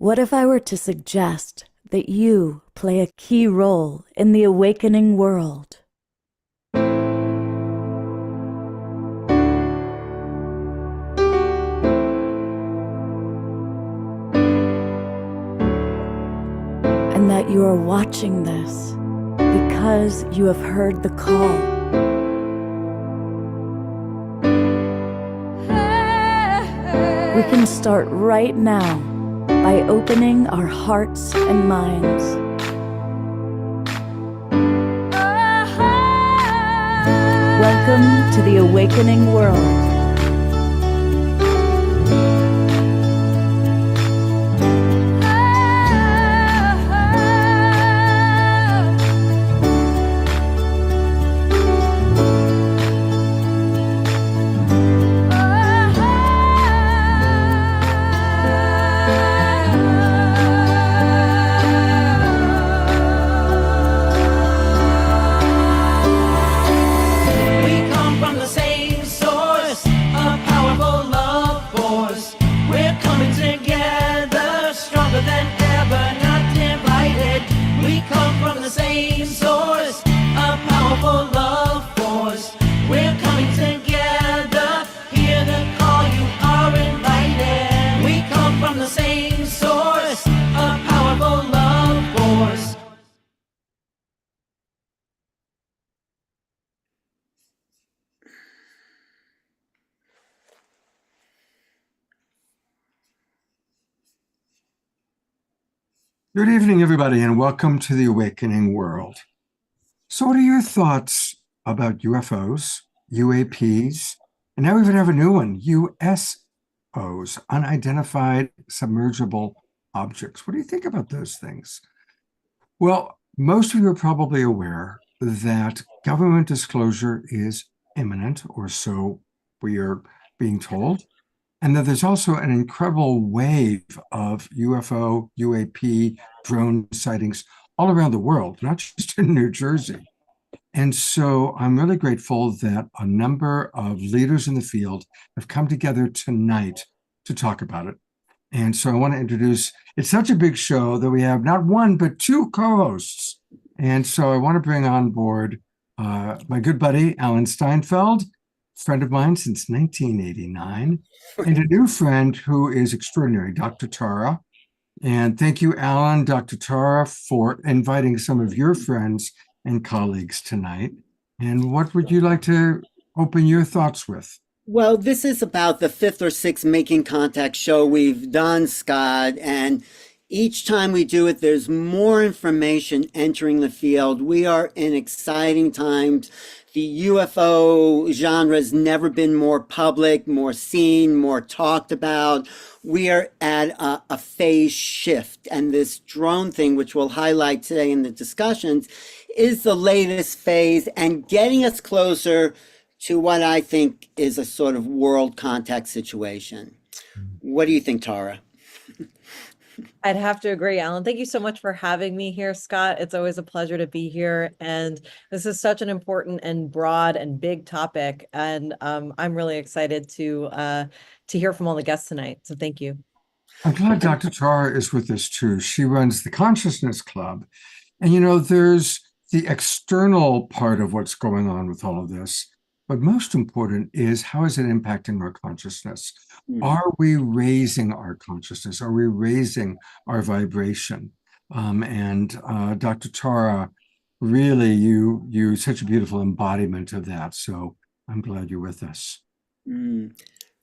What if I were to suggest that you play a key role in the awakening world? And that you are watching this because you have heard the call. We can start right now by opening our hearts and minds. Welcome to the awakening world. Good evening, everybody, and welcome to the Awakening World. So what are your thoughts about UFOs, UAPs, and now we even have a new one, USOs, unidentified submergible objects? What do you think about those things? Well, most of you are probably aware that government disclosure is imminent, or so we are being told. And that there's also an incredible wave of UFO, UAP, drone sightings all around the world, not just in New Jersey. And so I'm really grateful that a number of leaders in the field have come together tonight to talk about it. And so I want to introduce, it's such a big show that we have not one, but two co-hosts. And so I want to bring on board my good buddy, Alan Steinfeld, friend of mine since 1989, and a new friend who is extraordinary, Dr. Tara. And thank you, Alan, Dr. Tara, for inviting some of your friends and colleagues tonight. And what would you like to open your thoughts with? Well, this is about the fifth or sixth Making Contact show we've done, Scott, and each time we do it, there's more information entering the field. We are in exciting times. The UFO genre has never been more public, more seen, more talked about. We are at a phase shift, and this drone thing, which we'll highlight today in the discussions, is the latest phase and getting us closer to what I think is a sort of world contact situation. What do you think, Tara? I'd have to agree, Alan. Thank you so much for having me here, Scott. It's always a pleasure to be here. And this is such an important and broad and big topic. And I'm really excited to hear from all the guests tonight. So thank you. I'm glad Dr. Tara is with us too. She runs the Consciousness Club. And you know, there's the external part of what's going on with all of this. But most important is, how is it impacting our consciousness? Are we raising our consciousness? Are we raising our vibration? Dr. Tara, really, you such a beautiful embodiment of that. So I'm glad you're with us.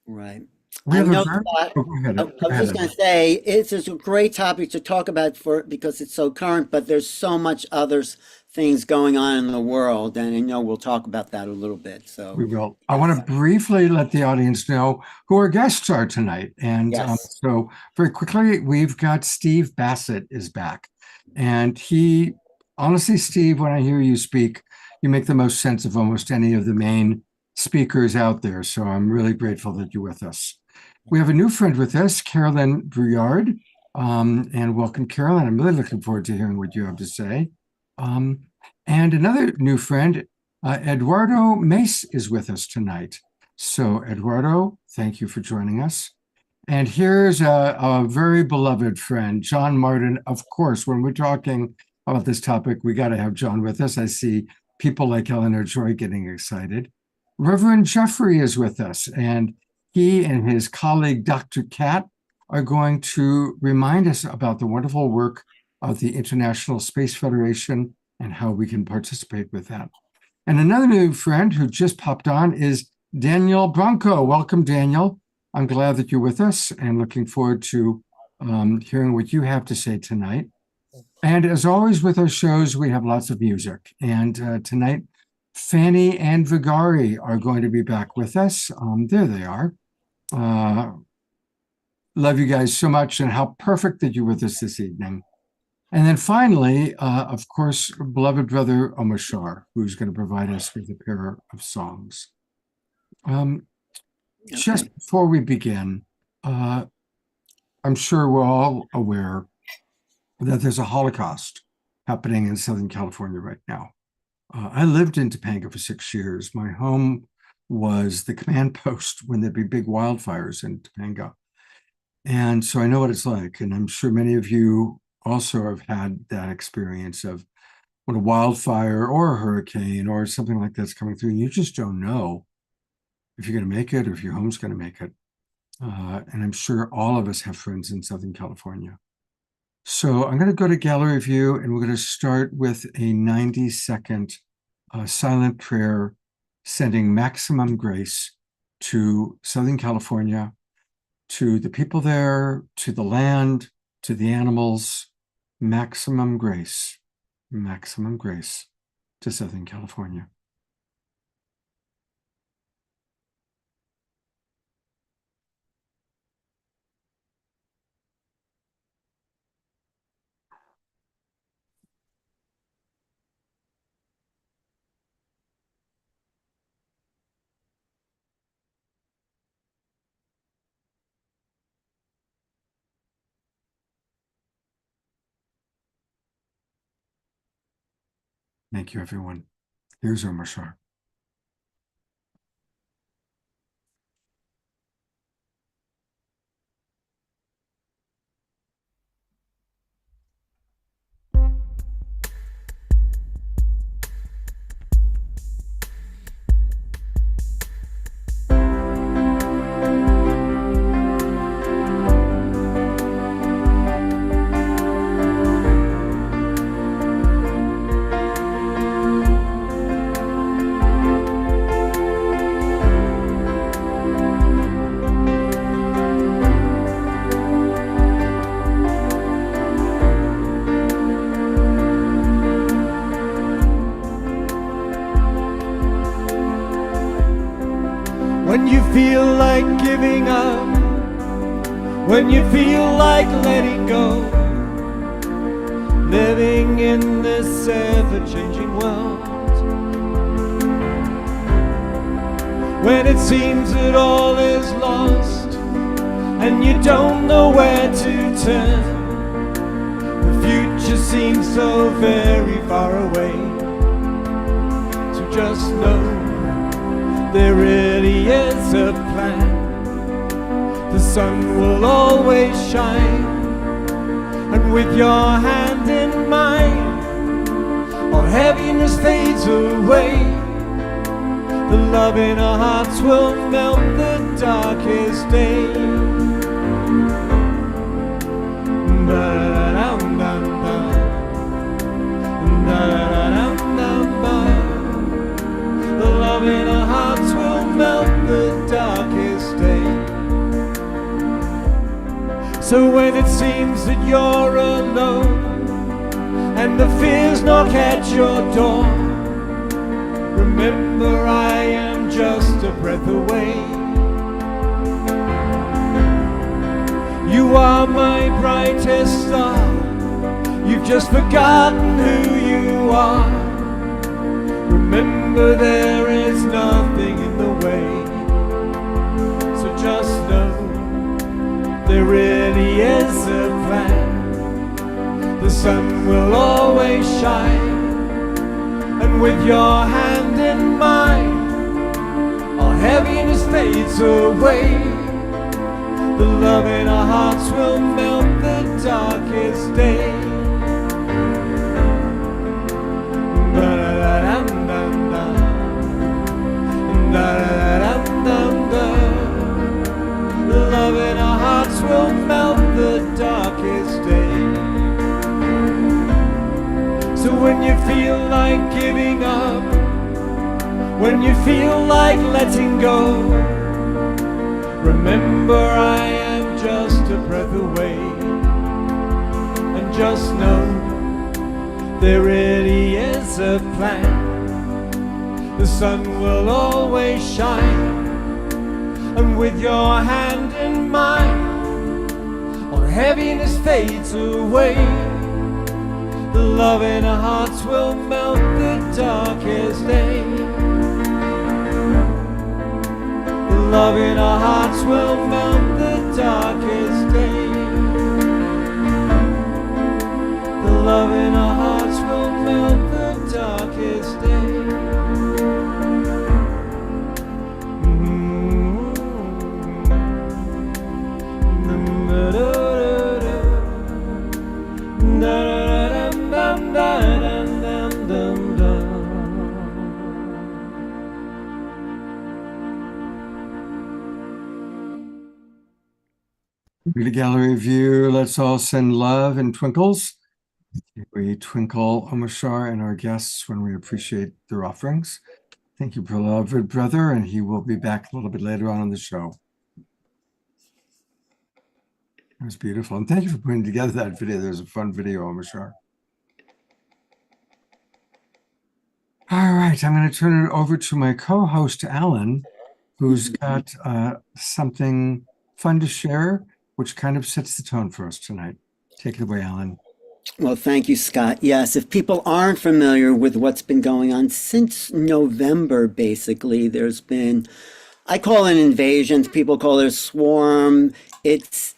Right. I know was just going to say, it's a great topic to talk about because it's so current, but there's so much other things going on in the world, and I know we'll talk about that a little bit. So we will. I want to briefly let the audience know who our guests are tonight. And so very quickly, we've got Steve Bassett is back. And he, honestly, Steve, when I hear you speak, you make the most sense of almost any of the main speakers out there. So I'm really grateful that you're with us. We have a new friend with us, Carolyn Brouillard. And welcome, Carolyn. I'm really looking forward to hearing what you have to say. And another new friend, Eduardo Mace, is with us tonight. So Eduardo, thank you for joining us. And here's a very beloved friend, John Martin. Of course, when we're talking about this topic, we got to have John with us. I see people like Eleanor Joy getting excited. Reverend Jeffrey is with us, and he and his colleague, Dr. Kat, are going to remind us about the wonderful work of the International Space Federation and how we can participate with that. And another new friend who just popped on is Daniel Bronco. Welcome, Daniel. I'm glad that you're with us and looking forward to hearing what you have to say tonight. And as always with our shows, we have lots of music. And tonight, Fanny and Vigari are going to be back with us. There they are. Love you guys so much, and how perfect that you're with us this evening. And then finally, of course, beloved brother Omar Shar, who's going to provide us with a pair of songs. Just before we begin, I'm sure we're all aware that there's a Holocaust happening in Southern California right now. I lived in Topanga for 6 years. My home was the command post when there'd be big wildfires in Topanga. And so I know what it's like. And I'm sure many of you also have had that experience of when a wildfire or a hurricane or something like that's coming through, and you just don't know if you're going to make it or if your home's going to make it. And I'm sure all of us have friends in Southern California. So I'm going to go to gallery view, and we're going to start with a 90-second silent prayer sending maximum grace to Southern California, to the people there, to the land, to the animals. Maximum grace to Southern California. Thank you, everyone. Here's Omar Shar. When you feel like giving up, when you feel like letting go, living in this ever-changing world, when it seems that all is lost and you don't know where to turn, the future seems so very far away. So just know there really is a plan. The sun will always shine, and with your hand in mine, all heaviness fades away. The love in our hearts will melt the darkest day. The love in our hearts will melt the darkest day. So when it seems that you're alone and the fears knock at your door, remember I am just a breath away. You are my brightest star. You've just forgotten who you are. Remember there is nothing in the way. So just know there really is a plan. The sun will always shine, and with your hand in mine, all heaviness fades away. The love in our hearts will melt the darkest day. Da-da-da-dum-dum-dum. Da-da-da-dum-dum-dum. The love in our hearts will melt the darkest day. So when you feel like giving up, when you feel like letting go, remember I am just a breath away. And just know there really is a plan. The sun will always shine, and with your hand in mine, all heaviness fades away. The love in our hearts will melt the darkest day. The love in our hearts will melt the darkest day. The love in our hearts will melt the darkest day. Beauty gallery view. Let's all send love and twinkles. We twinkle Omashar and our guests when we appreciate their offerings. Thank you, beloved brother, and he will be back a little bit later on in the show. It was beautiful. And thank you for putting together that video. There's a fun video, Omashar. All right, I'm going to turn it over to my co-host, Alan, who's got something fun to share, which kind of sets the tone for us tonight. Take it away, Alan. Well, thank you, Scott. Yes, if people aren't familiar with what's been going on since November, basically, there's been, I call it an invasion. People call it a swarm. It's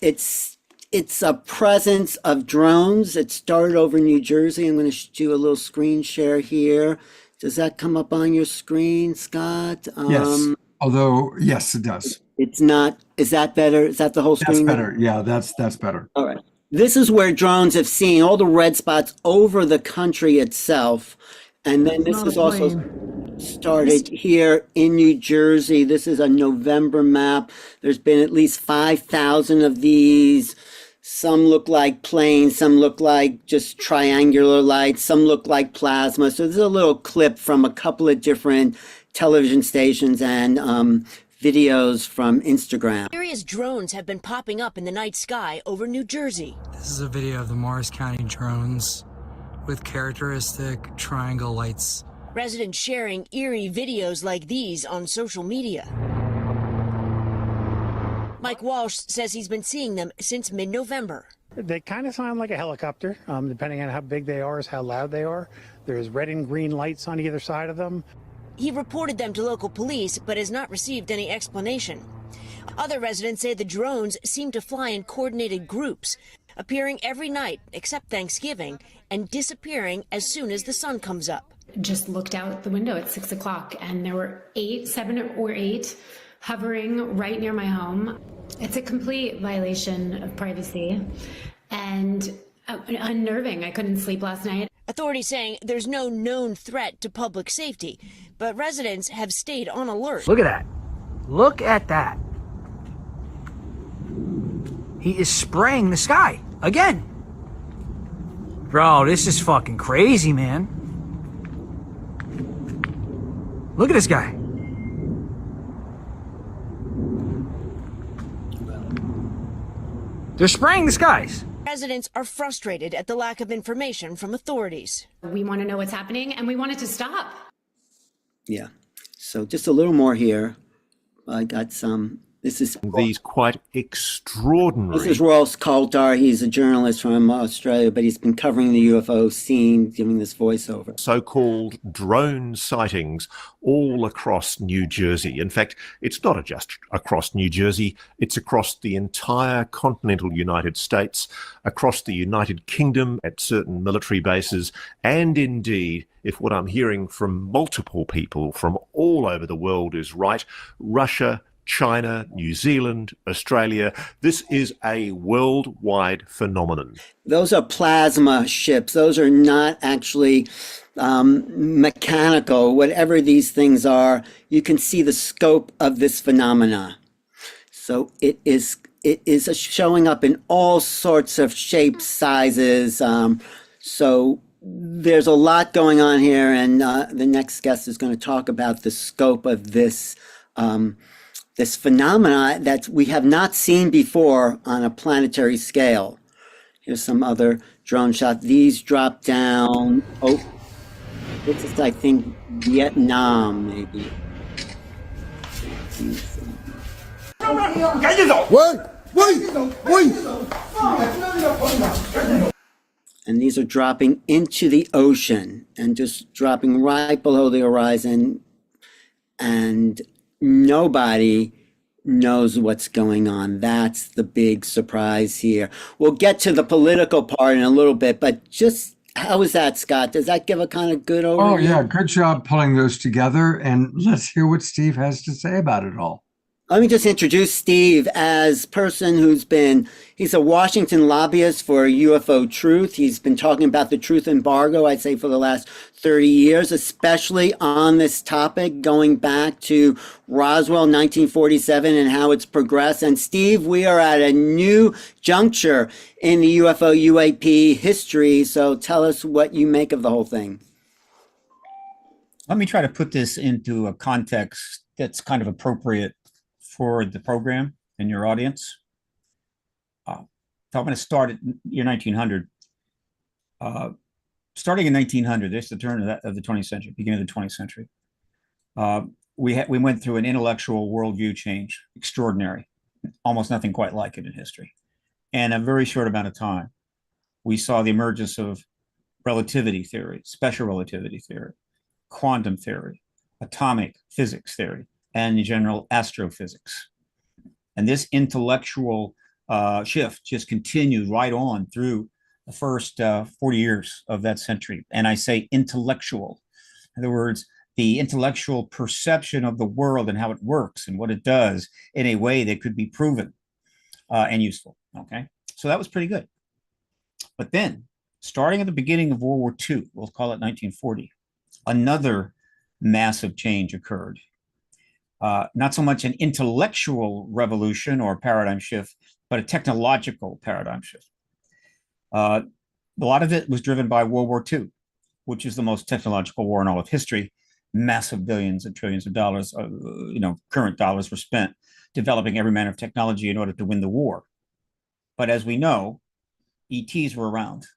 a presence of drones. It started over in New Jersey. I'm going to do a little screen share here. Does that come up on your screen, Scott? Yes. Although, yes, it does. It's not. Is that better? Is that the whole screen? That's better. Yeah, that's better. All right. This is where drones have seen all the red spots over the country itself. And then this is also started here in New Jersey. This is a November map. There's been at least 5,000 of these. Some look like planes, some look like just triangular lights, some look like plasma. So this is a little clip from a couple of different television stations and videos from Instagram. Mysterious drones have been popping up in the night sky over New Jersey. This is a video of the Morris County drones with characteristic triangle lights. Residents sharing eerie videos like these on social media. Mike Walsh says he's been seeing them since mid-November. They kind of sound like a helicopter, depending on how big they are, is how loud they are. There's red and green lights on either side of them. He reported them to local police, but has not received any explanation. Other residents say the drones seem to fly in coordinated groups, appearing every night except Thanksgiving, and disappearing as soon as the sun comes up. Just looked out the window at 6 o'clock, and there were 7 or 8 hovering right near my home. It's a complete violation of privacy and unnerving. I couldn't sleep last night. Authorities saying there's no known threat to public safety, but residents have stayed on alert. Look at that. Look at that. He is spraying the sky again. Bro, this is fucking crazy, man. Look at this guy. They're spraying the skies. Residents are frustrated at the lack of information from authorities. We want to know what's happening, and we want it to stop. Yeah. So just a little more here. I got some. This is these quite extraordinary. This is Ross Coulter. He's a journalist from Australia, but he's been covering the UFO scene, giving this voiceover. So-called drone sightings all across New Jersey. In fact, it's not just across New Jersey, it's across the entire continental United States, across the United Kingdom at certain military bases, and indeed, if what I'm hearing from multiple people from all over the world is right, Russia, China, New Zealand, Australia. This is a worldwide phenomenon. Those are plasma ships. Those are not actually mechanical. Whatever these things are, you can see the scope of this phenomena. So it is showing up in all sorts of shapes, sizes. So there's a lot going on here, and the next guest is going to talk about the scope of this this phenomena that we have not seen before on a planetary scale. Here's some other drone shot. These drop down. Oh, this is, I think, Vietnam, maybe. And these are dropping into the ocean and just dropping right below the horizon. And nobody knows what's going on. That's the big surprise here. We'll get to the political part in a little bit, but just how is that, Scott? Does that give a kind of good overview? Oh, yeah. Good job pulling those together. And let's hear what Steve has to say about it all. Let me just introduce Steve as person he's a Washington lobbyist for UFO Truth. He's been talking about the truth embargo, I'd say, for the last 30 years, especially on this topic, going back to Roswell 1947 and how it's progressed. And Steve, we are at a new juncture in the UFO UAP history. So tell us what you make of the whole thing. Let me try to put this into a context that's kind of appropriate for the program and your audience. So I'm going to start at year 1900. Starting in 1900, this is the turn of the 20th century, beginning of the 20th century. We went through an intellectual worldview change, extraordinary, almost nothing quite like it in history. And a very short amount of time, we saw the emergence of relativity theory, special relativity theory, quantum theory, atomic physics theory, and general astrophysics. And this intellectual shift just continued right on through the first 40 years of that century. And I say intellectual. In other words, the intellectual perception of the world and how it works and what it does in a way that could be proven and useful. Okay, so that was pretty good. But then, starting at the beginning of World War II, we'll call it 1940, another massive change occurred. Not so much an intellectual revolution or paradigm shift, but a technological paradigm shift. A lot of it was driven by World War II, which is the most technological war in all of history. Massive billions and trillions of dollars, current dollars were spent developing every manner of technology in order to win the war. But as we know, ETs were around.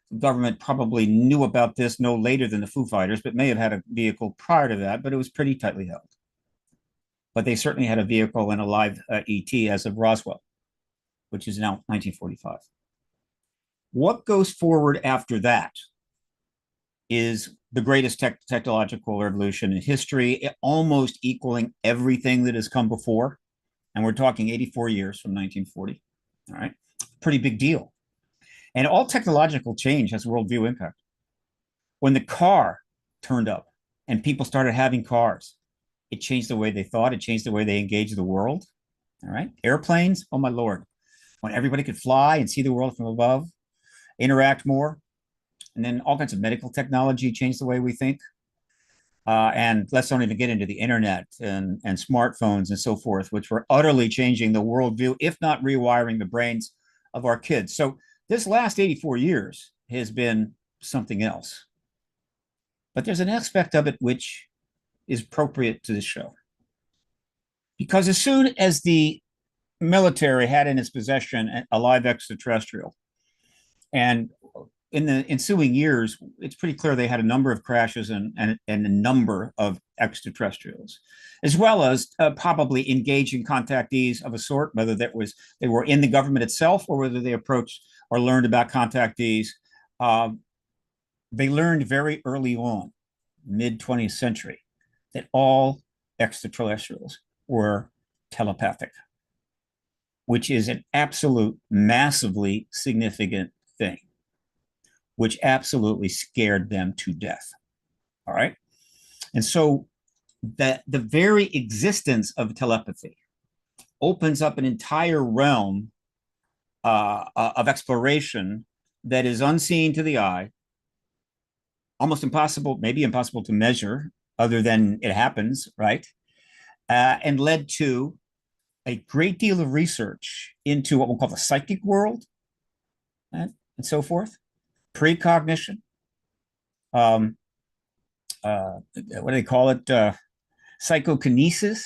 The government probably knew about this no later than the Foo Fighters, but may have had a vehicle prior to that, but it was pretty tightly held. But they certainly had a vehicle and a live ET as of Roswell, which is now 1945. What goes forward after that is the greatest technological revolution in history, almost equaling everything that has come before. And we're talking 84 years from 1940. All right, pretty big deal. And all technological change has worldview impact. When the car turned up and people started having cars, it changed the way they thought. It changed the way they engaged the world. All right. Airplanes. Oh, my Lord. When everybody could fly and see the world from above, interact more. And then all kinds of medical technology changed the way we think. And let's don't even get into the internet and smartphones and so forth, which were utterly changing the worldview, if not rewiring the brains of our kids. So this last 84 years has been something else. But there's an aspect of it which is appropriate to this show. Because as soon as the military had in its possession a live extraterrestrial, and in the ensuing years, it's pretty clear they had a number of crashes and a number of extraterrestrials, as well as probably engaging contactees of a sort, whether they were in the government itself or whether they approached or learned about contactees. They learned very early on, mid-20th century, that all extraterrestrials were telepathic, which is an absolute, massively significant thing, which absolutely scared them to death. All right. And so that the very existence of telepathy, opens up an entire realm of exploration that is unseen to the eye, almost impossible, maybe impossible to measure, other than it happens, right? And led to a great deal of research into what we'll call the psychic world, and so forth, precognition, what do they call it? Psychokinesis,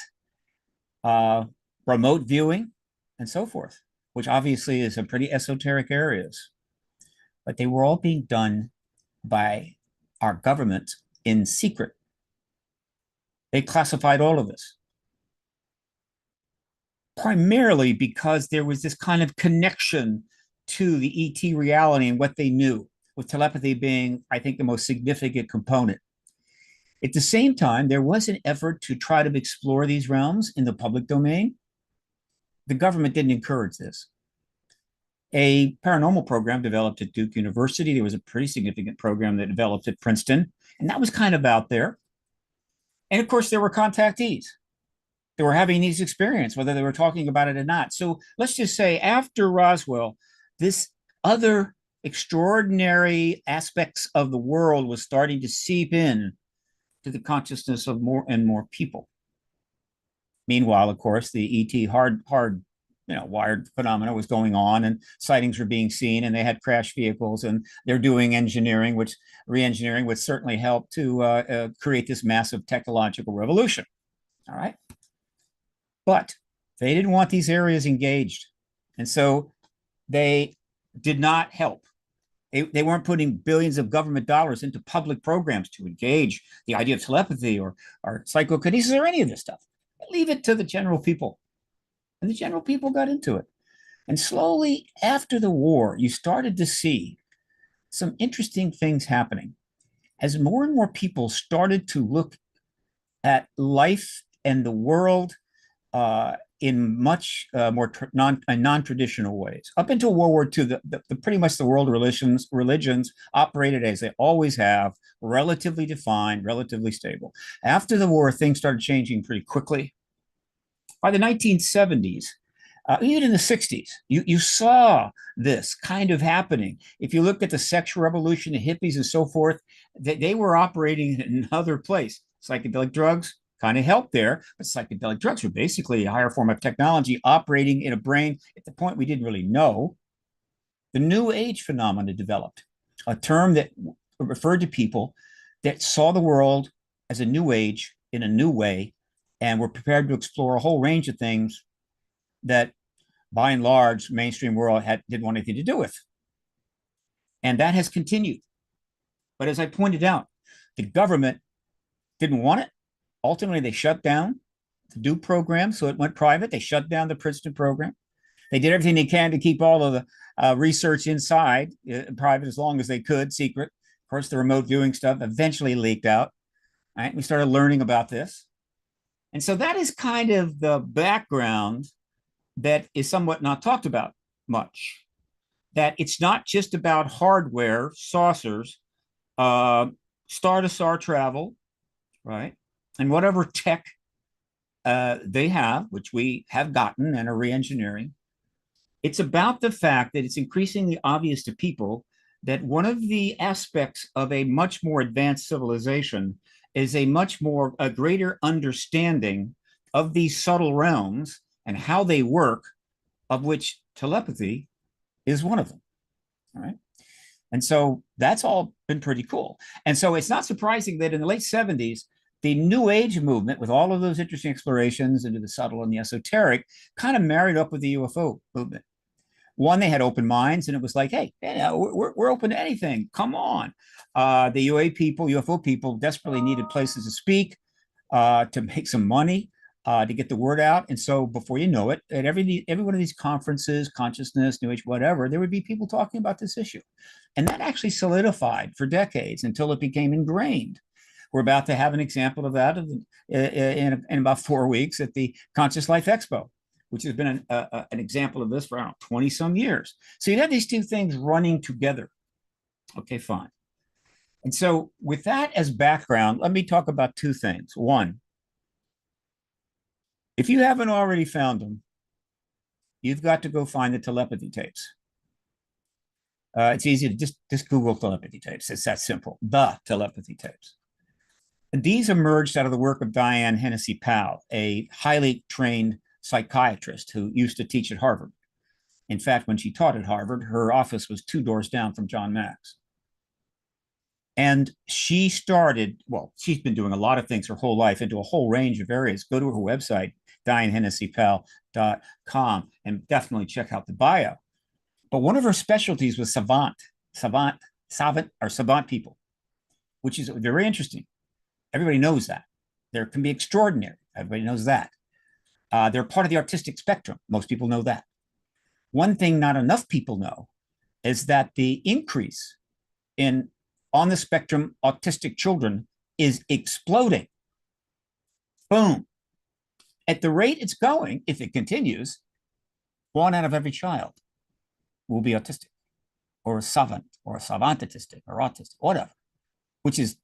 remote viewing, and so forth, which obviously is a pretty esoteric areas. But they were all being done by our government in secret. They classified all of this, primarily because there was this kind of connection to the ET reality and what they knew, with telepathy being, I think, the most significant component. At the same time, there was an effort to try to explore these realms in the public domain. The government didn't encourage this. A paranormal program developed at Duke University. There was a pretty significant program that developed at Princeton, and that was kind of out there. And of course, there were contactees. They were having these experiences, whether they were talking about it or not. So let's just say after Roswell, this other extraordinary aspects of the world was starting to seep in to the consciousness of more and more people. Meanwhile, of course, the ET hard wired phenomena was going on, and sightings were being seen, and they had crash vehicles, and they're doing engineering, which re-engineering would certainly help to create this massive technological revolution. All right. But they didn't want these areas engaged. And so they did not help. They weren't putting billions of government dollars into public programs to engage the idea of telepathy or psychokinesis or any of this stuff. Leave it to the general people. And the general people got into it. And slowly after the war, you started to see some interesting things happening. As more and more people started to look at life and the world in much more non-traditional ways. Up until World War II, the pretty much the world religions operated as they always have, relatively defined, relatively stable. After the war, things started changing pretty quickly. By the 1970s, even in the 60s, you saw this kind of happening. If you look at the sexual revolution, the hippies and so forth, they were operating in another place. Psychedelic drugs kind of helped there, but psychedelic drugs were basically a higher form of technology operating in a brain at the point we didn't really know. The New Age phenomena developed, a term that referred to people that saw the world as a new age in a new way and were prepared to explore a whole range of things that, by and large, mainstream world didn't want anything to do with. And that has continued. But as I pointed out, the government didn't want it. Ultimately, they shut down the Duke program, so it went private. They shut down the Princeton program. They did everything they can to keep all of the research inside, private as long as they could, secret. Of course, the remote viewing stuff eventually leaked out. Right? We started learning about this. And so that is kind of the background that is somewhat not talked about much. That it's not just about hardware, saucers, star-to-star travel, right? And whatever tech they have, which we have gotten and are re-engineering, it's about the fact that it's increasingly obvious to people that one of the aspects of a much more advanced civilization is a greater understanding of these subtle realms and how they work, of which telepathy is one of them. All right. And so that's all been pretty cool. And so it's not surprising that in the late 70s, the New Age movement, with all of those interesting explorations into the subtle and the esoteric, kind of married up with the UFO movement. One, they had open minds, and it was like, hey, we're open to anything. Come on. The UFO people desperately needed places to speak, to make some money, to get the word out. And so before you know it, at every one of these conferences, consciousness, New Age, whatever, there would be people talking about this issue. And that actually solidified for decades until it became ingrained. We're about to have an example of that in about 4 weeks at the Conscious Life Expo, which has been an example of this for, I don't know, 20 some years. So you have these two things running together. Okay, fine. And so with that as background, let me talk about two things. One, if you haven't already found them, you've got to go find the telepathy tapes. It's easy to just Google telepathy tapes. It's that simple. The telepathy tapes. And these emerged out of the work of Diane Hennessy Powell, a highly trained psychiatrist who used to teach at Harvard. In fact, when she taught at Harvard, her office was 2 doors down from John Mack's. And she started, well, she's been doing a lot of things her whole life into a whole range of areas. Go to her website, DianeHennessyPowell.com, and definitely check out the bio. But one of her specialties was savant people, which is very interesting. Everybody knows that. There can be extraordinary. Everybody knows that. They're part of the artistic spectrum. Most people know that. One thing not enough people know is that the increase in on the spectrum autistic children is exploding. Boom. At the rate it's going, if it continues, 1 out of every child will be autistic or a savant or a savant autistic or autistic, whatever, which is,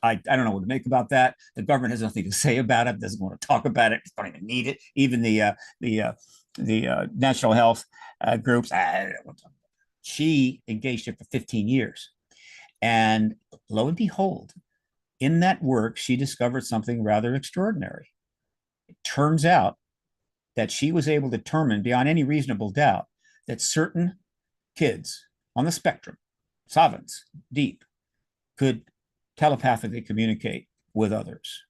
I don't know what to make about that. The government has nothing to say about it, doesn't want to talk about it, don't even need it. Even the national health groups, she engaged it for 15 years. And lo and behold, in that work, she discovered something rather extraordinary. It turns out that she was able to determine beyond any reasonable doubt that certain kids on the spectrum, savants, deep, could telepathically communicate with others,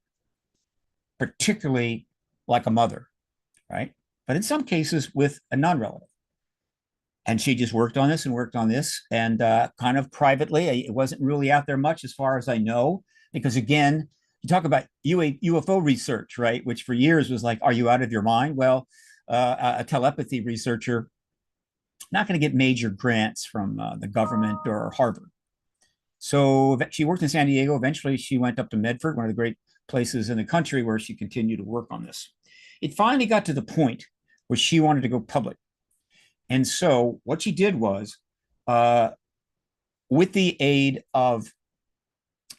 particularly like a mother, right? But in some cases with a non-relative. And she just worked on this and kind of privately. It wasn't really out there much as far as I know, because again, you talk about UFO research, right? Which for years was like, are you out of your mind? Well, a telepathy researcher, not going to get major grants from the government or Harvard. So she worked in San Diego. Eventually, she went up to Medford, one of the great places in the country where she continued to work on this. It finally got to the point where she wanted to go public. And so what she did was, with the aid of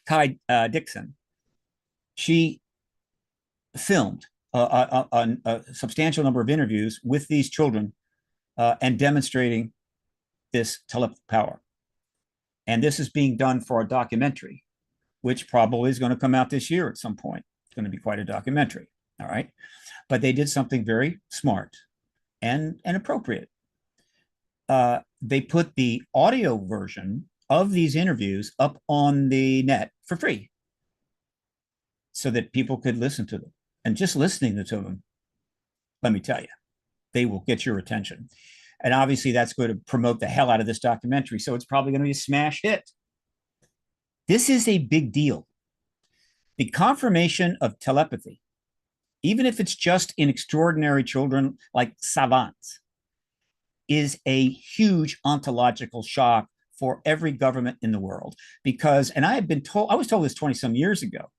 Kai Dixon, she filmed a substantial number of interviews with these children and demonstrating this telepathic power. And this is being done for a documentary, which probably is going to come out this year at some point. It's going to be quite a documentary, all right? But they did something very smart and appropriate. They put the audio version of these interviews up on the net for free so that people could listen to them. And just listening to them, let me tell you, they will get your attention. And obviously that's going to promote the hell out of this documentary. So it's probably going to be a smash hit. This is a big deal. The confirmation of telepathy, even if it's just in extraordinary children like savants, is a huge ontological shock for every government in the world. Because, and I was told this 20 some years ago,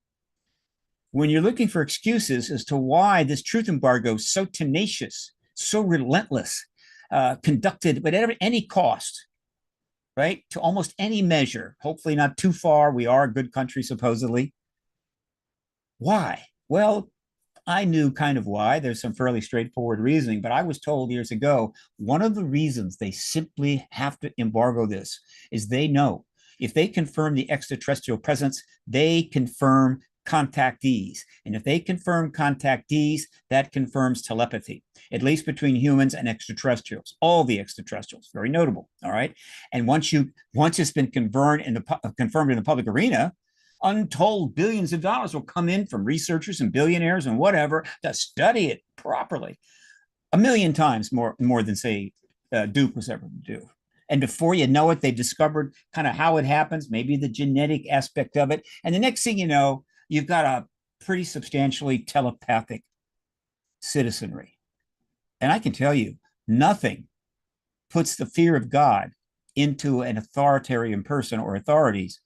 when you're looking for excuses as to why this truth embargo is so tenacious, so relentless, conducted at any cost, right? To almost any measure, hopefully not too far. We are a good country, supposedly. Why? Well, I knew kind of why. There's some fairly straightforward reasoning, but I was told years ago, one of the reasons they simply have to embargo this is they know if they confirm the extraterrestrial presence, they confirm contactees. And if they confirm contactees, that confirms telepathy, at least between humans and extraterrestrials, all the extraterrestrials, very notable, all right? And once it's been confirmed in the public arena, untold billions of dollars will come in from researchers and billionaires and whatever to study it properly. 1,000,000 times more than, say, Duke was ever to do. And before you know it, they've discovered kind of how it happens, maybe the genetic aspect of it. And the next thing you know, you've got a pretty substantially telepathic citizenry. And I can tell you, nothing puts the fear of God into an authoritarian person or authorities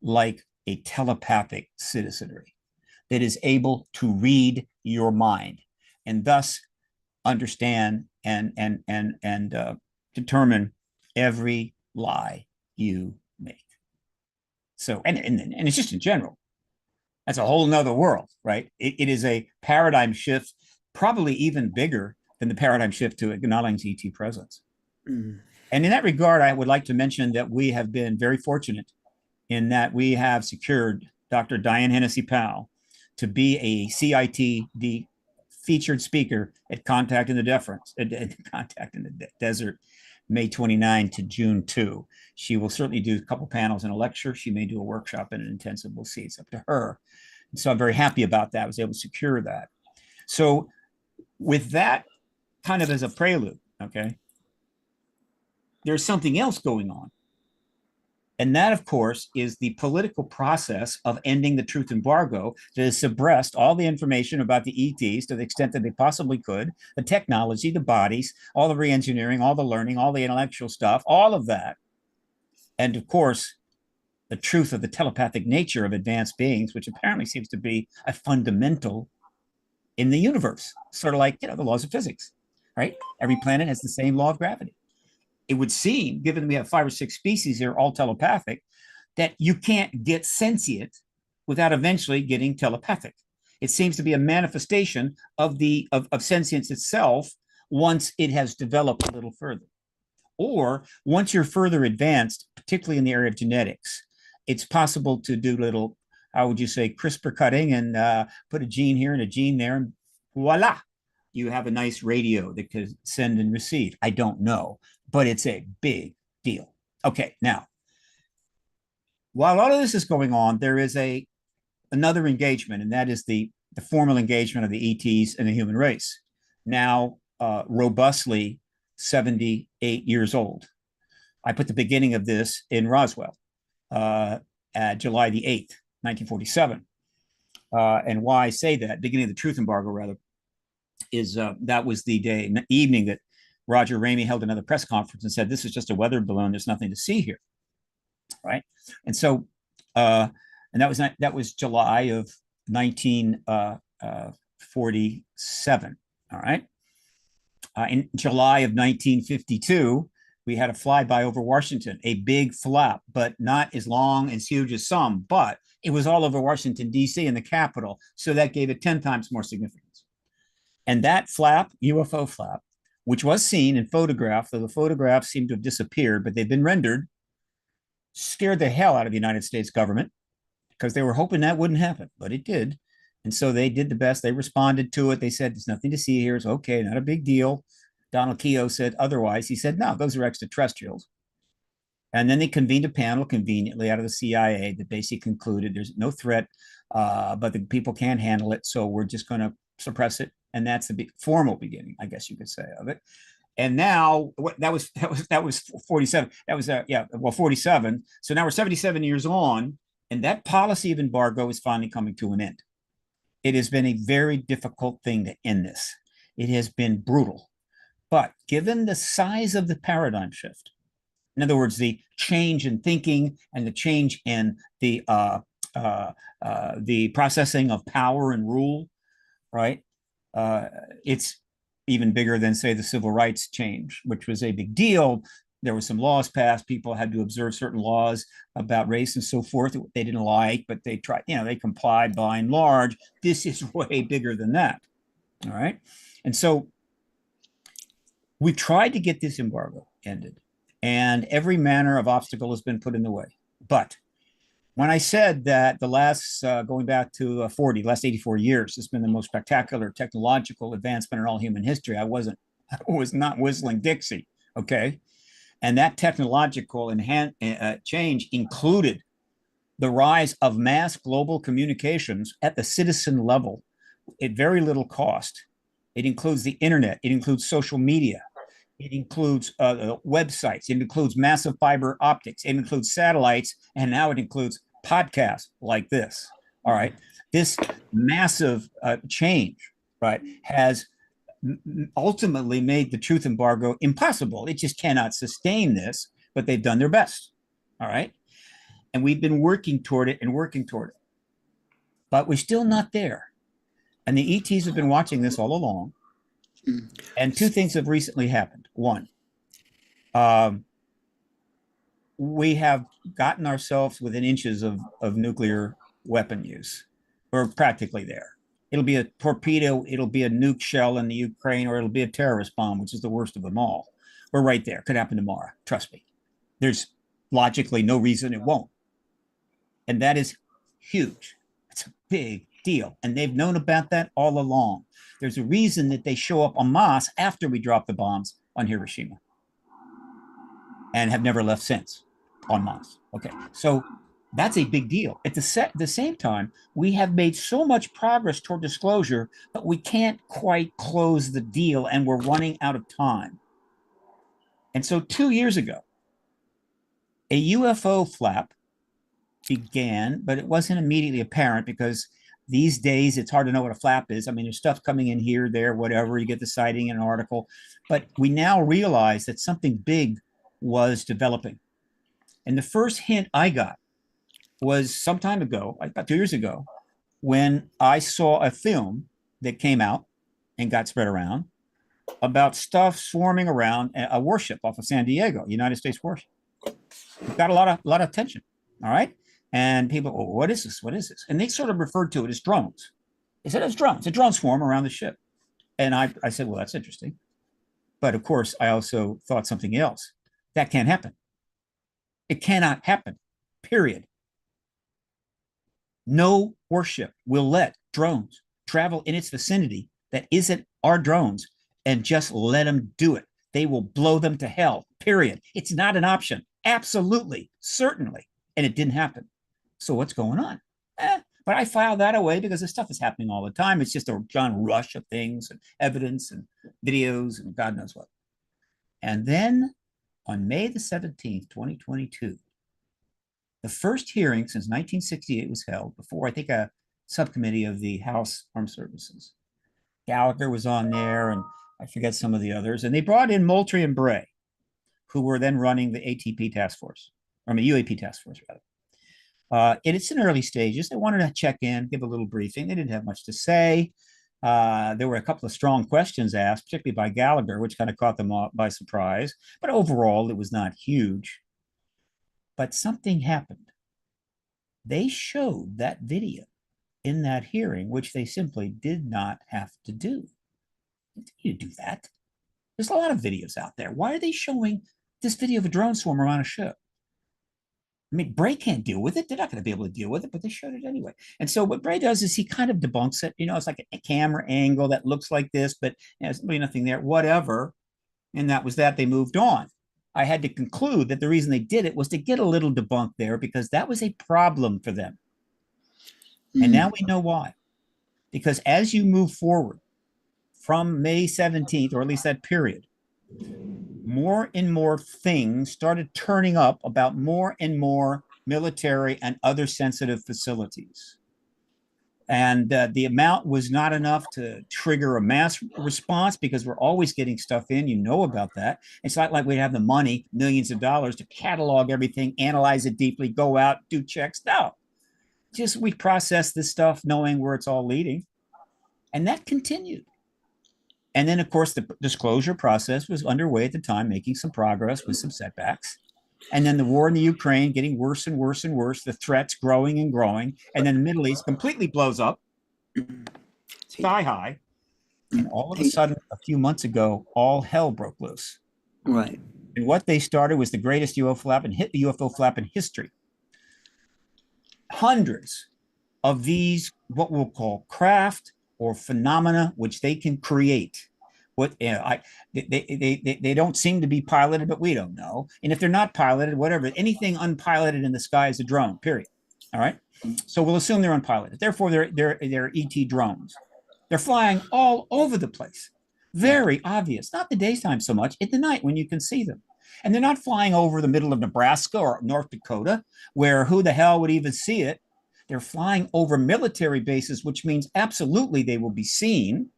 like a telepathic citizenry that is able to read your mind and thus understand and determine every lie you make. So, and it's just in general. That's a whole nother world, right? It is a paradigm shift, probably even bigger than the paradigm shift to acknowledging ET presence. Mm. And in that regard, I would like to mention that we have been very fortunate in that we have secured Dr. Diane Hennessy Powell to be a CITD featured speaker at Contact in the Desert, May 29 to June 2. She will certainly do a couple panels and a lecture. She may do a workshop and an intensive. We'll see. It's up to her. And so I'm very happy about that. I was able to secure that. So with that kind of as a prelude, okay, there's something else going on. And that, of course, is the political process of ending the truth embargo that has suppressed all the information about the ETs to the extent that they possibly could, the technology, the bodies, all the re-engineering, all the learning, all the intellectual stuff, all of that. And of course, the truth of the telepathic nature of advanced beings, which apparently seems to be a fundamental in the universe, sort of like, the laws of physics, right? Every planet has the same law of gravity. It would seem, given we have 5 or 6 species here, all telepathic, that you can't get sentient without eventually getting telepathic. It seems to be a manifestation of sentience itself once it has developed a little further. Or once you're further advanced, particularly in the area of genetics, it's possible to do little, how would you say, CRISPR cutting and put a gene here and a gene there, and voila, you have a nice radio that can send and receive. I don't know, but it's a big deal. Okay, now, while all of this is going on, there is another engagement, and that is the formal engagement of the ETs and the human race, now robustly 78 years old. I put the beginning of this in Roswell, at July the 8th, 1947. And why I say that, beginning of the truth embargo, rather, is that was the evening that Roger Ramey held another press conference and said, this is just a weather balloon. There's nothing to see here, right? And so, and that was July of 1947, all right? In July of 1952, we had a flyby over Washington, a big flap, but not as long, as huge as some, but it was all over Washington, D.C. and the Capitol. So that gave it 10 times more significance. And that flap, UFO flap, which was seen and photographed, though the photographs seem to have disappeared, but they've been rendered, scared the hell out of the United States government because they were hoping that wouldn't happen, but it did. And so they did the best. They responded to it. They said, there's nothing to see here. It's okay, not a big deal. Donald Keogh said otherwise. He said, no, those are extraterrestrials. And then they convened a panel conveniently out of the CIA that basically concluded there's no threat, but the people can't handle it. So we're just going to suppress it. And that's the formal beginning, I guess you could say, of it. And now that was 47. That was 47. So now we're 77 years on, and that policy of embargo is finally coming to an end. It has been a very difficult thing to end this. It has been brutal. But given the size of the paradigm shift, in other words, the change in thinking and the change in the processing of power and rule, right? It's even bigger than, say, the civil rights change, which was a big deal. There were some laws passed. People had to observe certain laws about race and so forth that they didn't like, but they tried, they complied by and large. This is way bigger than that. All right. And so we tried to get this embargo ended, and every manner of obstacle has been put in the way. But when I said that the last, going back to last 84 years has been the most spectacular technological advancement in all human history, I was not whistling Dixie, okay? And that technological change included the rise of mass global communications at the citizen level at very little cost. It includes the internet. It includes social media. It includes websites. It includes massive fiber optics. It includes satellites. And now it includes podcasts like this. All right. This massive change, right, has ultimately made the truth embargo impossible. It just cannot sustain this, but they've done their best. All right. And we've been working toward it and working toward it. But we're still not there. And the ETs have been watching this all along. And two things have recently happened. One, we have gotten ourselves within inches of nuclear weapon use. We're practically there. It'll be a torpedo, it'll be a nuke shell in the Ukraine, or it'll be a terrorist bomb, which is the worst of them all. We're right there. Could happen tomorrow. Trust me. There's logically no reason it won't. And that is huge. It's a big deal. And they've known about that all along. There's a reason that they show up en masse after we drop the bombs on Hiroshima and have never left since en masse. Okay. So that's a big deal. At the same time, we have made so much progress toward disclosure, but we can't quite close the deal, and we're running out of time. And so 2 years ago, a UFO flap began, but it wasn't immediately apparent because these days it's hard to know what a flap is. I mean, there's stuff coming in here, there, whatever. You get the sighting in an article. But we now realize that something big was developing. And the first hint I got was some time ago, about 2 years ago, when I saw a film that came out and got spread around about stuff swarming around a warship off of San Diego, United States warship. It got a lot of attention. All right. And people, oh, what is this? What is this? And they sort of referred to it as drones. They said it's drones, a drone swarm around the ship. And I said, well, that's interesting. But of course, I also thought something else. That can't happen. It cannot happen, period. No warship will let drones travel in its vicinity that isn't our drones and just let them do it. They will blow them to hell, period. It's not an option. Absolutely, certainly. And it didn't happen. So what's going on? But I filed that away because this stuff is happening all the time. It's just a giant rush of things and evidence and videos and God knows what. And then on May the 17th, 2022, the first hearing since 1968 was held before, I think, a subcommittee of the House Armed Services. Gallagher was on there, and I forget some of the others. And they brought in Moultrie and Bray, who were then running the ATP task force, or the UAP task force, rather. And it's in early stages. They wanted to check in, give a little briefing. They didn't have much to say. There were a couple of strong questions asked, particularly by Gallagher, which kind of caught them by surprise. But overall, it was not huge. But something happened. They showed that video in that hearing, which they simply did not have to do. You do that. There's a lot of videos out there. Why are they showing this video of a drone swarm around a ship? I mean, Bray can't deal with it. They're not going to be able to deal with it, but they showed it anyway. And so what Bray does is he kind of debunks it. You know, it's like a camera angle that looks like this, but there's really nothing there, whatever. And that was that. They moved on. I had to conclude that the reason they did it was to get a little debunk there because that was a problem for them. And now we know why. Because as you move forward from May 17th, or at least that period, more and more things started turning up about more and more military and other sensitive facilities. And the amount was not enough to trigger a mass response because we're always getting stuff in. You know about that. It's not like we'd have the money, millions of dollars, to catalog everything, analyze it deeply, go out, do checks. No, just we process this stuff knowing where it's all leading. And that continued. And then, of course, the disclosure process was underway at the time, making some progress with some setbacks. And then the war in the Ukraine getting worse and worse and worse, the threats growing and growing. And then the Middle East completely blows up, sky high. And all of a sudden, a few months ago, all hell broke loose. Right. And what they started was the greatest UFO flap in history. Hundreds of these, what we'll call craft or phenomena, which they can create. What they don't seem to be piloted, but we don't know. And if they're not piloted, whatever, anything unpiloted in the sky is a drone. Period. All right. So we'll assume they're unpiloted. Therefore, they're ET drones. They're flying all over the place. Very obvious. Not the daytime so much. At the night when you can see them. And they're not flying over the middle of Nebraska or North Dakota, where who the hell would even see it? They're flying over military bases, which means absolutely they will be seen,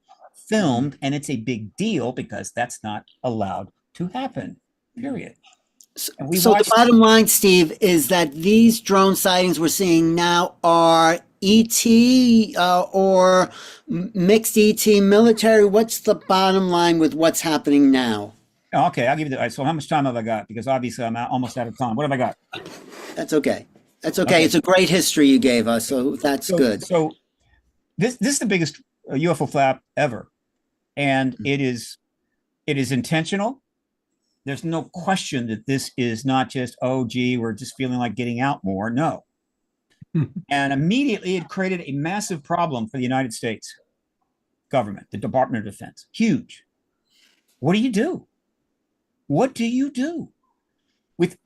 filmed, and it's a big deal because that's not allowed to happen, period. So the bottom line, Steve, is that these drone sightings we're seeing now are ET or mixed ET military. What's the bottom line with what's happening now? Okay, I'll give you so how much time have I got? Because obviously I'm almost out of time. What have I got? That's okay. That's okay. It's a great history you gave us, so that's good. So This is the biggest UFO flap ever, and it is intentional. There's no question that this is not just, oh, gee, we're just feeling like getting out more. No. And immediately it created a massive problem for the United States government, the Department of Defense. Huge. What do you do? What do you do with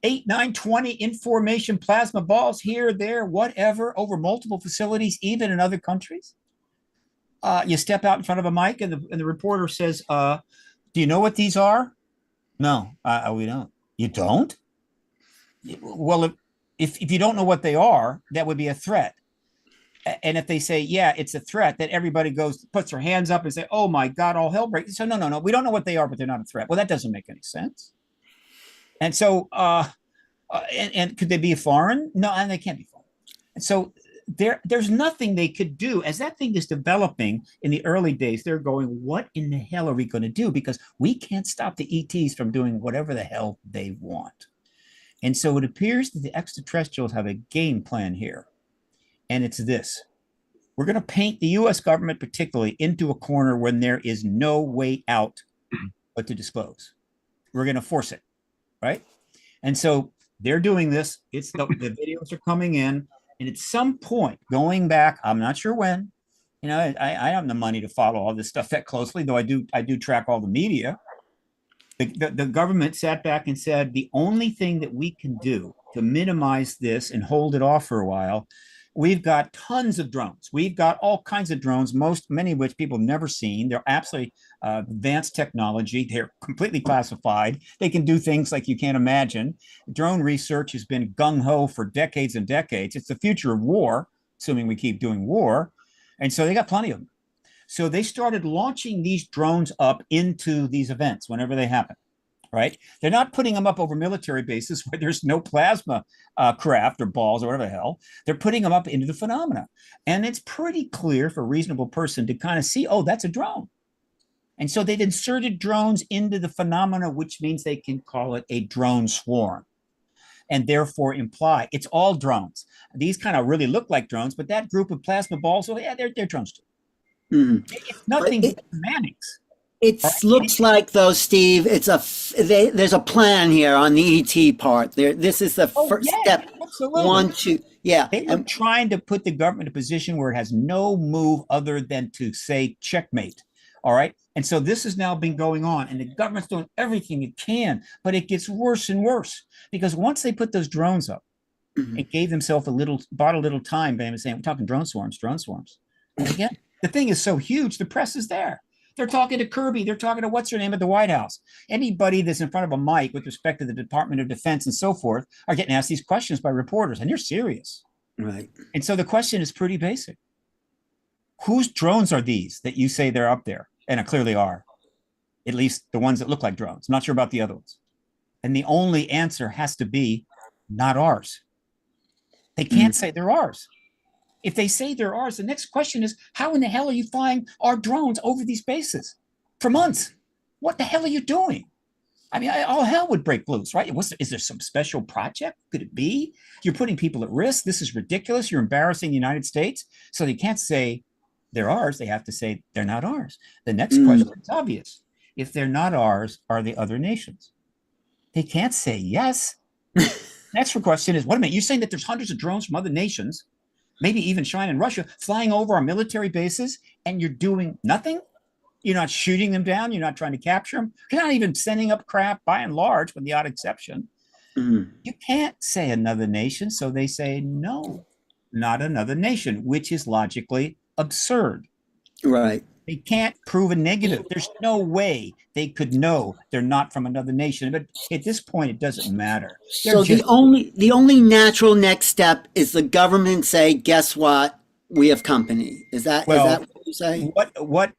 8, 9, 20 information plasma balls here, there, whatever, over multiple facilities, even in other countries? You step out in front of a mic and the reporter says, do you know what these are? No, we don't. You don't? Well, if you don't know what they are, that would be a threat. And if they say, yeah, it's a threat, then everybody puts their hands up and say, oh my God, all hell breaks. So no, we don't know what they are, but they're not a threat. Well, that doesn't make any sense. And so, and could they be foreign? No, and they can't be foreign. And so there's nothing they could do. As that thing is developing in the early days, they're going, what in the hell are we going to do? Because we can't stop the ETs from doing whatever the hell they want. And so it appears that the extraterrestrials have a game plan here. And it's this: we're going to paint the US government particularly into a corner when there is no way out but to disclose. We're going to force it, right? And so they're doing this. It's the videos are coming in, and at some point going back, I'm not sure when, you know, I have the money to follow all this stuff that closely, though I do track all the media. The government sat back and said, the only thing that we can do to minimize this and hold it off for a while, we've got tons of drones. We've got all kinds of drones, many of which people have never seen. They're absolutely advanced technology. They're completely classified. They can do things like you can't imagine. Drone research has been gung-ho for decades and decades. It's the future of war, assuming we keep doing war. And so they got plenty of them. So they started launching these drones up into these events whenever they happen. Right? They're not putting them up over military bases where there's no plasma craft or balls or whatever the hell. They're putting them up into the phenomena. And it's pretty clear for a reasonable person to kind of see, oh, that's a drone. And so they've inserted drones into the phenomena, which means they can call it a drone swarm and therefore imply it's all drones. These kind of really look like drones, but that group of plasma balls, well, yeah, they're drones too. Mm-hmm. It's nothing but semantics. It looks like, though, Steve, there's a plan here on the ET part. This is the first step. Absolutely. 1, 2, yeah. They are trying to put the government in a position where it has no move other than to say checkmate. All right. And so this has now been going on, and the government's doing everything it can, but it gets worse and worse because once they put those drones up, it gave themselves bought a little time by saying, we're talking drone swarms. And again, the thing is so huge, the press is there. They're talking to Kirby. They're talking to what's her name at the White House. Anybody that's in front of a mic with respect to the Department of Defense and so forth are getting asked these questions by reporters, and they're serious. Right. And so the question is pretty basic. Whose drones are these that you say they're up there? And it clearly are. At least the ones that look like drones. I'm not sure about the other ones. And the only answer has to be not ours. They can't say they're ours. If they say they're ours, the next question is, how in the hell are you flying our drones over these bases for months? What the hell are you doing? I mean, all hell would break loose, right? Is there some special project? Could it be? You're putting people at risk. This is ridiculous. You're embarrassing the United States. So they can't say they're ours. They have to say they're not ours. The next question is obvious. If they're not ours, are they other nations? They can't say yes. Next question is, wait a minute, you're saying that there's hundreds of drones from other nations, maybe even China and Russia, flying over our military bases, and you're doing nothing? You're not shooting them down. You're not trying to capture them. You're not even sending up crap, by and large, with the odd exception. You can't say another nation, so they say no, not another nation, which is logically absurd. Right. They can't prove a negative. There's no way they could know they're not from another nation. But at this point, it doesn't matter. So the only natural next step is the government say, guess what? We have company. Is that what you say? What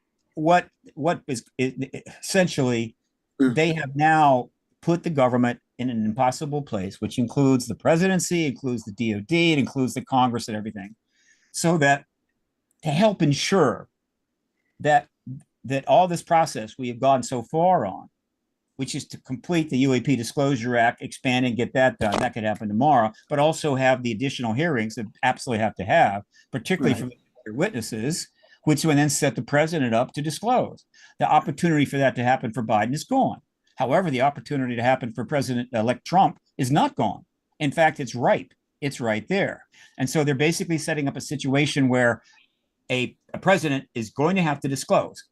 is essentially, they have now put the government in an impossible place, which includes the presidency, includes the DOD, it includes the Congress and everything, so that to help ensure that all this process we have gone so far on, which is to complete the UAP Disclosure Act, expand and get that done. That could happen tomorrow, but also have the additional hearings that absolutely have to have, particularly from their witnesses, which would then set the president up to disclose. The opportunity for that to happen for Biden is gone. However, the opportunity to happen for President-elect Trump is not gone. In fact, it's ripe. It's right there. And so they're basically setting up a situation where a president is going to have to disclose.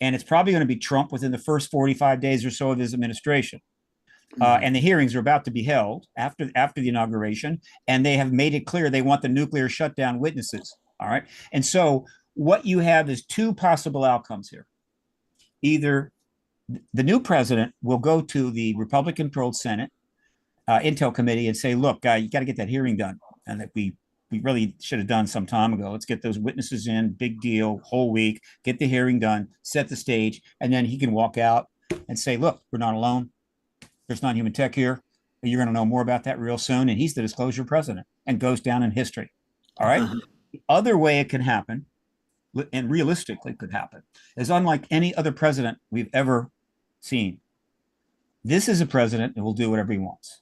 And it's probably going to be Trump within the first 45 days or so of his administration. And the hearings are about to be held after the inauguration. And they have made it clear they want the nuclear shutdown witnesses. All right. And so what you have is two possible outcomes here. Either the new president will go to the Republican-controlled Senate Intel Committee and say, look, you got to get that hearing done. And that we really should have done some time ago. Let's get those witnesses in, big deal, whole week, get the hearing done, set the stage, and then he can walk out and say, look, we're not alone. There's non-human tech here. You're going to know more about that real soon. And he's the disclosure president and goes down in history. All right. The other way it can happen, and realistically could happen, is unlike any other president we've ever seen. This is a president that will do whatever he wants.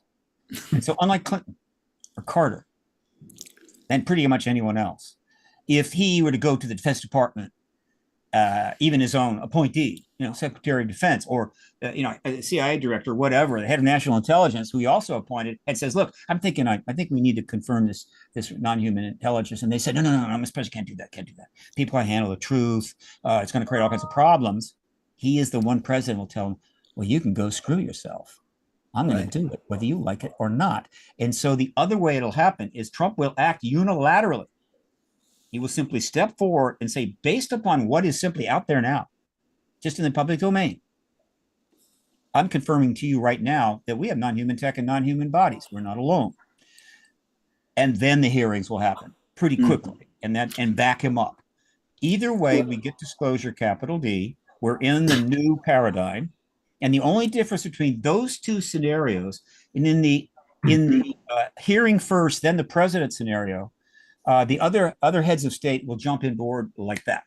And so unlike Clinton or Carter, and pretty much anyone else, if he were to go to the Defense Department, even his own appointee, Secretary of Defense, or a CIA director, whatever, the head of national intelligence, who he also appointed, and says, "Look, I think we need to confirm this non-human intelligence," and they said, "No, Mr. President, can't do that. People can't handle the truth. It's going to create all kinds of problems." He is the one president who will tell him, "Well, you can go screw yourself. I'm going to do it, whether you like it or not." And so the other way it'll happen is Trump will act unilaterally. He will simply step forward and say, based upon what is simply out there now, just in the public domain, I'm confirming to you right now that we have non-human tech and non-human bodies. We're not alone. And then the hearings will happen pretty quickly and back him up. Either way, we get disclosure, capital D. We're in the new paradigm. And the only difference between those two scenarios, and in the hearing first, then the president scenario, the other heads of state will jump in board like that.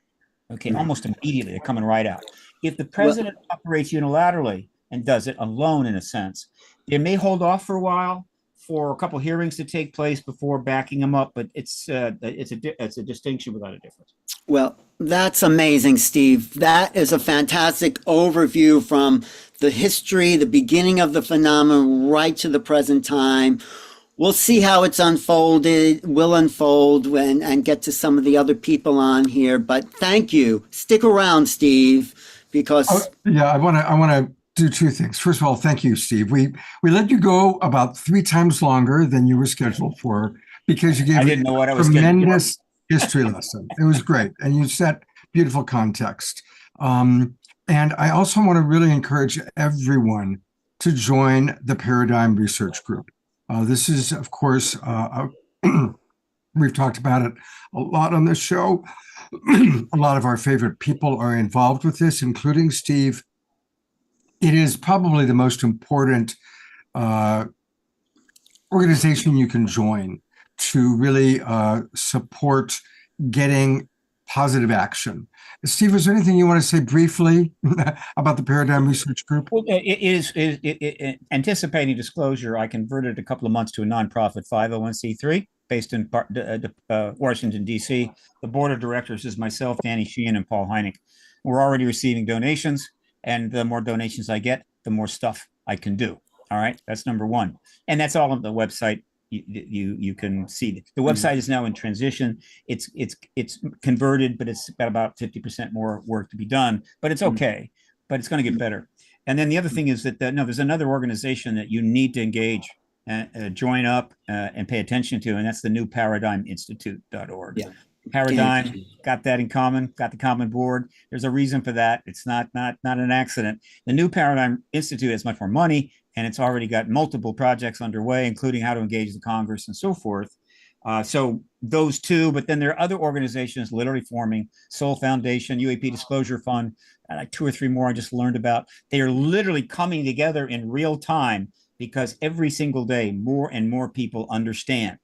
Okay, almost immediately, they're coming right out. If the president operates unilaterally and does it alone, in a sense, they may hold off for a while for a couple of hearings to take place before backing him up. But it's a distinction without a difference. Well, that's amazing, Steve. That is a fantastic overview from the history, the beginning of the phenomenon, right to the present time. We'll see how it's unfolded, will unfold and get to some of the other people on here. But thank you. Stick around, Steve, because I want to do two things. First of all, thank you, Steve. We let you go about 3 times longer than you were scheduled for because you gave a tremendous history lesson. It was great, and you set beautiful context. And I also want to really encourage everyone to join the Paradigm Research Group. This is, of course, we've talked about it a lot on this show. A lot of our favorite people are involved with this, including Steve. It is probably the most important organization you can join to really support getting positive action. Steve, is there anything you want to say briefly about the Paradigm Research Group? Well, it is anticipating disclosure. I converted a couple of months to a nonprofit 501c3 based in Washington, D.C. The board of directors is myself, Danny Sheehan, and Paul Heineck. We're already receiving donations, and the more donations I get, the more stuff I can do. All right, that's number one. And that's all on the website. You can see the website is now in transition. It's converted, but it's got about 50% more work to be done. But it's okay. But it's going to get better. And then the other thing is that there's another organization that you need to engage, join up, and pay attention to, and that's the New Paradigm Institute.org. Yeah. Paradigm got that in common, got the common board. There's a reason for that. It's not an accident. The New Paradigm Institute has much more money, and it's already got multiple projects underway, including how to engage the Congress and so forth. So those two, but then there are other organizations literally forming, Soul Foundation, UAP Disclosure Fund, like 2 or 3 more I just learned about. They are literally coming together in real time because every single day, more and more people understand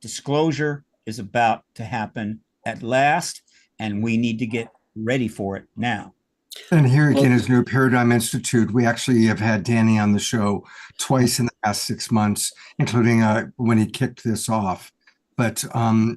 disclosure is about to happen at last, and we need to get ready for it now. And here again is New Paradigm Institute. We actually have had Danny on the show twice in the past 6 months, including when he kicked this off. But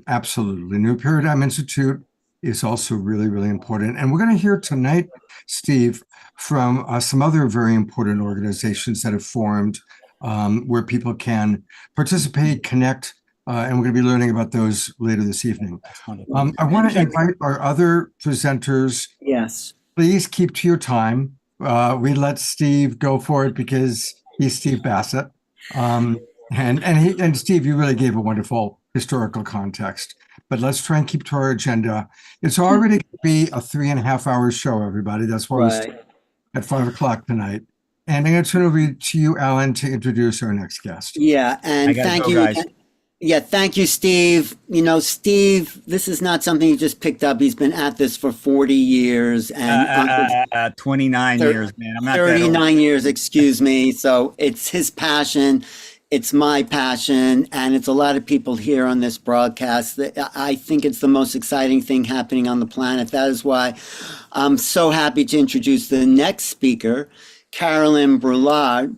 absolutely, New Paradigm Institute is also really, really important. And we're going to hear tonight, Steve, from some other very important organizations that have formed where people can participate, connect, and we're going to be learning about those later this evening. I want to invite our other presenters. Yes. Please keep to your time. We let Steve go for it because he's Steve Bassett. And Steve, you really gave a wonderful historical context. But let's try and keep to our agenda. It's already going to be a 3.5 hour show, everybody. That's why we start at 5 o'clock tonight. And I'm going to turn over to you, Alan, to introduce our next guest. Yeah, and thank you. guys. Yeah, thank you, Steve. You know, Steve, this is not something he just picked up. He's been at this for 40 years and 29 years, man. I'm not 39 years, excuse me. So it's his passion. It's my passion, and it's a lot of people here on this broadcast. I think it's the most exciting thing happening on the planet. That is why I'm so happy to introduce the next speaker, Carolyn Brulard,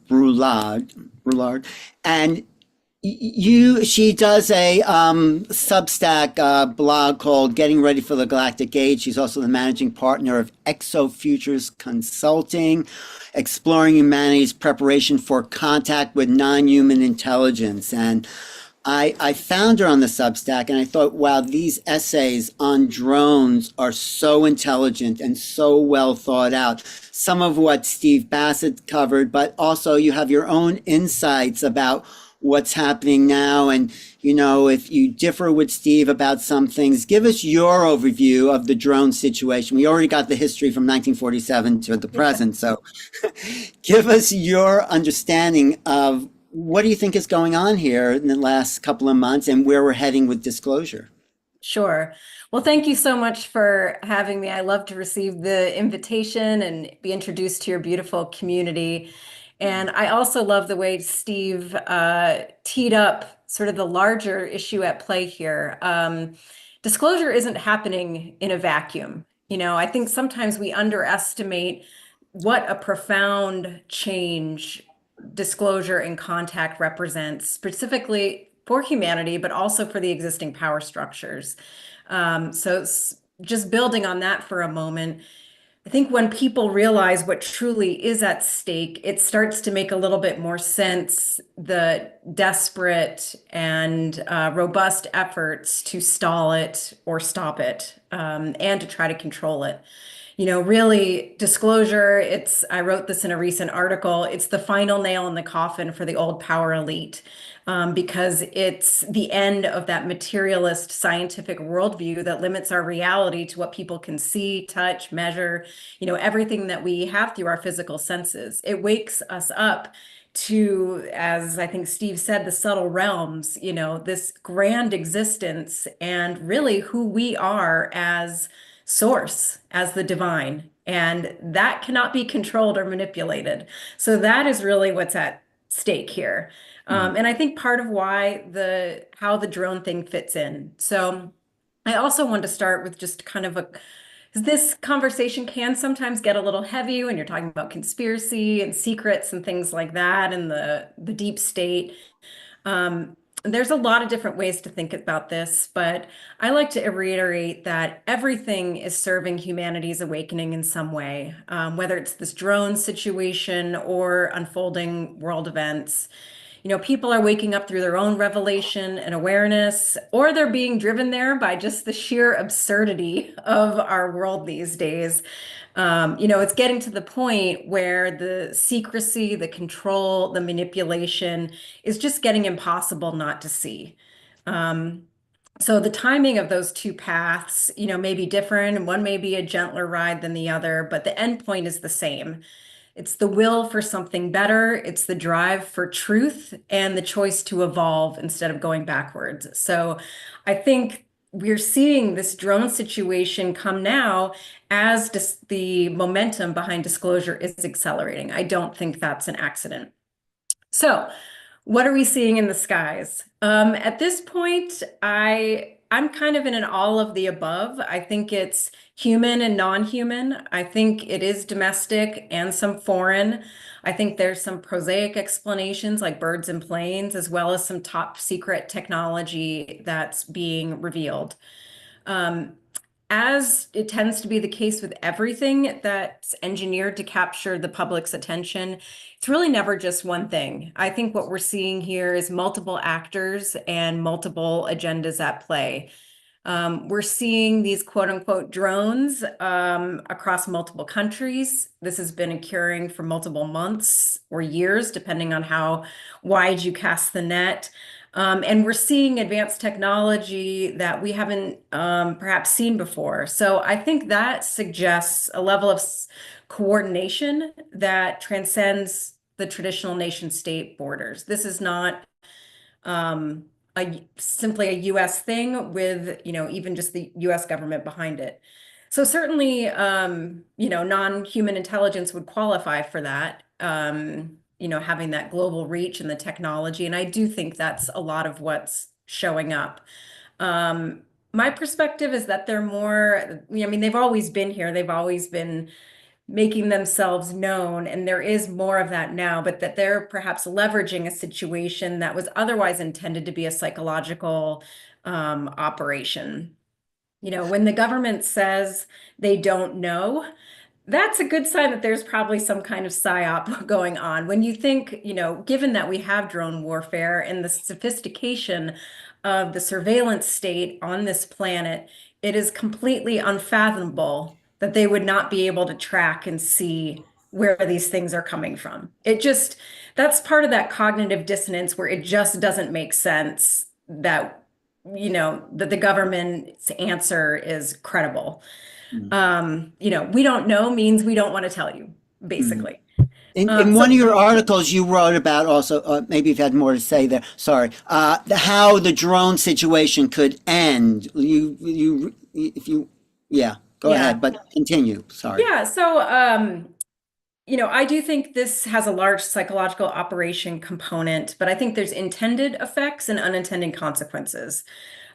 and she does a Substack blog called Getting Ready for the Galactic Age. She's also the managing partner of Exo Futures Consulting, exploring humanity's preparation for contact with non-human intelligence. And I found her on the Substack and I thought, wow, these essays on drones are so intelligent and so well thought out. Some of what Steve Bassett covered, but also you have your own insights about what's happening now. And, you know, if you differ with Steve about some things, give us your overview of the drone situation. We already got the history from 1947 to the present. So give us your understanding of what do you think is going on here in the last couple of months and where we're heading with disclosure. Sure. Well, thank you so much for having me. I love to receive the invitation and be introduced to your beautiful community. And I also love the way Steve teed up sort of the larger issue at play here. Disclosure isn't happening in a vacuum. You know, I think sometimes we underestimate what a profound change disclosure and contact represents, specifically for humanity, but also for the existing power structures. So just building on that for a moment, I think when people realize what truly is at stake, it starts to make a little bit more sense, the desperate and robust efforts to stall it or stop it, and to try to control it. You know, really, disclosure, I wrote this in a recent article, it's the final nail in the coffin for the old power elite. Because it's the end of that materialist scientific worldview that limits our reality to what people can see, touch, measure, you know, everything that we have through our physical senses. It wakes us up to, as I think Steve said, the subtle realms, you know, this grand existence and really who we are as source, as the divine. And that cannot be controlled or manipulated. So that is really what's at stake here. And I think part of why how the drone thing fits in. So I also want to start with just kind of this conversation can sometimes get a little heavy when you're talking about conspiracy and secrets and things like that and the deep state. There's a lot of different ways to think about this, but I like to reiterate that everything is serving humanity's awakening in some way, whether it's this drone situation or unfolding world events. You know, people are waking up through their own revelation and awareness, or they're being driven there by just the sheer absurdity of our world these days. You know, it's getting to the point where the secrecy, the control, the manipulation is just getting impossible not to see. So the timing of those two paths, you know, may be different, and one may be a gentler ride than the other, but the end point is the same. It's the will for something better. It's the drive for truth and the choice to evolve instead of going backwards. So I think we're seeing this drone situation come now as the momentum behind disclosure is accelerating. I don't think that's an accident. So what are we seeing in the skies? At this point, I I'm kind of in an all of the above. I think it's human and non-human. I think it is domestic and some foreign. I think there's some prosaic explanations like birds and planes, as well as some top secret technology that's being revealed. As it tends to be the case with everything that's engineered to capture the public's attention, it's really never just one thing. I think what we're seeing here is multiple actors and multiple agendas at play. We're seeing these quote unquote drones across multiple countries. This has been occurring for multiple months or years, depending on how wide you cast the net. And we're seeing advanced technology that we haven't perhaps seen before. So I think that suggests a level of coordination that transcends the traditional nation state borders. This is not simply a US thing with, even just the US government behind it. So certainly, non-human intelligence would qualify for that, having that global reach and the technology. And I do think that's a lot of what's showing up. My perspective is that they're more, they've always been here. They've always been making themselves known, and there is more of that now, but that they're perhaps leveraging a situation that was otherwise intended to be a psychological operation. When the government says they don't know, that's a good sign that there's probably some kind of psyop going on. When you think, given that we have drone warfare and the sophistication of the surveillance state on this planet, it is completely unfathomable that they would not be able to track and see where these things are coming from. That's part of that cognitive dissonance where it just doesn't make sense that, that the government's answer is credible. We don't know means we don't want to tell you, basically. In one of your articles, you wrote about also, maybe you've had more to say there. Sorry, how the drone situation could end. Go ahead, but continue. Sorry. Yeah. So, I do think this has a large psychological operation component, but I think there's intended effects and unintended consequences.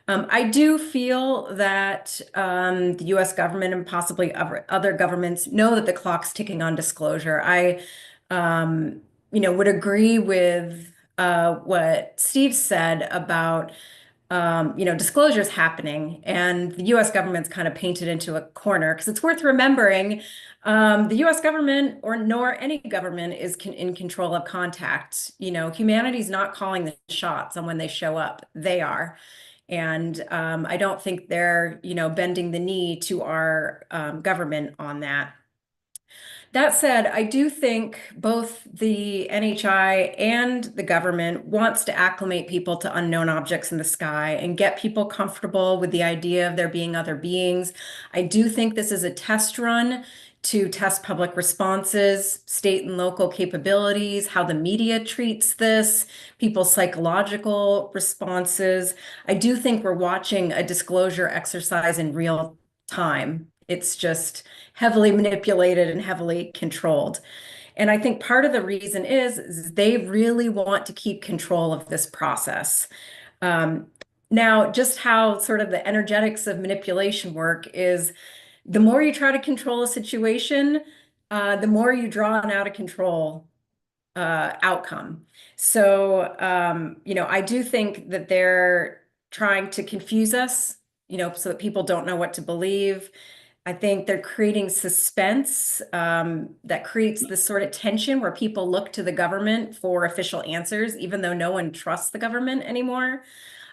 I do feel that the US government and possibly other governments know that the clock's ticking on disclosure. I, would agree with what Steve said about, disclosure is happening, and the US government's kind of painted into a corner, because it's worth remembering the US government nor any government is in control of contact. Humanity's not calling the shots on when they show up. They are. And I don't think they're, bending the knee to our government on that. That said, I do think both the NHI and the government wants to acclimate people to unknown objects in the sky and get people comfortable with the idea of there being other beings. I do think this is a test run to test public responses, state and local capabilities, how the media treats this, people's psychological responses. I do think we're watching a disclosure exercise in real time. It's just heavily manipulated and heavily controlled. And I think part of the reason is they really want to keep control of this process. Now, just how sort of the energetics of manipulation work is, the more you try to control a situation, the more you draw an out of control outcome. So, I do think that they're trying to confuse us, so that people don't know what to believe. I think they're creating suspense that creates this sort of tension where people look to the government for official answers, even though no one trusts the government anymore.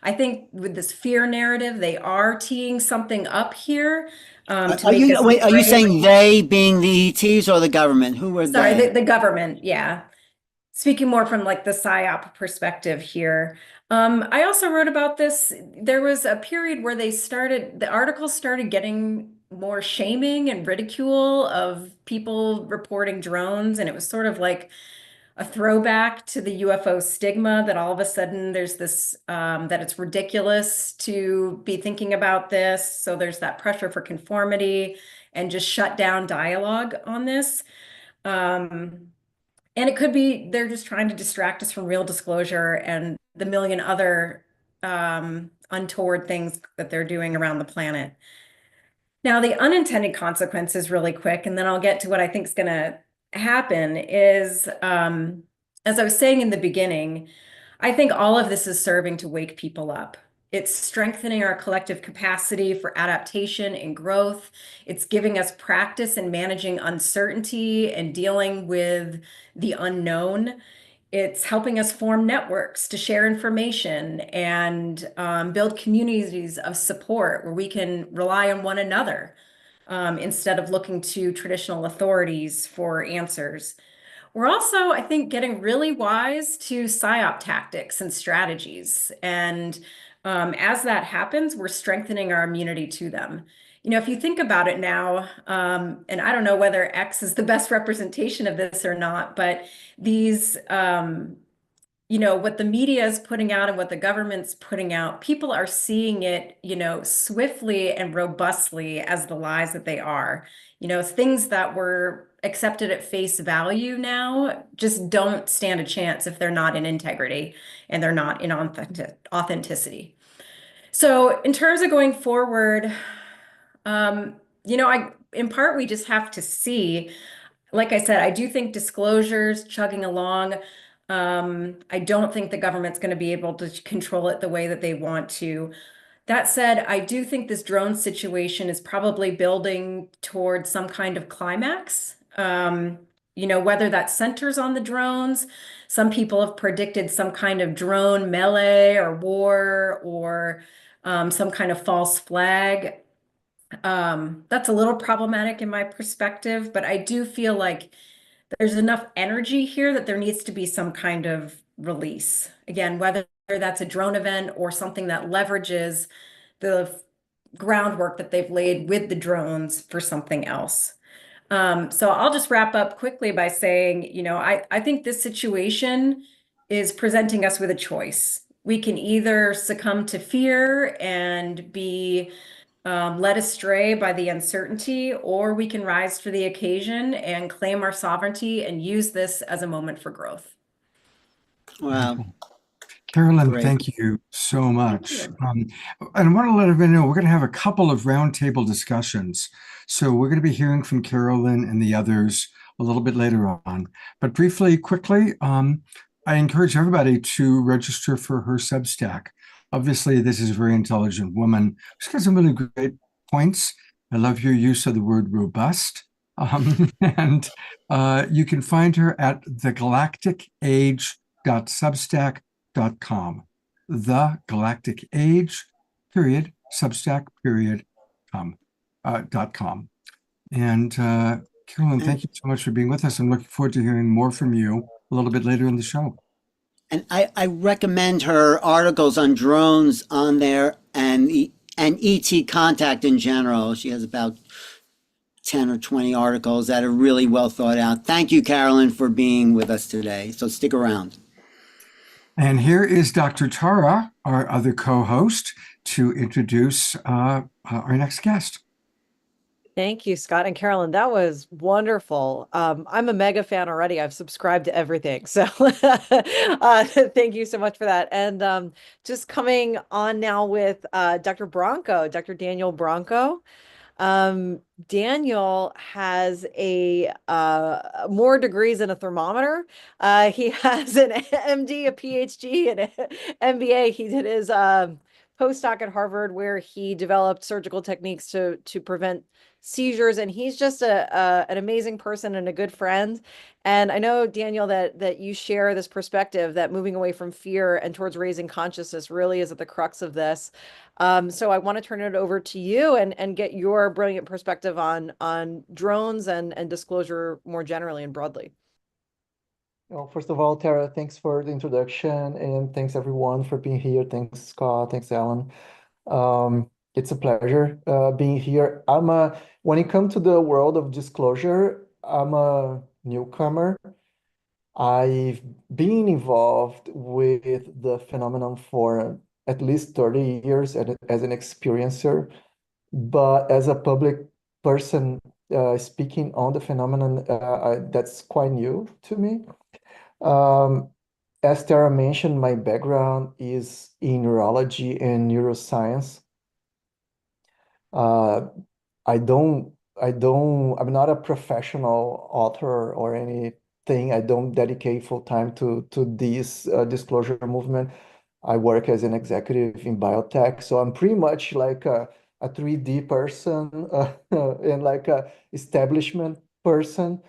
I think with this fear narrative, they are teeing something up here. Are you saying they being the ETs or the government? Who were Sorry, they? the government, yeah. Speaking more from like the PSYOP perspective here. I also wrote about this. There was a period where the articles started getting more shaming and ridicule of people reporting drones. And it was sort of like a throwback to the UFO stigma that all of a sudden there's this, that it's ridiculous to be thinking about this. So there's that pressure for conformity and just shut down dialogue on this. And it could be they're just trying to distract us from real disclosure and the million other untoward things that they're doing around the planet. Now, the unintended consequences, really quick, and then I'll get to what I think is going to happen, is as I was saying in the beginning, I think all of this is serving to wake people up. It's strengthening our collective capacity for adaptation and growth. It's giving us practice in managing uncertainty and dealing with the unknown. It's helping us form networks to share information and build communities of support where we can rely on one another instead of looking to traditional authorities for answers. We're also, I think, getting really wise to PSYOP tactics and strategies. And as that happens, we're strengthening our immunity to them. You know, if you think about it now, and I don't know whether X is the best representation of this or not, but these, you know, what the media is putting out and what the government's putting out, people are seeing it, you know, swiftly and robustly as the lies that they are. You know, things that were accepted at face value now just don't stand a chance if they're not in integrity and they're not in authenticity. So in terms of going forward, you know, in part, we just have to see, like I said, I do think disclosure's chugging along. I don't think the government's going to be able to control it the way that they want to. That said, I do think this drone situation is probably building towards some kind of climax. You know, whether that centers on the drones, some people have predicted some kind of drone melee or war or some kind of false flag. That's a little problematic in my perspective, but I do feel like there's enough energy here that there needs to be some kind of release. Again, whether that's a drone event or something that leverages the groundwork that they've laid with the drones for something else. So I'll just wrap up quickly by saying, you know, I think this situation is presenting us with a choice. We can either succumb to fear and be led astray by the uncertainty, or we can rise to the occasion and claim our sovereignty and use this as a moment for growth. Wow. Carolyn, Great. thank you so much. you. And I want to let everyone know we're going to have a couple of roundtable discussions. So we're going to be hearing from Carolyn and the others a little bit later on. But briefly, quickly, I encourage everybody to register for her Substack. Obviously, this is a very intelligent woman. She's got some really great points. I love your use of the word robust. And you can find her at thegalacticage.substack.com. The Galactic Age, period, Substack, period, .com. And Carolyn, thank you so much for being with us. I'm looking forward to hearing more from you a little bit later in the show. And I recommend her articles on drones on there and ET contact in general. She has about 10 or 20 articles that are really well thought out. Thank you, Carolyn, for being with us today. So stick around. And here is Dr. Tara, our other co-host, to introduce our next guest. Thank you, Scott and Carolyn. That was wonderful. I'm a mega fan already. I've subscribed to everything. So thank you so much for that. And just coming on now with Dr. Bronco, Dr. Daniel Bronco. Daniel has more degrees than a thermometer. He has an MD, a PhD, and an MBA. He did his postdoc at Harvard, where he developed surgical techniques to prevent seizures, and he's just an amazing person and a good friend. And I know, Daniel, that you share this perspective that moving away from fear and towards raising consciousness really is at the crux of this. So I want to turn it over to you and get your brilliant perspective on drones and disclosure more generally and broadly. Well, first of all, Tara, thanks for the introduction, and thanks everyone for being here. Thanks, Scott. Thanks, Alan. It's a pleasure being here. When it comes to the world of disclosure, I'm a newcomer. I've been involved with the phenomenon for at least 30 years as an experiencer, but as a public person speaking on the phenomenon, that's quite new to me. as Tara mentioned, my background is in neurology and neuroscience. Uh, I'm not a professional author or anything. I don't dedicate full time to this disclosure movement. I work as an executive in biotech, so I'm pretty much like a 3D person and like a establishment person.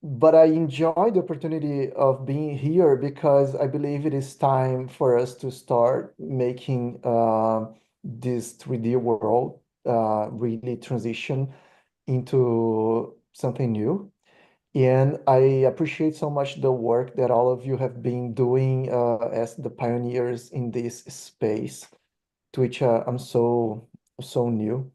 But I enjoy the opportunity of being here because I believe it is time for us to start making this 3D world really transition into something new. And I appreciate so much the work that all of you have been doing as the pioneers in this space, to which I'm so new.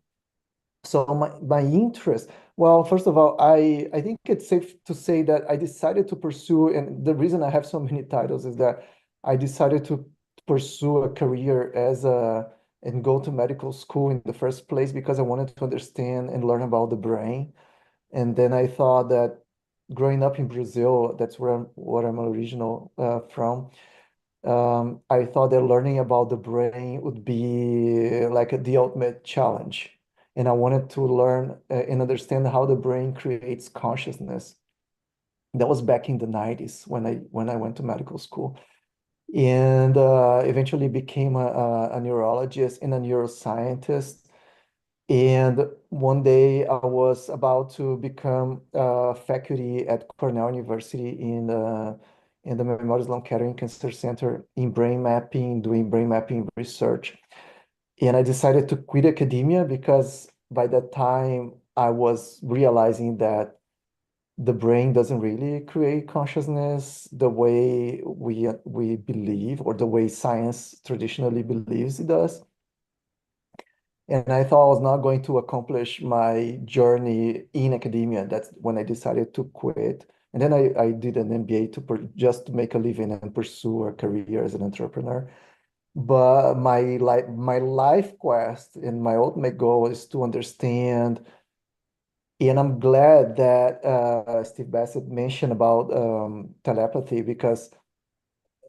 So my interest, well, first of all, I think it's safe to say that I decided to pursue, and the reason I have so many titles is that I decided to pursue a career as a and go to medical school in the first place because I wanted to understand and learn about the brain. And then I thought that growing up in Brazil, that's where I'm original from. I thought that learning about the brain would be like the ultimate challenge. And I wanted to learn and understand how the brain creates consciousness. That was back in the 90s when I went to medical school. And eventually became a neurologist and a neuroscientist. And one day I was about to become faculty at Cornell University in the Memorial Sloan Kettering Cancer Center in brain mapping, doing brain mapping research. And I decided to quit academia because by that time I was realizing that the brain doesn't really create consciousness the way we believe or the way science traditionally believes it does. And I thought I was not going to accomplish my journey in academia. That's when I decided to quit. And then I did an MBA just to make a living and pursue a career as an entrepreneur. But my life quest and my ultimate goal is to understand. And I'm glad that Steve Bassett mentioned about telepathy because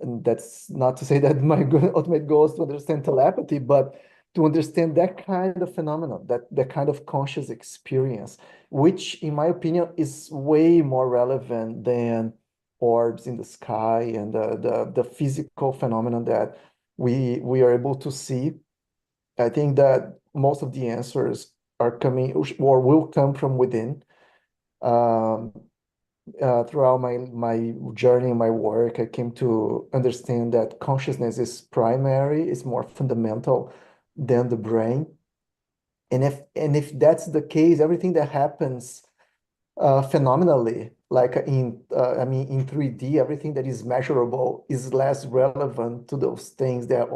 and that's not to say that my ultimate goal is to understand telepathy, but to understand that kind of phenomenon, that kind of conscious experience, which in my opinion is way more relevant than orbs in the sky and the physical phenomenon that we are able to see. I think that most of the answers are coming or will come from within. Um, Throughout my journey, my work, I came to understand that consciousness is primary, is more fundamental than the brain. And if that's the case, everything that happens phenomenally, like in 3D, everything that is measurable is less relevant to those things that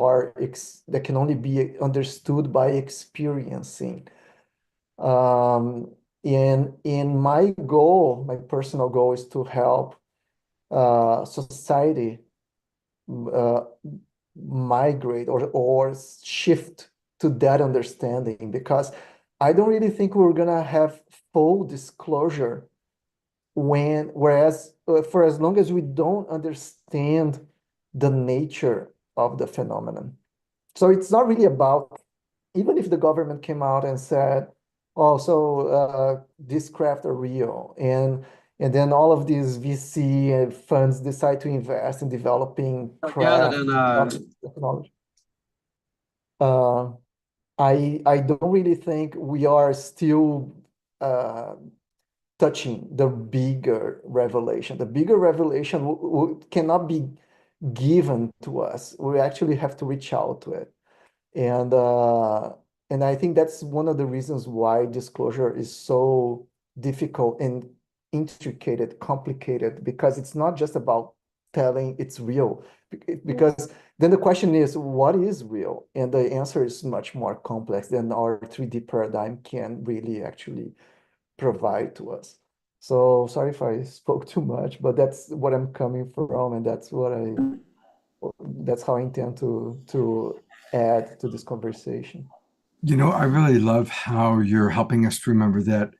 can only be understood by experiencing. Um, and my goal, my personal goal is to help society uh, migrate or shift to that understanding because I don't really think we're gonna have full disclosure whereas for as long as we don't understand the nature of the phenomenon. So it's not really about, even if the government came out and said, oh, so these craft are real, and then all of these VC funds decide to invest in developing craft technology. Uh, I don't really think we are still uh, touching the bigger revelation. The bigger revelation cannot be given to us. We actually have to reach out to it. And and I think that's one of the reasons why disclosure is so difficult and intricate, complicated, because it's not just about telling it's real. Because then the question is, what is real? And the answer is much more complex than our 3D paradigm can really actually provide to us. So sorry if I spoke too much, but that's what I'm coming from, and that's how I intend to add to this conversation. I really love how you're helping us to remember that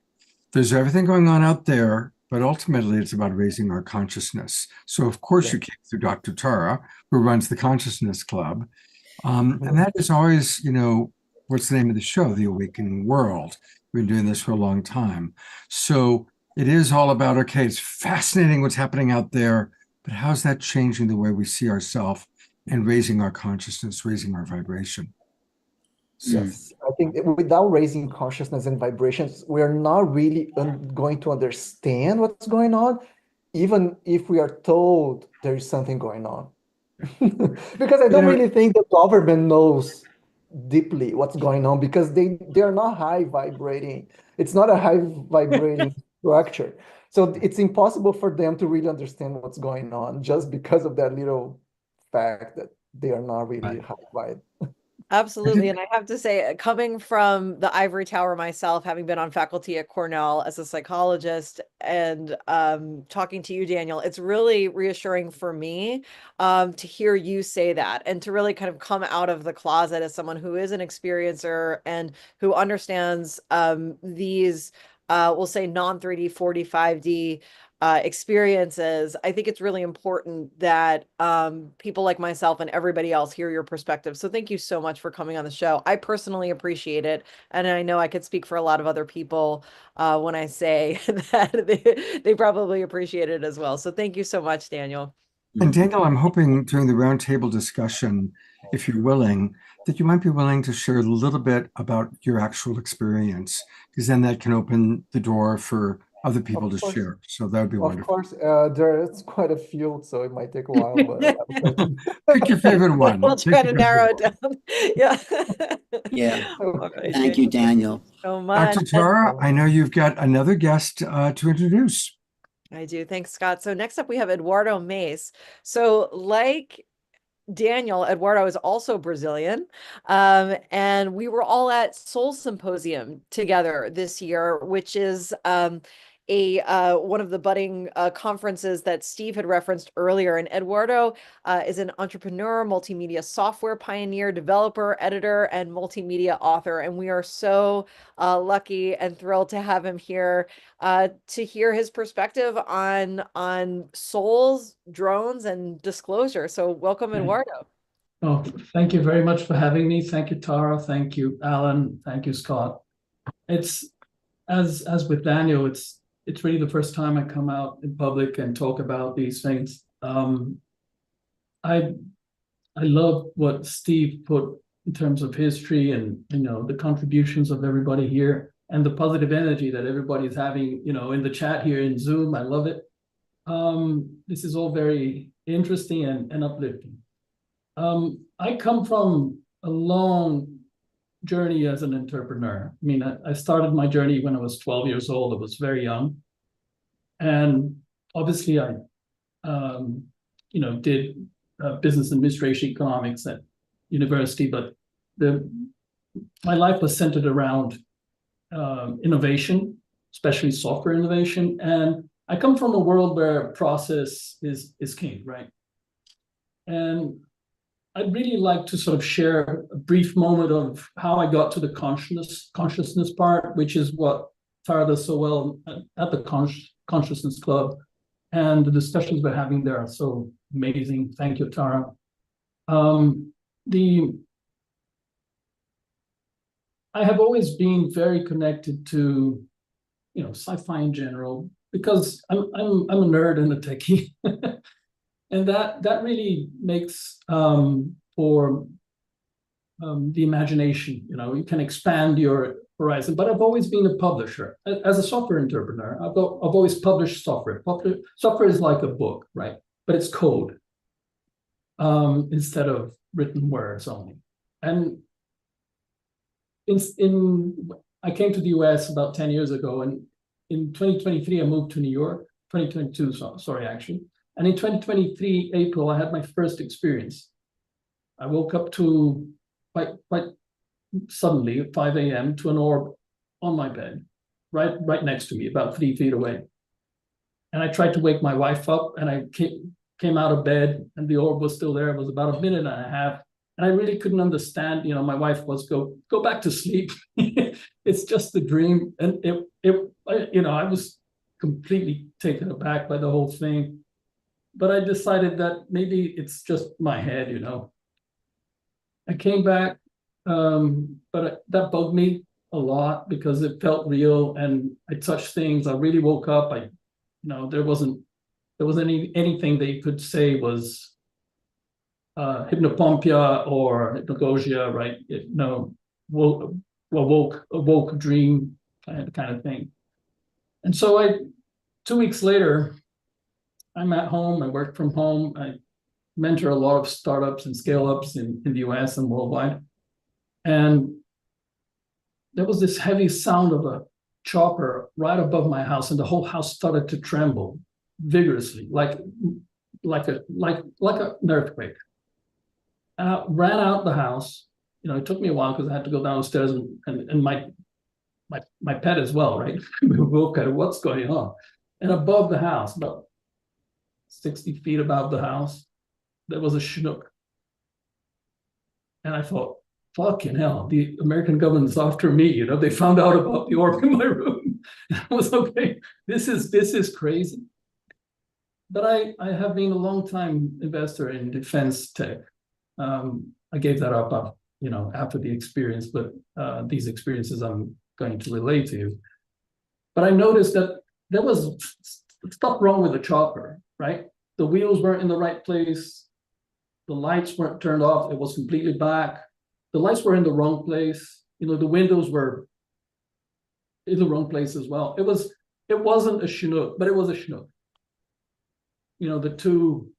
there's everything going on out there, but ultimately it's about raising our consciousness. So of course you came through Dr. Tara, who runs the Consciousness Club. And that is always, what's the name of the show? The Awakening World. We've been doing this for a long time. So it is all about, okay, it's fascinating what's happening out there, but how's that changing the way we see ourselves and raising our consciousness, raising our vibration? So Yes, I think without raising consciousness and vibrations, we're not really going to understand what's going on, even if we are told there is something going on. Because I don't really think the government knows deeply what's going on, because they are not high vibrating. It's not a high vibrating structure. So it's impossible for them to really understand what's going on just because of that little fact that they are not really high vibe. Absolutely. And I have to say, coming from the ivory tower myself, having been on faculty at Cornell as a psychologist and talking to you, Daniel, it's really reassuring for me to hear you say that and to really kind of come out of the closet as someone who is an experiencer and who understands these, we'll say non-3D, 4D, 5D experiences. I think it's really important that people like myself and everybody else hear your perspective. So thank you so much for coming on the show. I personally appreciate it. And I know I could speak for a lot of other people when I say that they probably appreciate it as well. So thank you so much, Daniel. And Daniel, I'm hoping during the roundtable discussion, if you're willing, that you might be willing to share a little bit about your actual experience, because then that can open the door for other people to share. So that would be wonderful. Of course, there's quite a few, so it might take a while, but pick your favorite one. We'll try to narrow it down. Yeah. Yeah. Okay, Thank you, Daniel. So much. Dr. Tara, I know you've got another guest to introduce. I do. Thanks, Scott. So next up, we have Eduardo Mace. So like Daniel, Eduardo is also Brazilian. And we were all at Soul Symposium together this year, which is one of the budding conferences that Steve had referenced earlier. And Eduardo is an entrepreneur, multimedia software pioneer, developer, editor, and multimedia author. And we are so lucky and thrilled to have him here to hear his perspective on souls, drones, and disclosure. So welcome, Eduardo. Oh, thank you very much for having me. Thank you, Tara. Thank you, Alan. Thank you, Scott. It's as with Daniel, it's really the first time I come out in public and talk about these things. I love what Steve put in terms of history and the contributions of everybody here and the positive energy that everybody's having in the chat here in Zoom. I love it. This is all very interesting and uplifting. I come from a long journey as an entrepreneur. I mean, I started my journey when I was 12 years old. I was very young. And obviously I, did business administration economics at university, but my life was centered around innovation, especially software innovation. And I come from a world where process is king, right? And I'd really like to sort of share a brief moment of how I got to the consciousness part, which is what Tara does so well at the Consciousness Club. And the discussions we're having there are so amazing. Thank you, Tara. I have always been very connected to, sci-fi in general, because I'm a nerd and a techie. And that really makes for the imagination. You can expand your horizon. But I've always been a publisher as a software entrepreneur. I've always published software. Software is like a book, right? But it's code instead of written words only. And I came to the US about 10 years ago, and in 2023 I moved to New York. 2022, sorry, actually. And in 2023, April, I had my first experience. I woke up to quite suddenly at 5 a.m. to an orb on my bed, right next to me, about 3 feet away. And I tried to wake my wife up, and I came out of bed, and the orb was still there. It was about a minute and a half. And I really couldn't understand. My wife was go back to sleep. It's just a dream. And I was completely taken aback by the whole thing. But I decided that maybe it's just my head, you know. I came back, but that bugged me a lot because it felt real, and I touched things. I really woke up. There wasn't anything that you could say was hypnopompia or hypnagogia, right? A woke dream kind of thing. And so 2 weeks later, I'm at home. I work from home. I mentor a lot of startups and scale-ups in the US and worldwide. And there was this heavy sound of a chopper right above my house, and the whole house started to tremble vigorously, like an earthquake. And I ran out the house. It took me a while because I had to go downstairs and my pet as well, right? We woke at what's going on. And above the house, about 60 feet above the house, there was a Chinook. And I thought, fucking hell, the American government's after me. They found out about the orb in my room. I was okay, this is crazy. But I have been a long time investor in defense tech. I gave that up, after the experience, but these experiences I'm going to relate to you. But I noticed that there was stuff wrong with the chopper, right? The wheels weren't in the right place. The lights weren't turned off. It was completely black. The lights were in the wrong place. The windows were in the wrong place as well. It wasn't a Chinook, but it was a Chinook. The two,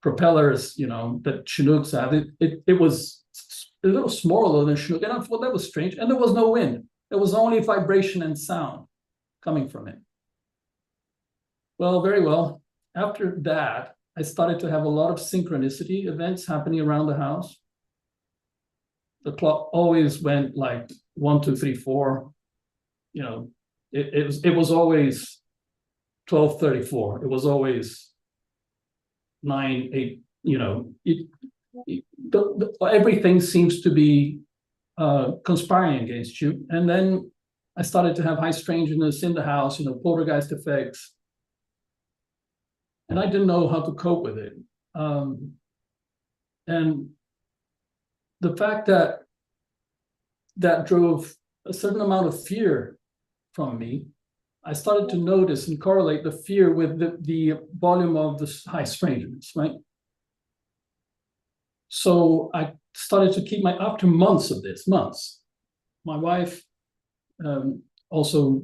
propellers, that Chinooks have, it was a little smaller than Chinook. And I thought that was strange. And there was no wind. There was only vibration and sound coming from it. Well, very well. After that, I started to have a lot of synchronicity events happening around the house. The clock always went like 1, 2, 3, 4. It was always 12:34. It was always 9, 8. Everything seems to be conspiring against you. And then I started to have high strangeness in the house, poltergeist effects. And I didn't know how to cope with it. And the fact that drove a certain amount of fear from me, I started to notice and correlate the fear with the volume of the high strangeness, right? So I started to keep after months of this, my wife also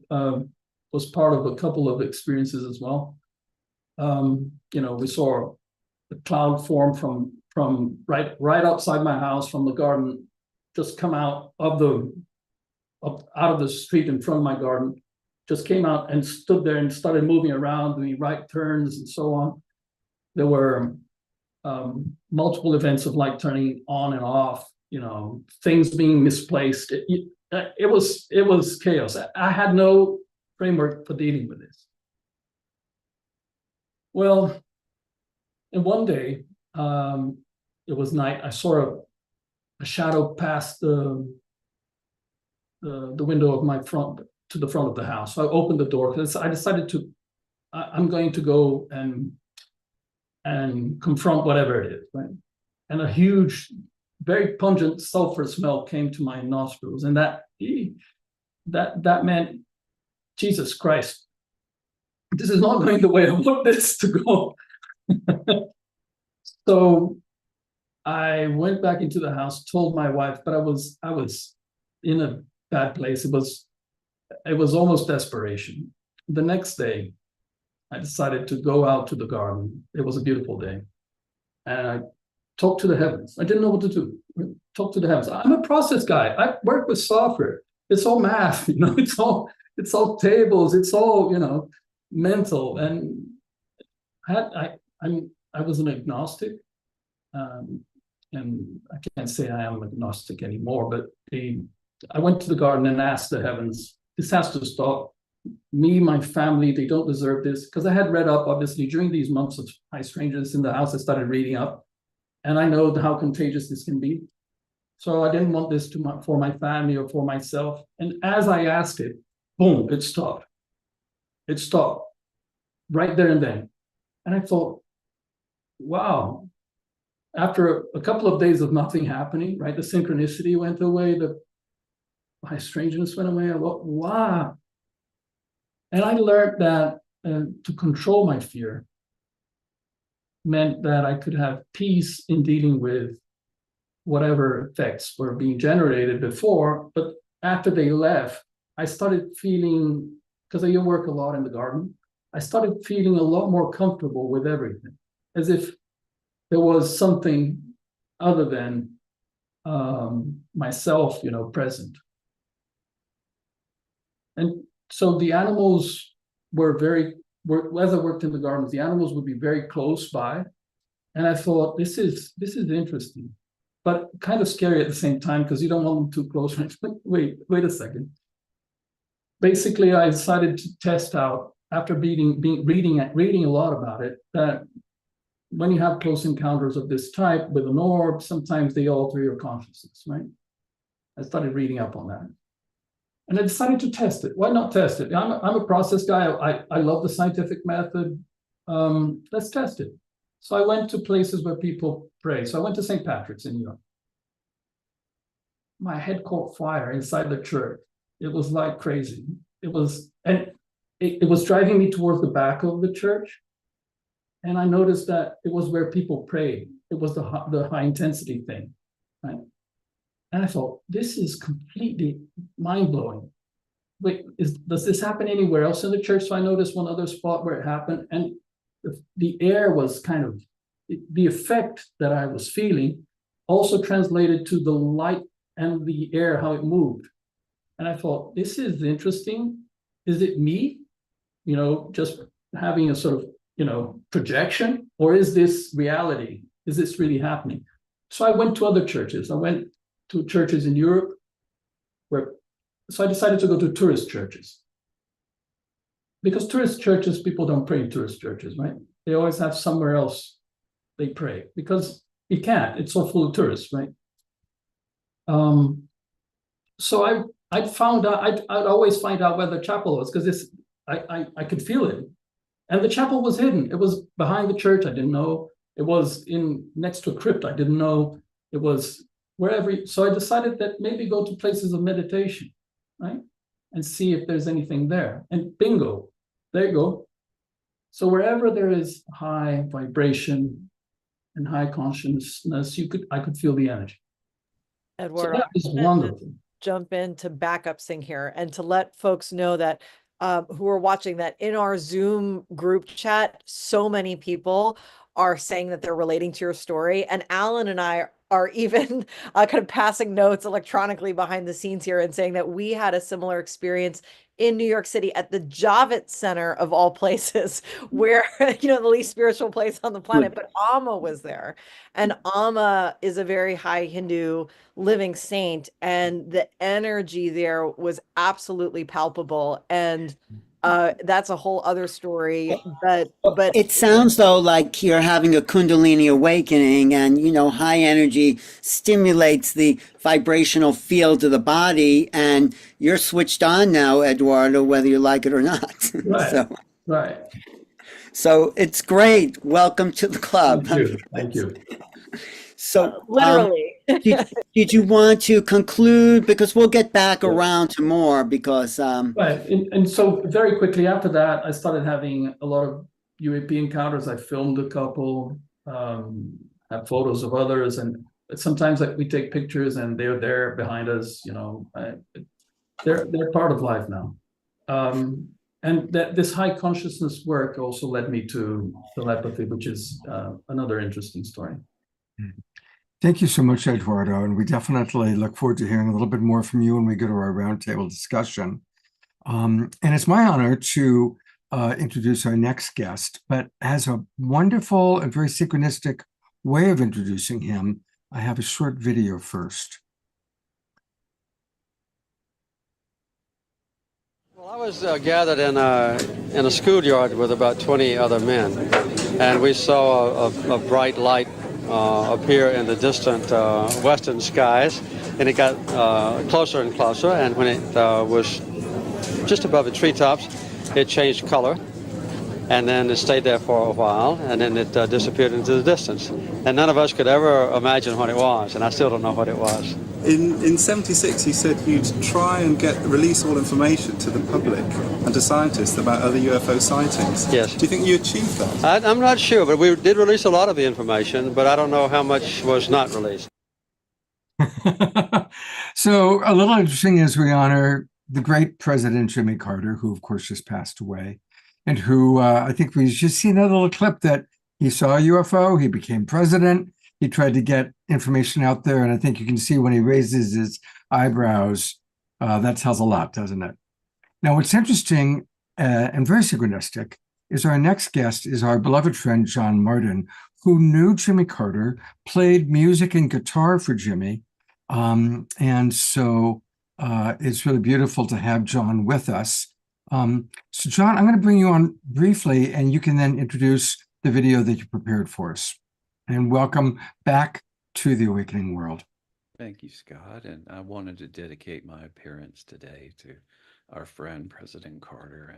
was part of a couple of experiences as well. We saw a cloud form from right outside my house from the garden, just come out of the street in front of my garden, just came out and stood there and started moving around, doing right turns and so on. There were multiple events of light turning on and off, things being misplaced. It was chaos. I had no framework for dealing with this. Well, and one day, it was night. I saw a shadow pass the window of my front to the front of the house. So I opened the door because I decided I'm going to go and confront whatever it is, right? And a huge, very pungent sulfur smell came to my nostrils, and that meant, Jesus Christ, this is not going the way I want this to go. So I went back into the house, told my wife, but I was in a bad place. It was almost desperation. The next day, I decided to go out to the garden. It was a beautiful day. And I talked to the heavens. I didn't know what to do. Talk to the heavens. I'm a process guy. I work with software. It's all math, it's all tables, it's all, mental. And I was an agnostic. And I can't say I am agnostic anymore, but I went to the garden and asked the heavens, this has to stop. Me, my family, they don't deserve this. Because I had read up, obviously, during these months of high strangeness in the house, I started reading up. And I know how contagious this can be. So I didn't want this for my family or for myself. And as I asked it, boom, it stopped. It stopped right there and then. And I thought, wow, after a couple of days of nothing happening, right? The synchronicity went away, my strangeness went away. I thought, wow. And I learned that to control my fear meant that I could have peace in dealing with whatever effects were being generated before. But after they left, I started feeling, because I work a lot in the garden, I started feeling a lot more comfortable with everything, as if there was something other than myself, present. And so the animals as I worked in the gardens, the animals would be very close by. And I thought, this is interesting, but kind of scary at the same time, because you don't want them too close. Wait a second. Basically, I decided to test out, after reading a lot about it, that when you have close encounters of this type with an orb, sometimes they alter your consciousness, right? I started reading up on that. And I decided to test it. Why not test it? I'm a process guy. I love the scientific method. Let's test it. So I went to places where people pray. So I went to St. Patrick's in New York. My head caught fire inside the church. It was like crazy. It was driving me towards the back of the church. And I noticed that it was where people prayed. It was the high intensity thing, right? And I thought, this is completely mind-blowing. Wait, does this happen anywhere else in the church? So I noticed one other spot where it happened, and the air was kind of, the effect that I was feeling also translated to the light and the air, how it moved. And I thought, this is interesting. Is it me, just having a sort of, projection, or is this reality? Is this really happening? So I went to other churches. I went to churches in Europe, so I decided to go to tourist churches. Because tourist churches, people don't pray in tourist churches, right? They always have somewhere else they pray, because you can't, it's so full of tourists, right? So I'd always find out where the chapel was, because I could feel it. And the chapel was hidden. It was behind the church, I didn't know. It was next to a crypt, I didn't know. It was wherever. So I decided that maybe go to places of meditation, right? And see if there's anything there. And bingo, there you go. So wherever there is high vibration and high consciousness, I could feel the energy. Edward, So that was wonderful. Jump in to back up Sing here and to let folks know that who are watching, that in our Zoom group chat, so many people are saying that they're relating to your story. And Alan and I are even kind of passing notes electronically behind the scenes here and saying that we had a similar experience in New York City at the Javits Center of all places, where, the least spiritual place on the planet, but Amma was there. And Amma is a very high Hindu living saint, and the energy there was absolutely palpable. And that's a whole other story, but it sounds though like you're having a Kundalini awakening, and high energy stimulates the vibrational field of the body, and you're switched on now, Eduardo, whether you like it or not. Right. Right. So it's great. Welcome to the club. Thank you. So literally, did you want to conclude? Because we'll get back around to more, because right. And so very quickly after that, I started having a lot of UAP encounters. I filmed a couple, have photos of others, and sometimes we take pictures and they're there behind us. They're part of life now. And this high consciousness work also led me to telepathy, which is another interesting story. Thank you so much, Eduardo. And we definitely look forward to hearing a little bit more from you when we go to our roundtable discussion. And it's my honor to introduce our next guest, but as a wonderful and very synchronistic way of introducing him, I have a short video first. Well, I was gathered in a schoolyard with about 20 other men, and we saw a bright light appear in the distant western skies, and it got closer and closer, and when it was just above the treetops, it changed color, and then it stayed there for a while, and then it disappeared into the distance. And none of us could ever imagine what it was, and I still don't know what it was. In 76, you said you'd try and release all information to the public and to scientists about other UFO sightings. Yes. Do you think you achieved that? I'm not sure, but we did release a lot of the information, but I don't know how much was not released. So a little interesting as we honor the great President Jimmy Carter, who of course just passed away, and who I think we've just seen a little clip that he saw a UFO, he became president, he tried to get information out there, and I think you can see when he raises his eyebrows, that tells a lot, doesn't it? Now, what's interesting and very synchronistic is our next guest is our beloved friend, John Martin, who knew Jimmy Carter, played music and guitar for Jimmy. And so it's really beautiful to have John with us. So John, I'm going to bring you on briefly, and you can then introduce the video that you prepared for us. And welcome back to the Awakening World. Thank you, Scott. And I wanted to dedicate my appearance today to our friend, President Carter.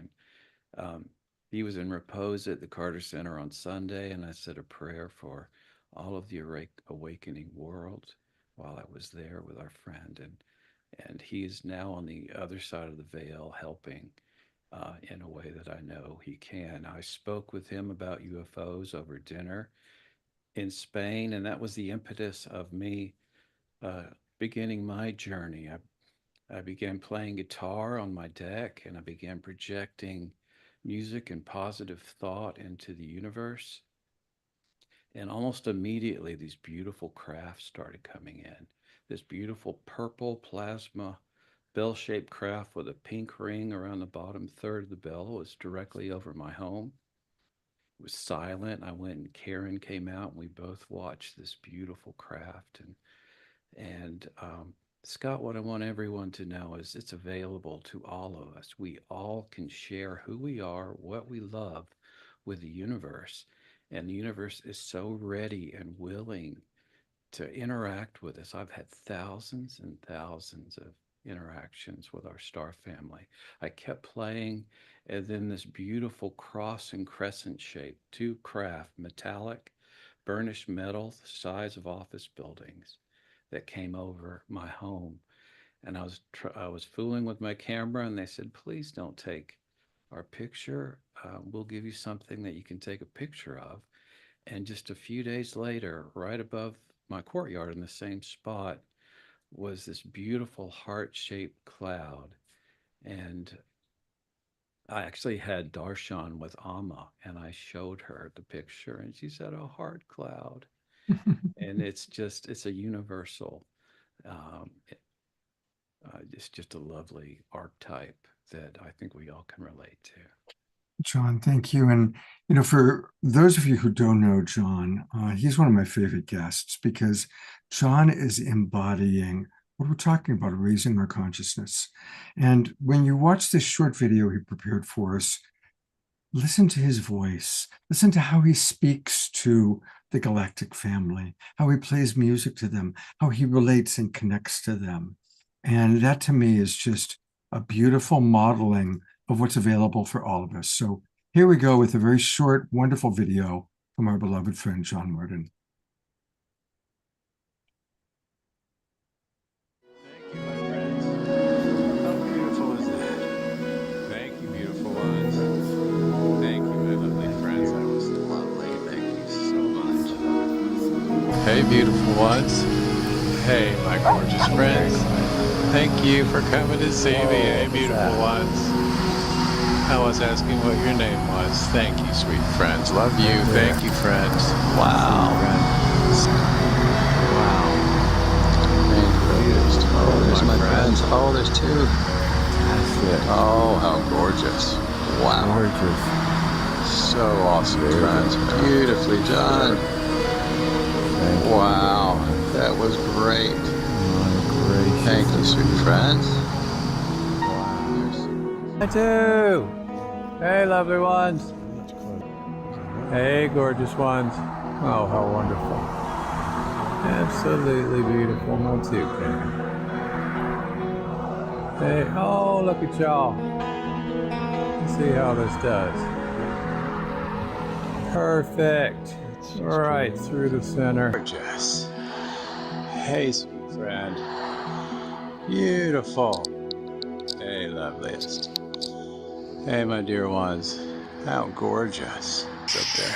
And he was in repose at the Carter Center on Sunday, and I said a prayer for all of the awakening world while I was there with our friend. And he is now on the other side of the veil helping in a way that I know he can. I spoke with him about UFOs over dinner in Spain, and that was the impetus of me beginning my journey. I began playing guitar on my deck, and I began projecting music and positive thought into the universe. And almost immediately, these beautiful crafts started coming in. This beautiful purple plasma bell-shaped craft with a pink ring around the bottom third of the bell was directly over my home. It was silent. I went and Karen came out, and we both watched this beautiful craft. And Scott, what I want everyone to know is it's available to all of us. We all can share who we are, what we love with the universe. And the universe is so ready and willing to interact with us. I've had thousands and thousands of interactions with our star family. I kept playing, and then this beautiful cross and crescent shape, two craft, metallic, burnished metal, the size of office buildings, that came over my home. And I was fooling with my camera, and they said, please don't take our picture. We'll give you something that you can take a picture of. And just a few days later, right above my courtyard in the same spot, was this beautiful heart-shaped cloud. And I actually had Darshan with Amma, and I showed her the picture, and she said, "Oh, heart cloud." And it's a universal, it's just a lovely archetype that I think we all can relate to. John, thank you. And, you know, for those of you who don't know John, he's one of my favorite guests because John is embodying what we're talking about, raising our consciousness. And when you watch this short video he prepared for us, listen to his voice, listen to how he speaks to the galactic family, how he plays music to them, how he relates and connects to them. And that to me is just a beautiful modeling of what's available for all of us. So here we go with a very short, wonderful video from our beloved friend, John Martin. Thank you, my friends. How beautiful is that? Thank you, beautiful ones. Thank you, my lovely friends. That was lovely. Thank you so much. Hey, beautiful ones. Hey, my gorgeous friends. Thank you for coming to see me. Hey, beautiful ones. I was asking what your name was. Thank you, sweet friends. Love you. Thank you, friends. Wow. Wow. Oh, there's my friends. Oh, there's two. That's it. Oh, how gorgeous. Wow. Gorgeous. So awesome, friends. Beautifully done. Wow. That was great. Thank you, sweet friends. Wow. Two. Hey, lovely ones. Hey, gorgeous ones. Oh, how wonderful. Absolutely beautiful, no toucan. Hey, oh, look at y'all. Let's see how this does. Perfect. Right through the center. Gorgeous. Hey, sweet friend. Beautiful. Hey, loveliest. Hey, my dear ones. How gorgeous. It's up there.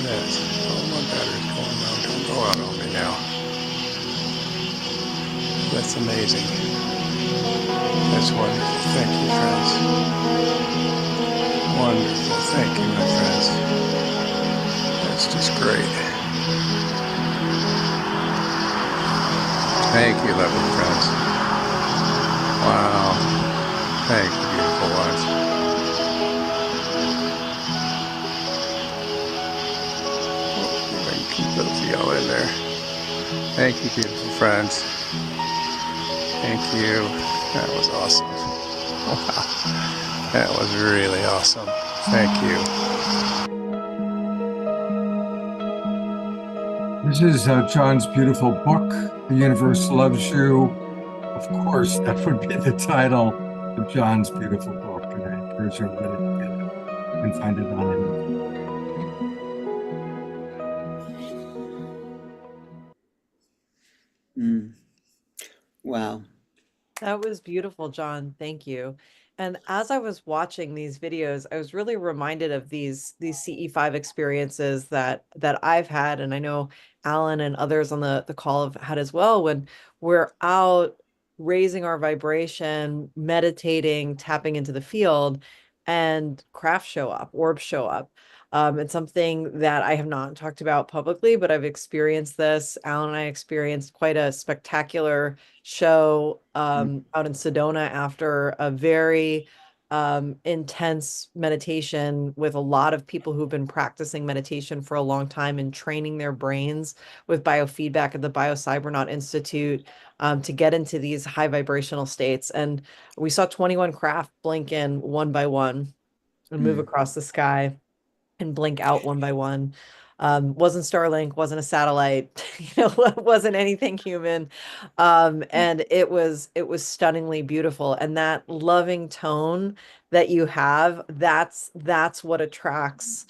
Yes. Oh, my battery's going low. Don't go out on me now. That's amazing. That's wonderful. Thank you, friends. Wonderful. Thank you, my friends. That's just great. Thank you, lovely friends. Wow. Thank you, beautiful ones. I can keep both of y'all in there. Thank you, beautiful friends. Thank you. That was awesome. Wow. That was really awesome. Thank you. This is John's beautiful book, The Universe Loves You. Of course, that would be the title of John's beautiful book, and I encourage everybody to get it. You can find it on Amazon. Wow. That was beautiful, John. Thank you. And as I was watching these videos, I was really reminded of these CE5 experiences that I've had, and I know Alan and others on the call have had as well, when we're out raising our vibration, meditating, tapping into the field, and crafts show up, orbs show up. It's something that I have not talked about publicly, but I've experienced this. Alan and I experienced quite a spectacular show out in Sedona after a very intense meditation with a lot of people who've been practicing meditation for a long time and training their brains with biofeedback at the Biocybernaut Institute to get into these high vibrational states. And we saw 21 craft blink in one by one and move across the sky and blink out one by one. Wasn't Starlink, wasn't a satellite, wasn't anything human. And it was stunningly beautiful. And that loving tone that you have, that's what attracts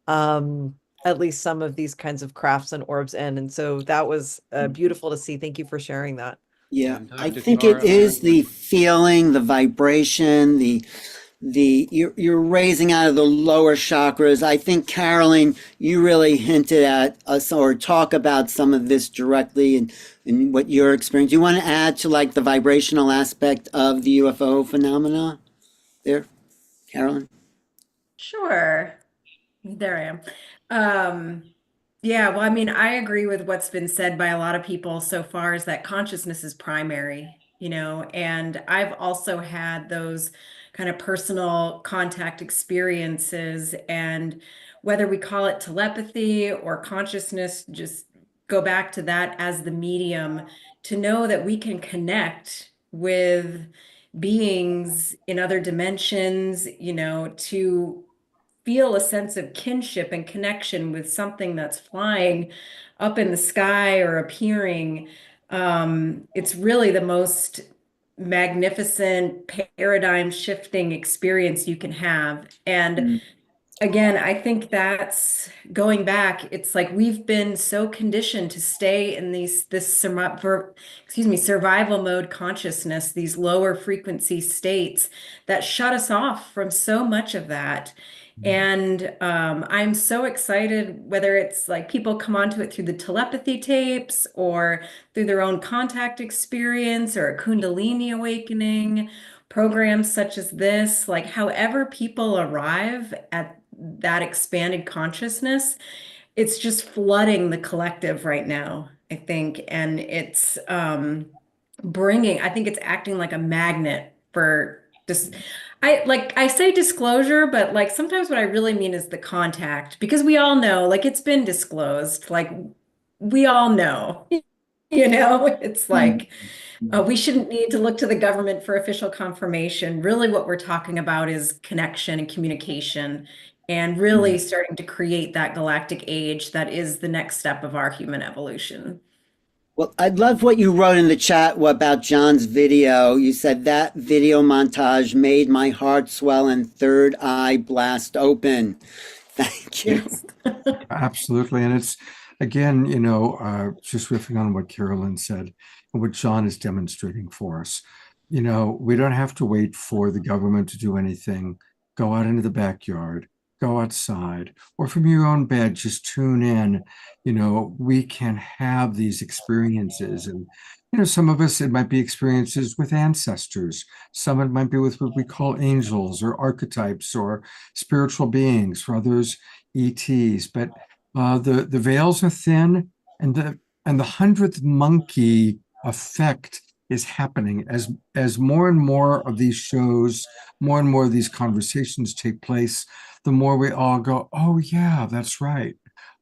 at least some of these kinds of crafts and orbs in. And so that was beautiful to see. Thank you for sharing that. Yeah, I think it is the feeling, the vibration, you're raising out of the lower chakras. I think, Carolyn, you really hinted at us or talk about some of this directly in what you're experiencing. Do you want to add to like the vibrational aspect of the UFO phenomena there, Carolyn? Sure. There I am. Yeah, well, I mean, I agree with what's been said by a lot of people so far is that consciousness is primary, and I've also had those kind of personal contact experiences, and whether we call it telepathy or consciousness, just go back to that as the medium to know that we can connect with beings in other dimensions, to feel a sense of kinship and connection with something that's flying up in the sky or appearing. It's really the most magnificent paradigm shifting experience you can have. And again, I think that's going back. It's like we've been so conditioned to stay in survival mode consciousness, these lower frequency states that shut us off from so much of that. And I'm so excited, whether it's like people come onto it through the telepathy tapes or through their own contact experience or a Kundalini awakening, programs such as this, like however people arrive at that expanded consciousness, it's just flooding the collective right now, I think. And it's I think it's acting like a magnet for just, I say disclosure, but like sometimes what I really mean is the contact because we all know, like it's been disclosed, like we all know, it's like we shouldn't need to look to the government for official confirmation. Really, what we're talking about is connection and communication and really starting to create that galactic age that is the next step of our human evolution. Well, I love what you wrote in the chat about John's video. You said that video montage made my heart swell and third eye blast open. Thank you. Yes. Absolutely. And it's, again, just riffing on what Carolyn said and what John is demonstrating for us. We don't have to wait for the government to do anything. Go out into the backyard, go outside, or from your own bed, just tune in. We can have these experiences. And, some of us, it might be experiences with ancestors. Some it might be with what we call angels or archetypes or spiritual beings. For others, ETs. But the veils are thin, and the 100th monkey effect is happening as more and more of these shows, more and more of these conversations take place. The more we all go, oh yeah, that's right.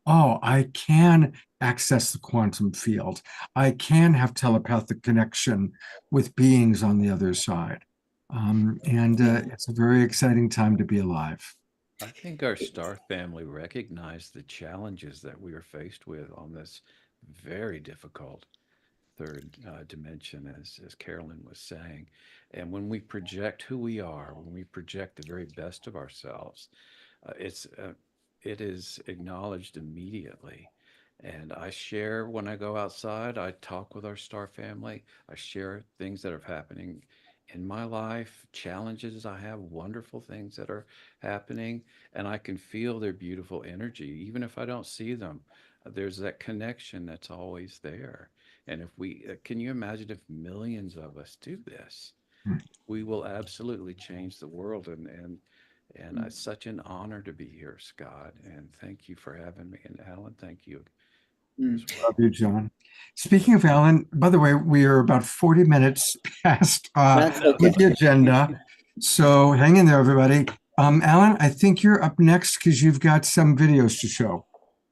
Oh, I can access the quantum field. I can have telepathic connection with beings on the other side. And it's a very exciting time to be alive. I think our star family recognized the challenges that we are faced with on this very difficult third dimension, as Carolyn was saying. And when we project who we are, when we project the very best of ourselves, it is acknowledged immediately. And I share when I go outside, I talk with our star family. I share things that are happening in my life, challenges I have, wonderful things that are happening, and I can feel their beautiful energy, even if I don't see them. There's that connection that's always there. And if can you imagine if millions of us do this? We will absolutely change the world. And it's such an honor to be here, Scott. And thank you for having me. And Alan, thank you. Love you, John. Speaking of Alan, by the way, we are about 40 minutes past with the agenda. So hang in there, everybody. Alan, I think you're up next because you've got some videos to show.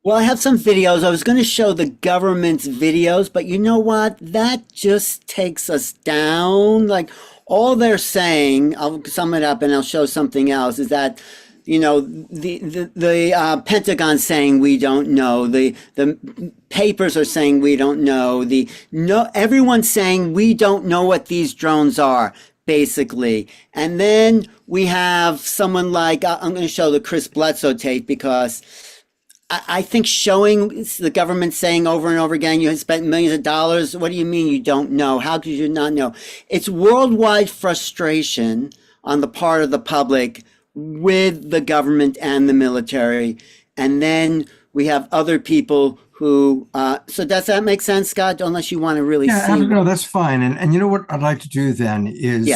Well, I have some videos. I was going to show the government's videos, but you know what? That just takes us down. Like all they're saying, I'll sum it up and I'll show something else, is that the Pentagon saying we don't know, the papers are saying we don't know, everyone's saying we don't know what these drones are, basically. And then we have someone like, I'm going to show the Chris Bledsoe tape because I think showing the government saying over and over again, you spent millions of dollars. What do you mean you don't know? How could you not know? It's worldwide frustration on the part of the public with the government and the military. And then we have other people who, so does that make sense, Scott? Unless you want to really see. No, that's fine. And you know what I'd like to do then is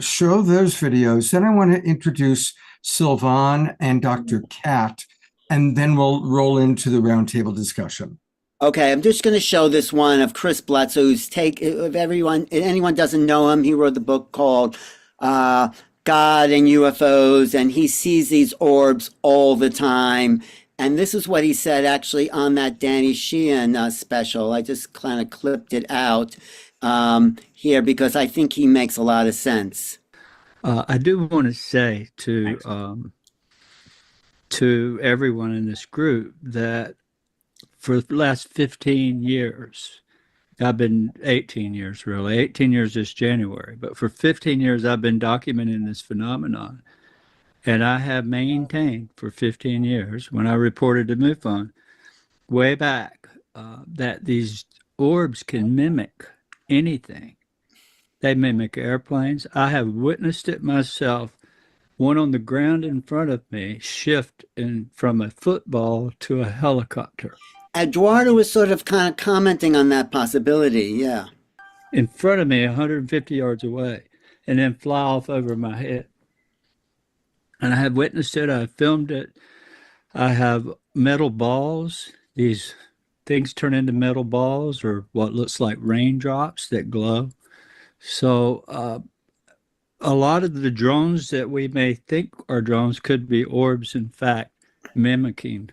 show those videos. Then I want to introduce Sylvan and Dr. Kat, and then we'll roll into the roundtable discussion. Okay, I'm just going to show this one of Chris Bledsoe, who's if anyone doesn't know him, he wrote the book called God and UFOs, and he sees these orbs all the time. And this is what he said actually on that Danny Sheehan special. I just kind of clipped it out here because I think he makes a lot of sense. I do want to say to everyone in this group that for the last 15 years, I've been 18 years really, 18 years this January, but for 15 years I've been documenting this phenomenon. And I have maintained for 15 years, when I reported to MUFON way back, that these orbs can mimic anything. They mimic airplanes. I have witnessed it myself. One on the ground in front of me shift from a football to a helicopter. Eduardo was sort of kind of commenting on that possibility, yeah. In front of me, 150 yards away, and then fly off over my head. And I have witnessed it. I filmed it. I have metal balls. These things turn into metal balls or what looks like raindrops that glow. So a lot of the drones that we may think are drones could be orbs, in fact, mimicking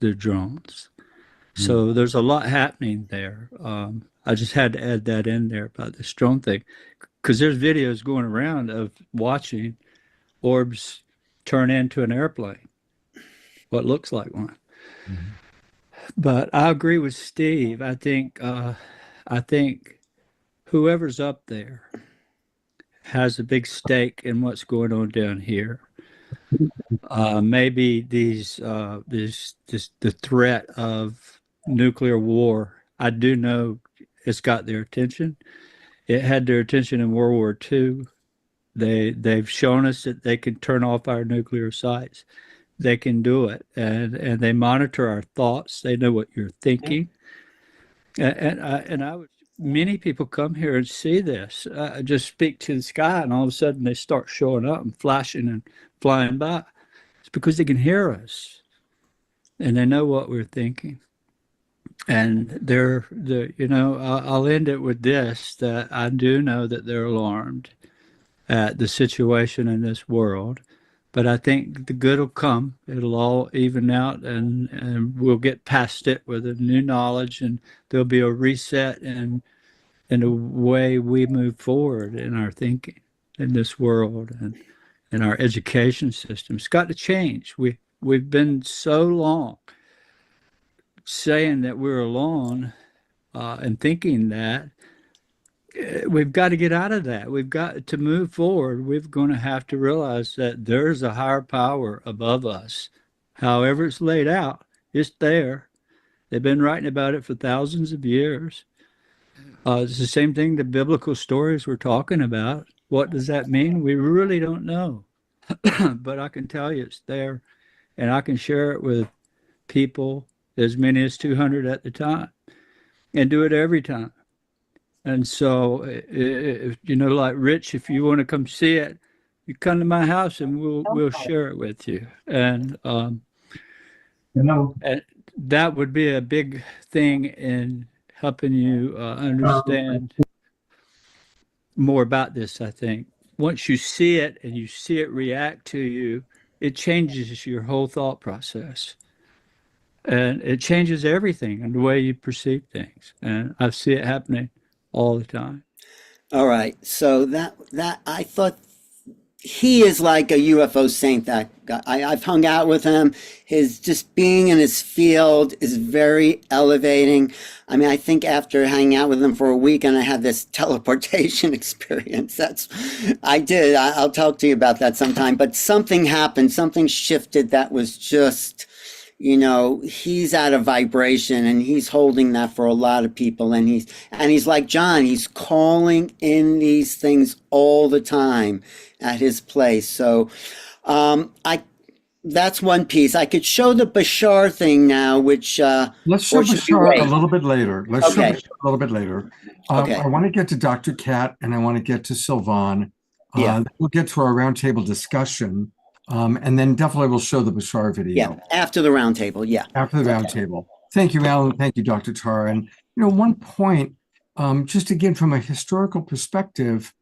the drones. So there's a lot happening there. I just had to add that in there about this drone thing, because there's videos going around of watching orbs turn into an airplane, what looks like one. But I agree with Steve. I think whoever's up there has a big stake in what's going on down here. Maybe the threat of nuclear war. I do know it's got their attention. It had their attention in World War II. They've shown us that they can turn off our nuclear sites. They can do it, and they monitor our thoughts. They know what you're thinking. And I would, many people come here and see this. Just speak to the sky, and all of a sudden they start showing up and flashing and flying by. It's because they can hear us, and they know what we're thinking. And I'll end it with this: that I do know that they're alarmed at the situation in this world, but I think the good will come. It'll all even out, and we'll get past it with a new knowledge, and there'll be a reset in the way we move forward in our thinking in this world, and in our education system. It's got to change. We've been so long saying that we're alone and thinking that. We've got to get out of that. We've got to move forward. We're going to have to realize that there's a higher power above us. However it's laid out, it's there. They've been writing about it for thousands of years. It's the same thing the biblical stories we're talking about. What does that mean? We really don't know. But I can tell you it's there, and I can share it with people, as many as 200 at the time, and do it every time. And so, like Rich, if you want to come see it, you come to my house and we'll share it with you. And and that would be a big thing in helping you understand more about this. I think once you see it and you see it react to you, it changes your whole thought process. And it changes everything and the way you perceive things. And I see it happening all the time. All right. So that I thought he is like a UFO saint. That guy. I've hung out with him. His just being in his field is very elevating. I mean, I think after hanging out with him for a week and I had this teleportation experience. I did. I'll talk to you about that sometime. But something happened. Something shifted that was just, he's at a vibration, and he's holding that for a lot of people. And he's like John, he's calling in these things all the time at his place. So, that's one piece. I could show the Bashar thing now, which, let's show Bashar a little bit later. Let's show Okay. Bashar a little bit later. Okay. I want to get to Dr. Kat, and I want to get to Sylvan. Yeah. We'll get to our roundtable discussion. And then definitely we'll show the Bashar video. Yeah, after the roundtable. Yeah. After the roundtable. Thank you, Alan. Thank you, Dr. Tara. And, one point, just again, from a historical perspective,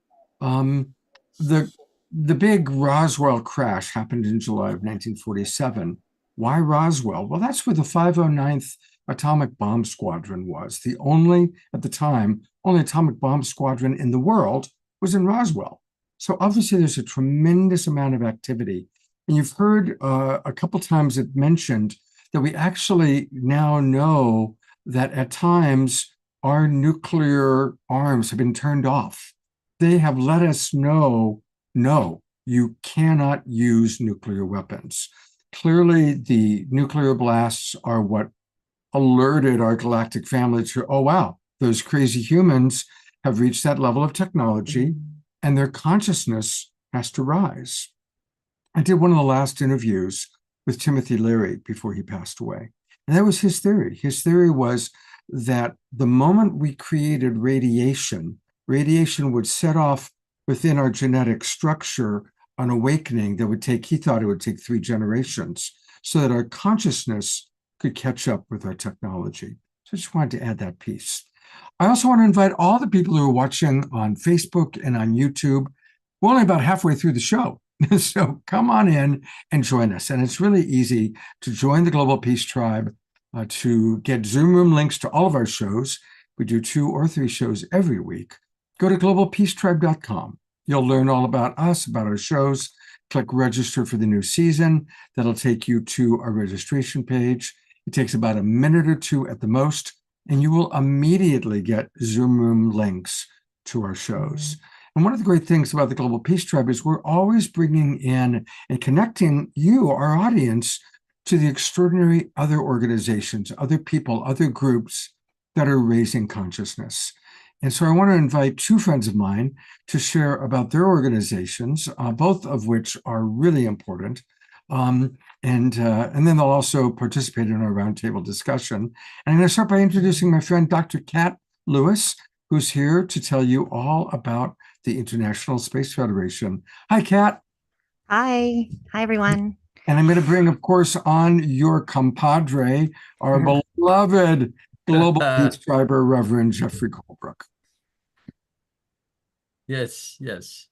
the big Roswell crash happened in July of 1947. Why Roswell? Well, that's where the 509th Atomic Bomb Squadron was. At the time, only atomic bomb squadron in the world was in Roswell. So obviously there's a tremendous amount of activity. And you've heard a couple times it mentioned that we actually now know that at times our nuclear arms have been turned off. They have let us know, no, you cannot use nuclear weapons. Clearly, the nuclear blasts are what alerted our galactic family to, oh, wow, those crazy humans have reached that level of technology, and their consciousness has to rise. I did one of the last interviews with Timothy Leary before he passed away. And that was his theory. His theory was that the moment we created radiation would set off within our genetic structure an awakening that he thought it would take 3 generations so that our consciousness could catch up with our technology. So I just wanted to add that piece. I also want to invite all the people who are watching on Facebook and on YouTube. We're only about halfway through the show. So come on in and join us. And it's really easy to join the Global Peace Tribe, to get Zoom room links to all of our shows. We do 2 or 3 shows every week. Go to globalpeacetribe.com. You'll learn all about us, about our shows. Click register for the new season. That'll take you to our registration page. It takes about a minute or 2 at the most, and you will immediately get Zoom room links to our shows. And one of the great things about the Global Peace Tribe is we're always bringing in and connecting you, our audience, to the extraordinary other organizations, other people, other groups that are raising consciousness. And so I want to invite 2 friends of mine to share about their organizations, both of which are really important. And then they'll also participate in our roundtable discussion. And I'm going to start by introducing my friend, Dr. Kat Lewis, who's here to tell you all about the International Space Federation. Hi, Kat. Hi. Hi, everyone. And I'm going to bring, of course, on your compadre, our beloved Global Peace Triber, Reverend Jeffrey Colebrook. Yes, yes.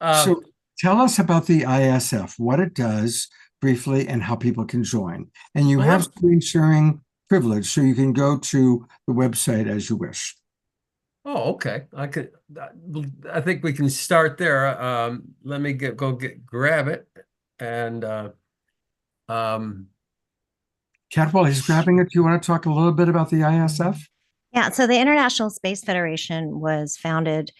So tell us about the ISF, what it does briefly, and how people can join. And you have screen sharing privilege, so you can go to the website as you wish. Oh, okay. I think we can start there. Let me grab it. And Kat, while he's grabbing it, do you want to talk a little bit about the ISF? Yeah, so the International Space Federation was founded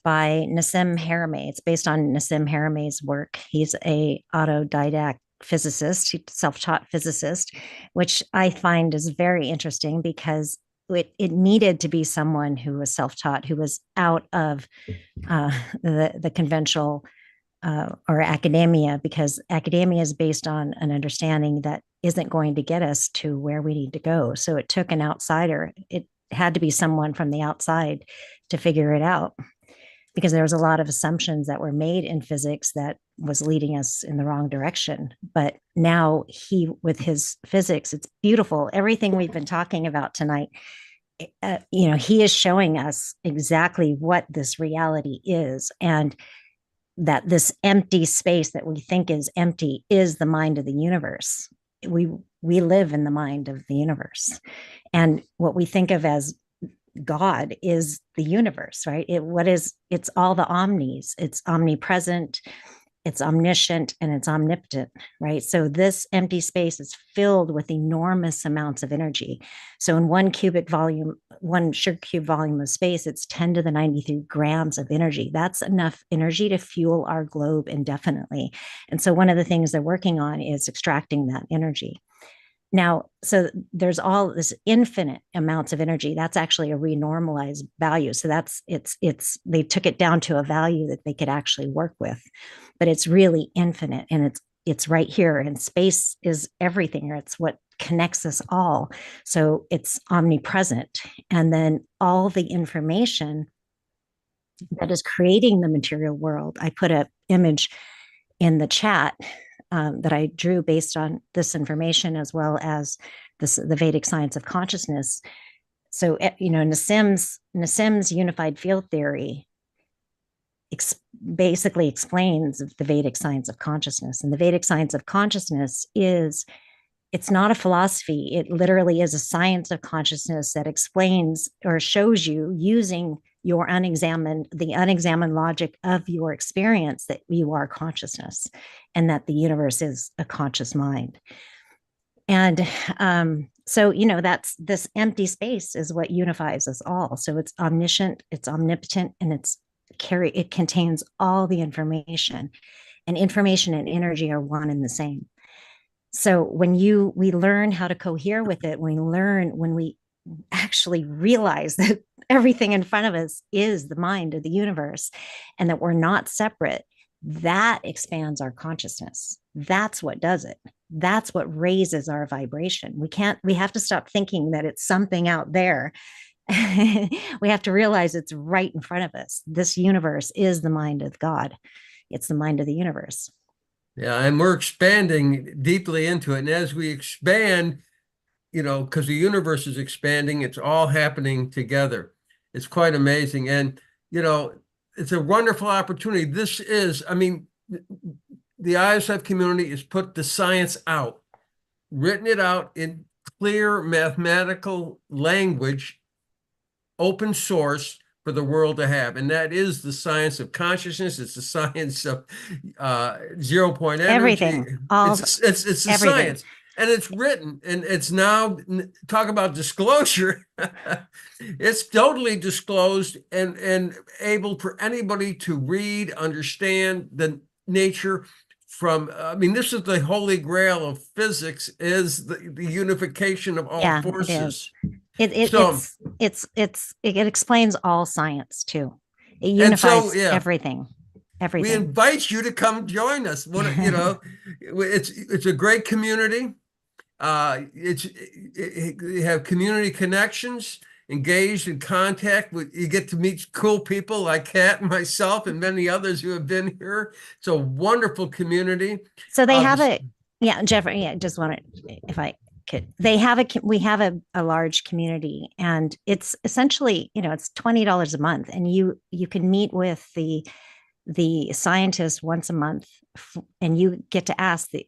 by Nassim Haramein. It's based on Nassim Haramein's work. He's a autodidact physicist, self-taught physicist, which I find is very interesting because it needed to be someone who was self-taught, who was out of the conventional or academia, because academia is based on an understanding that isn't going to get us to where we need to go. So it took an outsider. It had to be someone from the outside to figure it out, because there was a lot of assumptions that were made in physics that was leading us in the wrong direction. But now with his physics, it's beautiful. Everything we've been talking about tonight, he is showing us exactly what this reality is, and that this empty space that we think is empty is the mind of the universe. We live in the mind of the universe, and what we think of as God is the universe, right? It's all the omnis. It's omnipresent, it's omniscient, and it's omnipotent, right? So this empty space is filled with enormous amounts of energy. So in one sugar cube volume of space, it's 10 to the 93 grams of energy. That's enough energy to fuel our globe indefinitely. And so one of the things they're working on is extracting that energy. Now, so there's all this infinite amounts of energy. That's actually a renormalized value. So they took it down to a value that they could actually work with, but it's really infinite, and it's right here. And space is everything, or it's what connects us all. So it's omnipresent. And then all the information that is creating the material world. I put an image in the chat that I drew based on this information, as well as the Vedic science of consciousness. So, Nassim's unified field theory basically explains the Vedic science of consciousness. And the Vedic science of consciousness it's not a philosophy. It literally is a science of consciousness that explains or shows you, using the unexamined logic of your experience, that you are consciousness, and that the universe is a conscious mind. And so, that's this empty space is what unifies us all. So it's omniscient, it's omnipotent, and it contains all the information, and information and energy are one and the same. So when we learn how to cohere with it, when we actually realize that everything in front of us is the mind of the universe, and that we're not separate, that expands our consciousness. That's what does it. That's what raises our vibration. We have to stop thinking that it's something out there. We have to realize it's right in front of us. This universe is the mind of God. It's the mind of the universe. Yeah, and we're expanding deeply into it. And as we expand, because the universe is expanding, it's all happening together. It's quite amazing. And, it's a wonderful opportunity. This is, I mean, the ISF community has put the science out, written it out in clear mathematical language, open source for the world to have. And that is the science of consciousness. It's the science of 0-point energy. Everything. It's the science. And it's written, and it's now, talk about disclosure. It's totally disclosed and able for anybody to read, understand the nature from, I mean, this is the holy grail of physics, is the unification of all forces. It explains all science too. It unifies everything. We invite you to come join us. You know, it's a great community. You have community connections, engaged in contact with, you get to meet cool people like Kat and myself and many others who have been here. It's a wonderful community. So they have Jeffrey, just wanted, if I could, we have a large community, and it's essentially, you know, it's $20 a month, and you can meet with the scientists once a month, and you get to ask the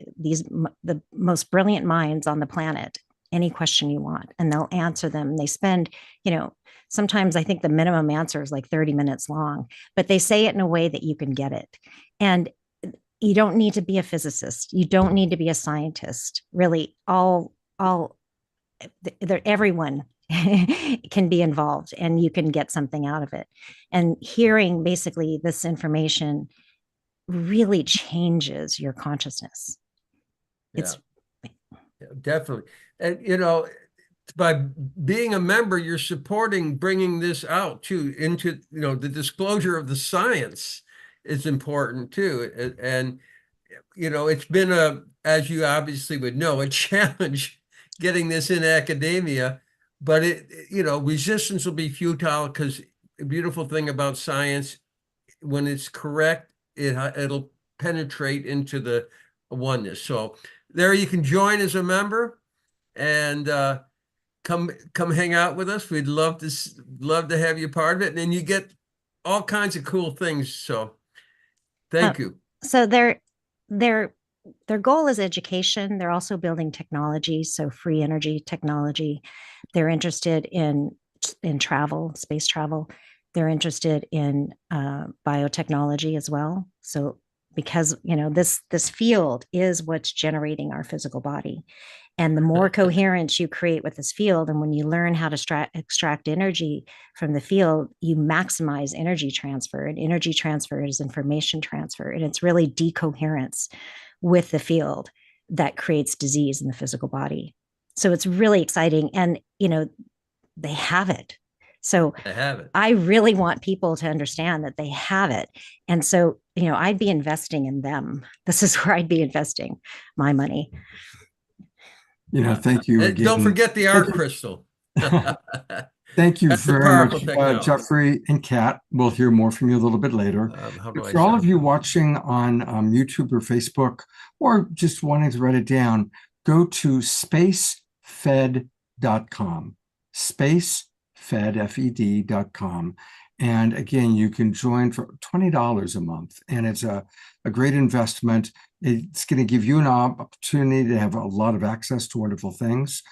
most brilliant minds on the planet any question you want, and they'll answer them. They spend, you know, sometimes I think the minimum answer is like 30 minutes long, but they say it in a way that you can get it. And you don't need to be a physicist. You don't need to be a scientist. Really, everyone can be involved, and you can get something out of it. And hearing basically this information really changes your consciousness. It's definitely. And, you know, by being a member, you're supporting bringing this out too, into, you know, the disclosure of the science is important too. And, you know, it's been as you obviously would know, a challenge getting this in academia, but you know, resistance will be futile, because the beautiful thing about science, when it's correct, it'll penetrate into the oneness. So there you can join as a member, and come hang out with us. We'd love to have you part of it, and then you get all kinds of cool things. So thank you. So their goal is education. They're also building technology, so free energy technology. They're interested in travel, space travel. They're interested in biotechnology as well. So because, you know, this field is what's generating our physical body. And the more coherence you create with this field, and when you learn how to extract energy from the field, you maximize energy transfer. And energy transfer is information transfer. And it's really decoherence with the field that creates disease in the physical body. So it's really exciting. And, you know, they have it. So I really want people to understand that they have it. And so, you know, I'd be investing in them. This is where I'd be investing my money. You know, thank you again. Don't forget the art crystal. Thank you very much, Jeffrey and Kat. We'll hear more from you a little bit later. For all of you watching on YouTube or Facebook, or just wanting to write it down, go to spacefed.com. Spacefed.com. And again, you can join for $20 a month, and it's a great investment. It's going to give you an opportunity to have a lot of access to wonderful things.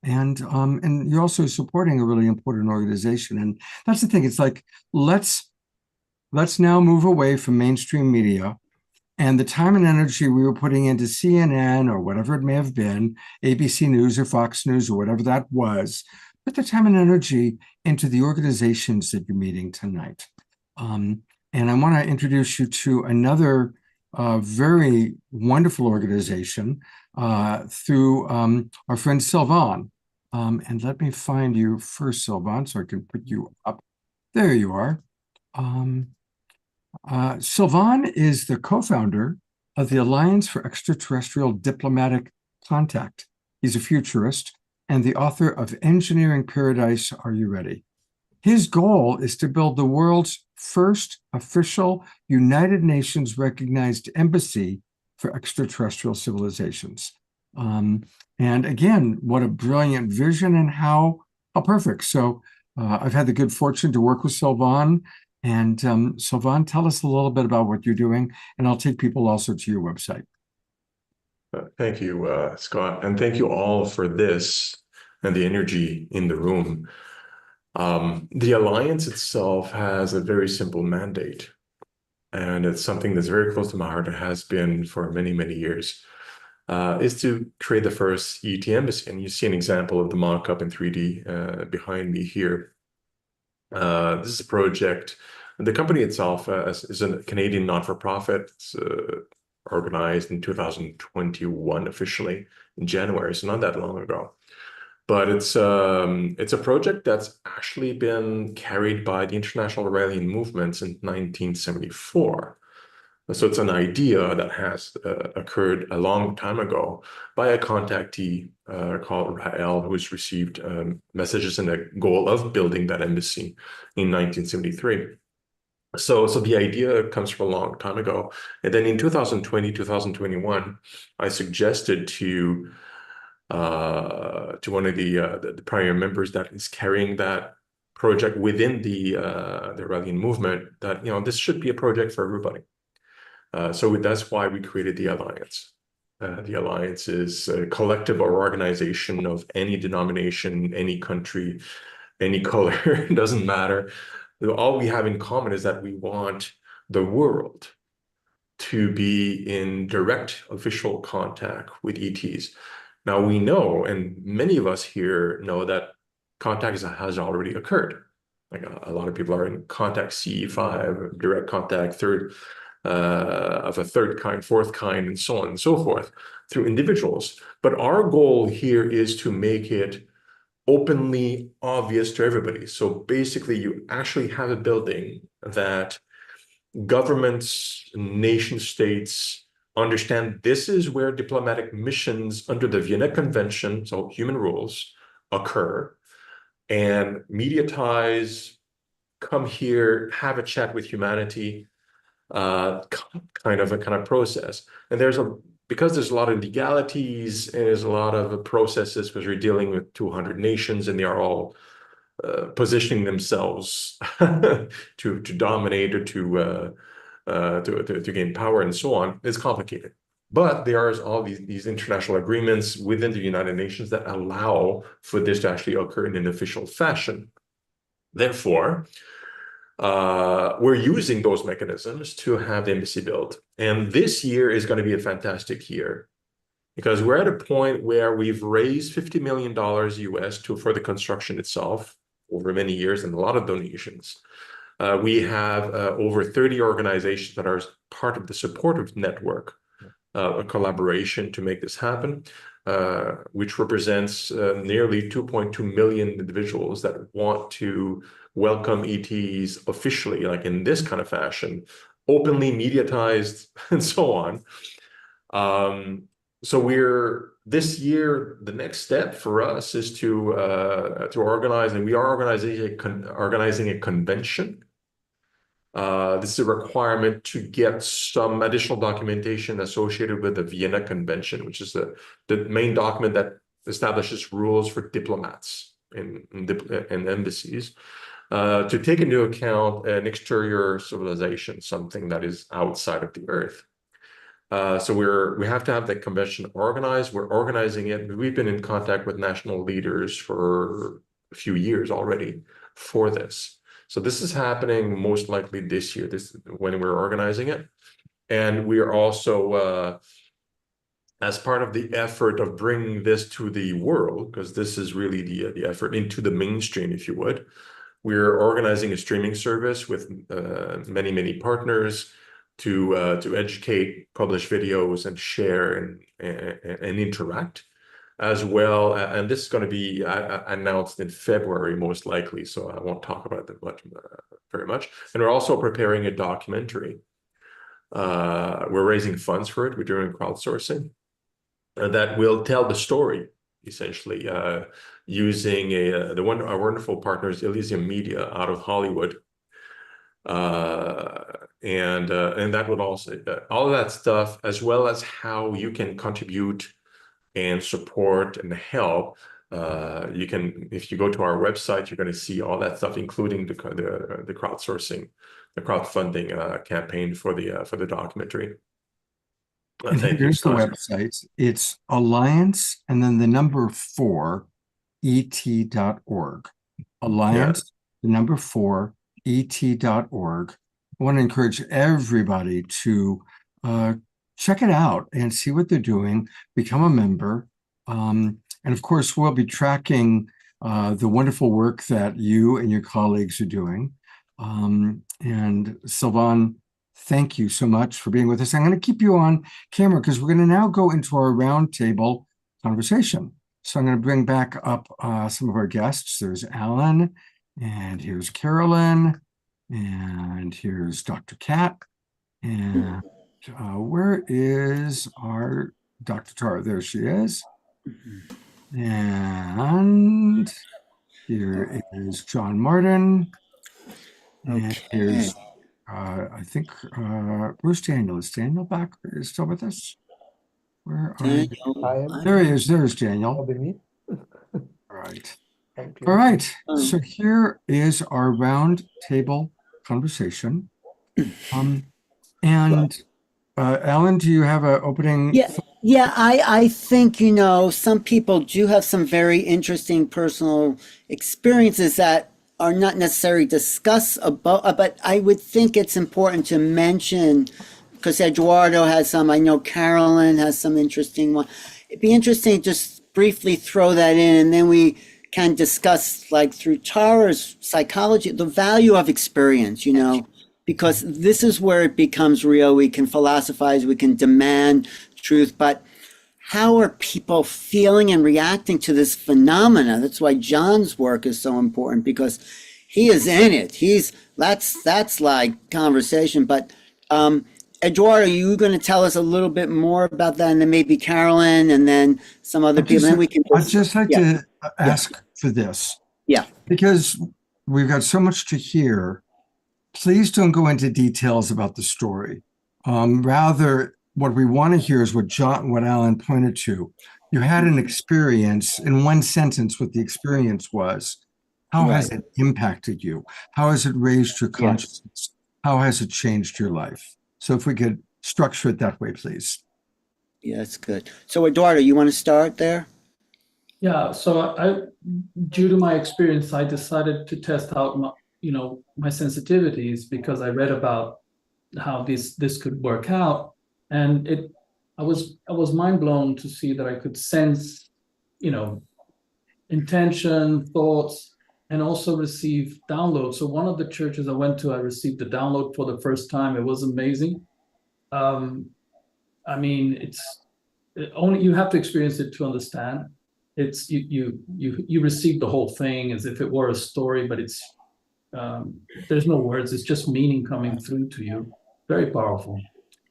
And you're also supporting a really important organization. And that's the thing. It's like, let's now move away from mainstream media and the time and energy we were putting into CNN or whatever it may have been, ABC News or Fox News or whatever that was. Put the time and energy into the organizations that you're meeting tonight. And I want to introduce you to another very wonderful organization through our friend Sylvan. And let me find you first, Sylvan, so I can put you up. There you are. Sylvan is the co-founder of the Alliance for Extraterrestrial Diplomatic Contact. He's a futurist and the author of Engineering Paradise. Are you ready? His goal is to build the world's first official United Nations recognized embassy for extraterrestrial civilizations. And again, what a brilliant vision, and how perfect. So I've had the good fortune to work with Sylvan And Sylvain, tell us a little bit about what you're doing, and I'll take people also to your website. Thank you, Scott, and thank you all for this and the energy in the room. The Alliance itself has a very simple mandate, and it's something that's very close to my heart and has been for many, many years, is to create the first ET embassy. And you see an example of the mock-up in 3D behind me here. This is a project. The company itself is a Canadian not-for-profit. It's organized in 2021 officially in January, so not that long ago. But it's a project that's actually been carried by the International Iranian movement since 1974. So it's an idea that has occurred a long time ago by a contactee called Rael, who's received messages and a goal of building that embassy in 1973. So the idea comes from a long time ago. And then in 2020, 2021, I suggested to one of the primary members that is carrying that project within the Iranian movement that, this should be a project for everybody. So that's why we created the Alliance. The Alliance is a collective or organization of any denomination, any country, any color, it doesn't matter. All we have in common is that we want the world to be in direct official contact with ETs. Now we know, and many of us here know, that contact has already occurred. Like a lot of people are in contact CE5, direct contact, of a third kind, fourth kind, and so on and so forth through individuals. But our goal here is to make it openly obvious to everybody. So basically, you actually have a building that governments, nation states understand this is where diplomatic missions under the Vienna Convention, so human rules, occur. And media ties come here, have a chat with humanity, kind of process. And because there's a lot of legalities and there's a lot of processes, because we're dealing with 200 nations and they are all positioning themselves to dominate or to gain power and so on, it's complicated. But there are all these international agreements within the United Nations that allow for this to actually occur in an official fashion. Therefore, we're using those mechanisms to have the embassy built. And this year is going to be a fantastic year because we're at a point where we've raised $50 million US for the construction itself over many years and a lot of donations. We have over 30 organizations that are part of the supportive network, a collaboration to make this happen, which represents nearly 2.2 million individuals that want to welcome ETs officially, like in this kind of fashion, openly mediatized and so on. So this year, the next step for us is to organize, and we are organizing a convention. This is a requirement to get some additional documentation associated with the Vienna Convention, which is the main document that establishes rules for diplomats and embassies, to take into account an exterior civilization, something that is outside of the Earth. So we have to have that convention organized. We're organizing it. We've been in contact with national leaders for a few years already for this. So this is happening most likely this year, when we're organizing it. And we are also, as part of the effort of bringing this to the world, because this is really the effort into the mainstream, if you would, we're organizing a streaming service with many, many partners to educate, publish videos, and share and interact as well. And this is going to be announced in February, most likely, so I won't talk about that very much. And we're also preparing a documentary. We're raising funds for it. We're doing crowdsourcing that will tell the story, essentially, using our wonderful partners, Elysium Media, out of Hollywood. And that would also, all of that stuff, as well as how you can contribute and support and help, You can, if you go to our website, you're going to see all that stuff, including the crowdsourcing, the crowdfunding campaign for the documentary. And Thank you, here's the Scott. website. It's Alliance and then the number 4 et.org. Alliance, the number 4 et.org. I want to encourage everybody to check it out and see what they're doing, become a member. And of course, we'll be tracking the wonderful work that you and your colleagues are doing. And Sylvan, thank you so much for being with us. I'm going to keep you on camera because we're going to now go into our roundtable conversation. So I'm going to bring back up some of our guests. There's Alan, and here's Carolyn, and here's Dr. Kat, and where is our Dr. Tara? There she is. And here is John Martin. And here's, I think, where's Daniel? Is Daniel back? Is still with us? Where are you? There he is. There's Daniel. All right. All right. So here is our round table conversation. And Alan, do you have an opening? Yeah, I think, some people do have some very interesting personal experiences that are not necessarily discussed about, but I would think it's important to mention, because Eduardo has some, I know Carolyn has some interesting one. It'd be interesting to just briefly throw that in, and then we can discuss, like through Tara's psychology, the value of experience, because this is where it becomes real. We can philosophize, we can demand truth, but how are people feeling and reacting to this phenomena? That's why John's work is so important, because he is in it. That's like conversation. But Eduardo, are you going to tell us a little bit more about that, and then maybe Carolyn, and then some other people? Then we can. I'd just like to ask for this. Yeah. Because we've got so much to hear. Please don't go into details about the story. Rather, what we want to hear is what Alan pointed to. You had an experience. In one sentence, what the experience was. How has it impacted you? How has it raised your consciousness? How has it changed your life? So if we could structure it that way, please. Yeah, that's good. So Eduardo, you want to start there? Yeah, so due to my experience, I decided to test out my sensitivities, because I read about how this could work out, and I was mind blown to see that I could sense, intention, thoughts, and also receive downloads. So one of the churches I went to, I received a download for the first time. It was amazing. I mean, only you have to experience it to understand. It's you receive the whole thing as if it were a story, but it's there's no words. It's just meaning coming through to you. Very powerful.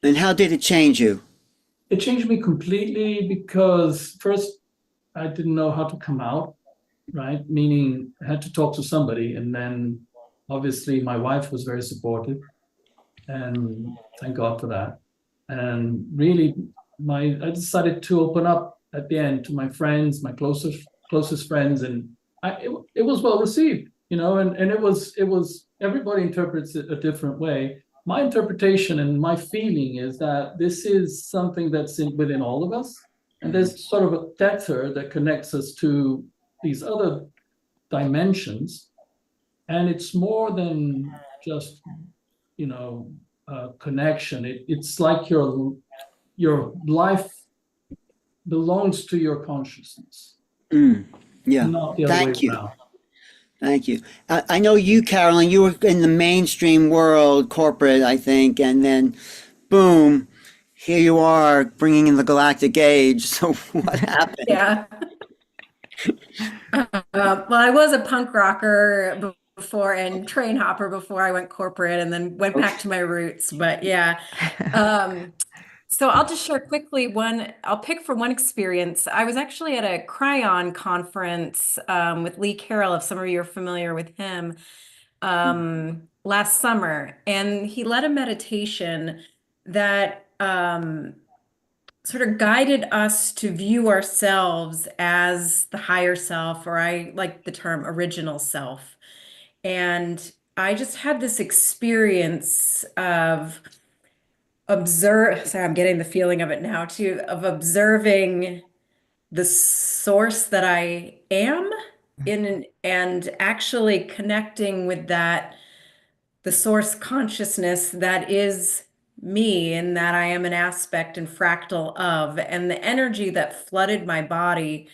And how did it change you? It changed me completely, because first I didn't know how to come out, right? Meaning I had to talk to somebody, and then obviously my wife was very supportive, and thank God for that. And really, I decided to open up at the end to my friends, my closest friends, and it was well received, and it was everybody interprets it a different way. My interpretation and my feeling is that this is something that's within all of us, and there's sort of a tether that connects us to these other dimensions, and it's more than just connection. It's like your life belongs to your consciousness. Yeah. Not the other way around. Thank you. I know you, Carolyn, you were in the mainstream world, corporate, I think, and then boom, here you are bringing in the galactic age. So what happened? Yeah. Well, I was a punk rocker before and train hopper before I went corporate, and then went back to my roots. But yeah. So I'll just share quickly I'll pick for one experience. I was actually at a Cryon conference with Lee Carroll, if some of you are familiar with him, last summer. And he led a meditation that sort of guided us to view ourselves as the higher self, or I like the term original self. And I just had this experience of sorry, I'm getting the feeling of it now too, of observing the source that I am and actually connecting with that, the source consciousness that is me and that I am an aspect and fractal of, and the energy that flooded my body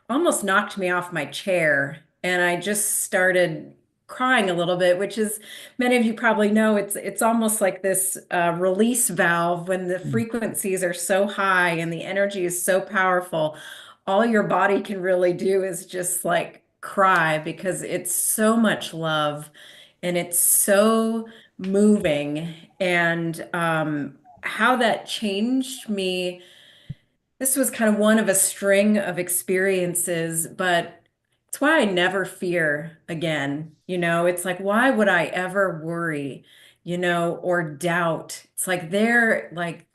almost knocked me off my chair. And I just started crying a little bit, which is, many of you probably know, it's almost like this release valve when the frequencies are so high and the energy is so powerful. All your body can really do is just like cry because it's so much love and it's so moving. And how that changed me, this was kind of one of a string of experiences, but it's why I never fear again. It's like, why would I ever worry, or doubt? It's like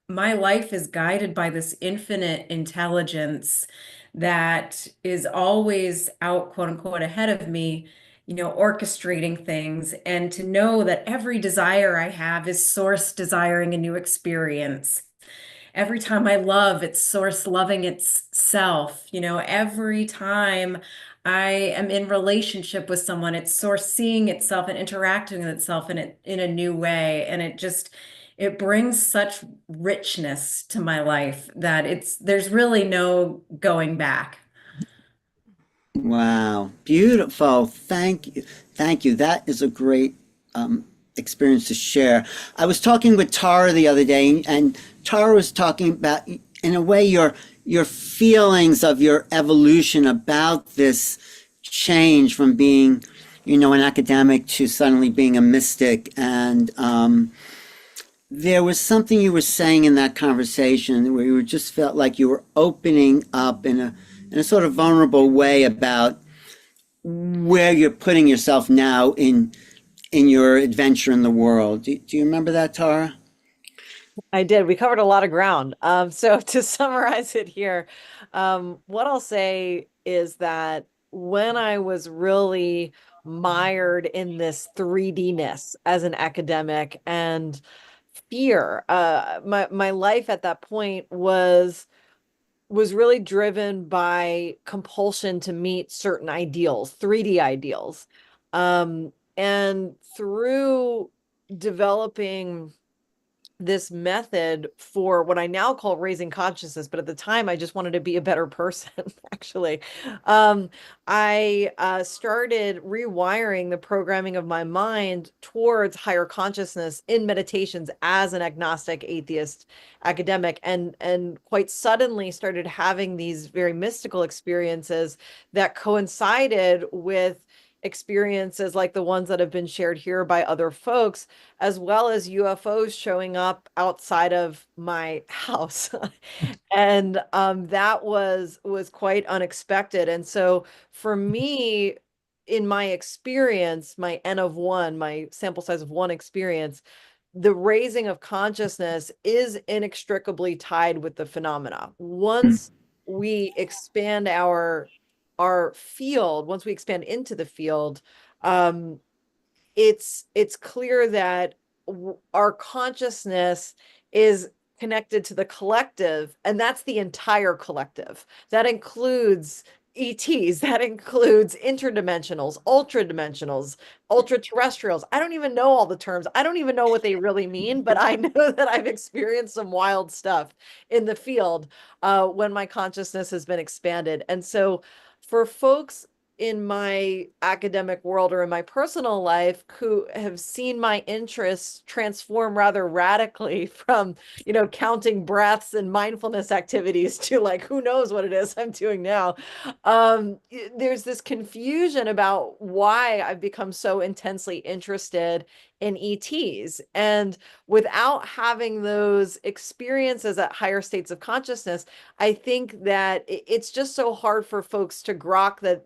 my life is guided by this infinite intelligence that is always out, quote unquote, ahead of me, orchestrating things. And to know that every desire I have is source desiring a new experience. Every time I love, it's source loving itself. Every time I am in relationship with someone, it's source seeing itself and interacting with itself in a new way. And it brings such richness to my life that there's really no going back. Wow, beautiful. Thank you. Thank you. That is a great experience to share. I was talking with Tara the other day, and Tara was talking about, in a way, your feelings of your evolution about this change from being, an academic to suddenly being a mystic. And there was something you were saying in that conversation where you just felt like you were opening up in a sort of vulnerable way about where you're putting yourself now in your adventure in the world. Do you remember that, Tara? I did. We covered a lot of ground. So to summarize it here, what I'll say is that when I was really mired in this 3D-ness as an academic and fear, my life at that point was really driven by compulsion to meet certain ideals, 3D ideals. And through developing this method for what I now call raising consciousness, but at the time I just wanted to be a better person, actually. I started rewiring the programming of my mind towards higher consciousness in meditations as an agnostic atheist academic, and quite suddenly started having these very mystical experiences that coincided with experiences like the ones that have been shared here by other folks, as well as UFOs showing up outside of my house. And that was quite unexpected. And so for me, in my experience, my N of one, my sample size of one experience, the raising of consciousness is inextricably tied with the phenomena. Once we expand our field, once we expand into the field, it's clear that our consciousness is connected to the collective, and that's the entire collective. That includes ETs, that includes interdimensionals, ultradimensionals, ultra-terrestrials. I don't even know all the terms. I don't even know what they really mean, but I know that I've experienced some wild stuff in the field when my consciousness has been expanded. And so for folks in my academic world or in my personal life who have seen my interests transform rather radically from, counting breaths and mindfulness activities to like, who knows what it is I'm doing now. There's this confusion about why I've become so intensely interested in ETs. And without having those experiences at higher states of consciousness, I think that it's just so hard for folks to grok that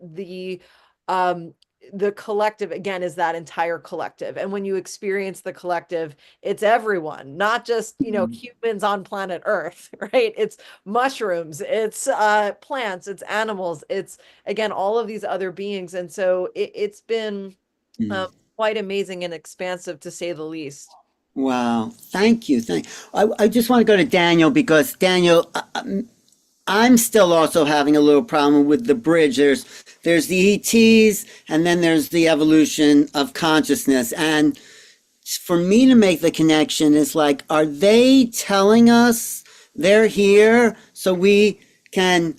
the collective again is that entire collective. And when you experience the collective, it's everyone, not just, humans on planet Earth, right? It's mushrooms, it's plants, it's animals, it's again, all of these other beings. And so it's been quite amazing and expansive to say the least. Wow. Thank you. I just want to go to Daniel because Daniel, I'm still also having a little problem with the bridge. There's the ETs and then there's the evolution of consciousness. And for me to make the connection is like, are they telling us they're here so we can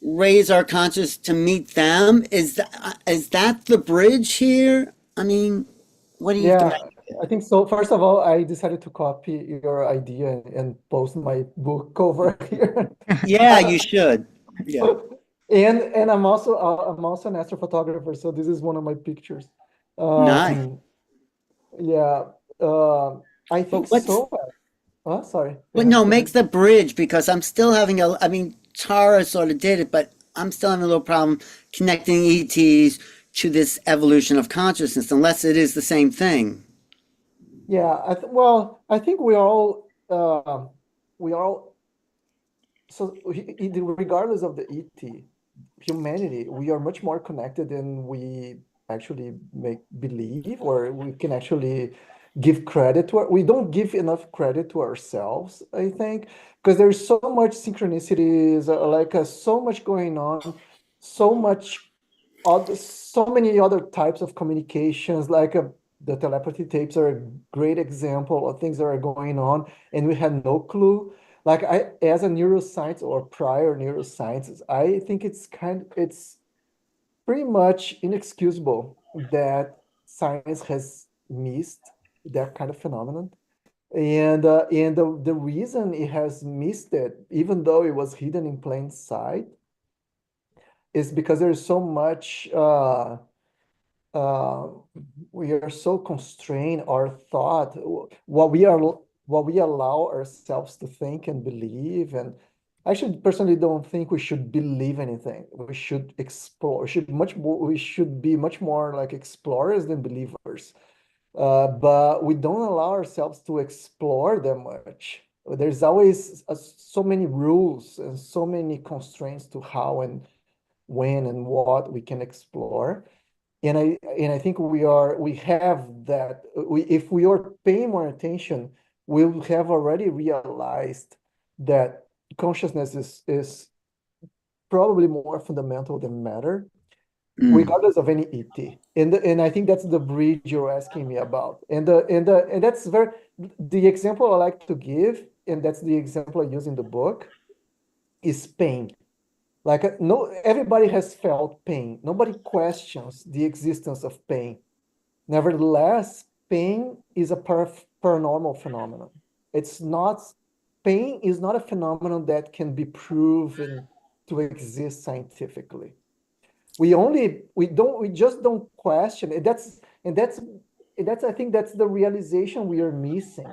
raise our conscious to meet them? Is that the bridge here? I mean, what do you Yeah, think? I think so. First of all, I decided to copy your idea and post my book over here. Yeah, you should. Yeah. And I'm also an astrophotographer, so this is one of my pictures. Nice. Yeah, I think so. Sorry. But no, make the bridge because I'm still having I mean, Tara sort of did it, but I'm still having a little problem connecting ETs to this evolution of consciousness, unless it is the same thing. Yeah, I think we all, so regardless of the ET, humanity, we are much more connected than we actually make believe, or we can actually give credit to. We don't give enough credit to ourselves, I think, because there's so much synchronicities, so much going on, so many other types of communications, the telepathy tapes are a great example of things that are going on, and we had no clue. Like as a neuroscience or prior neuroscience, I think it's pretty much inexcusable that science has missed that kind of phenomenon. And the reason it has missed it, even though it was hidden in plain sight, is because there's so much uh, we are so constrained our thought, what we allow ourselves to think and believe. And I should personally don't think we should believe anything. We should explore. We should be much more like explorers than believers. But we don't allow ourselves to explore that much. There's always so many rules and so many constraints to how and when and what we can explore. And I think we have that. If we are paying more attention, we'll have already realized that consciousness is probably more fundamental than matter, regardless of any ET. And I think that's the bridge you're asking me about. And that's the example I like to give, and that's the example I use in the book, is pain. Like no, everybody has felt pain. Nobody questions the existence of pain. Nevertheless, pain is a paranormal phenomenon. Pain is not a phenomenon that can be proven to exist scientifically. We just don't question it. That's I think that's the realization we are missing.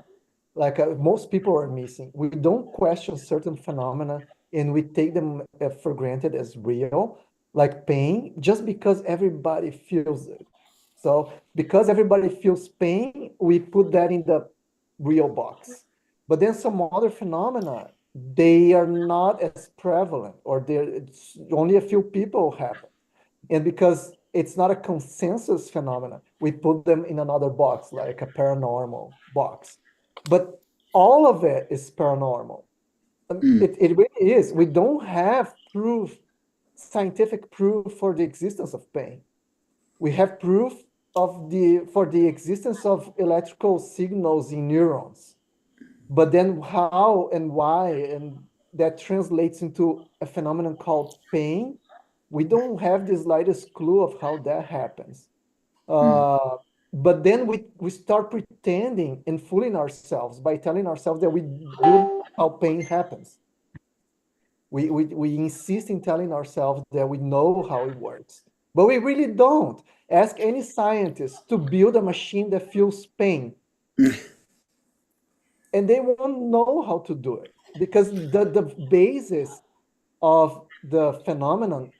Most people are missing. We don't question certain phenomena and we take them for granted as real, like pain, just because everybody feels it. So because everybody feels pain, we put that in the real box. But then some other phenomena, they are not as prevalent, or it's only a few people have it. And because it's not a consensus phenomenon, we put them in another box, like a paranormal box. But all of it is paranormal. It really is. We don't have scientific proof for the existence of pain. We have proof for the existence of electrical signals in neurons. But then how and why, and that translates into a phenomenon called pain, we don't have the slightest clue of how that happens. But then we start pretending and fooling ourselves by telling ourselves that we do how pain happens. We insist in telling ourselves that we know how it works, but we really don't. Ask any scientist to build a machine that feels pain, and they won't know how to do it because the basis of the phenomenon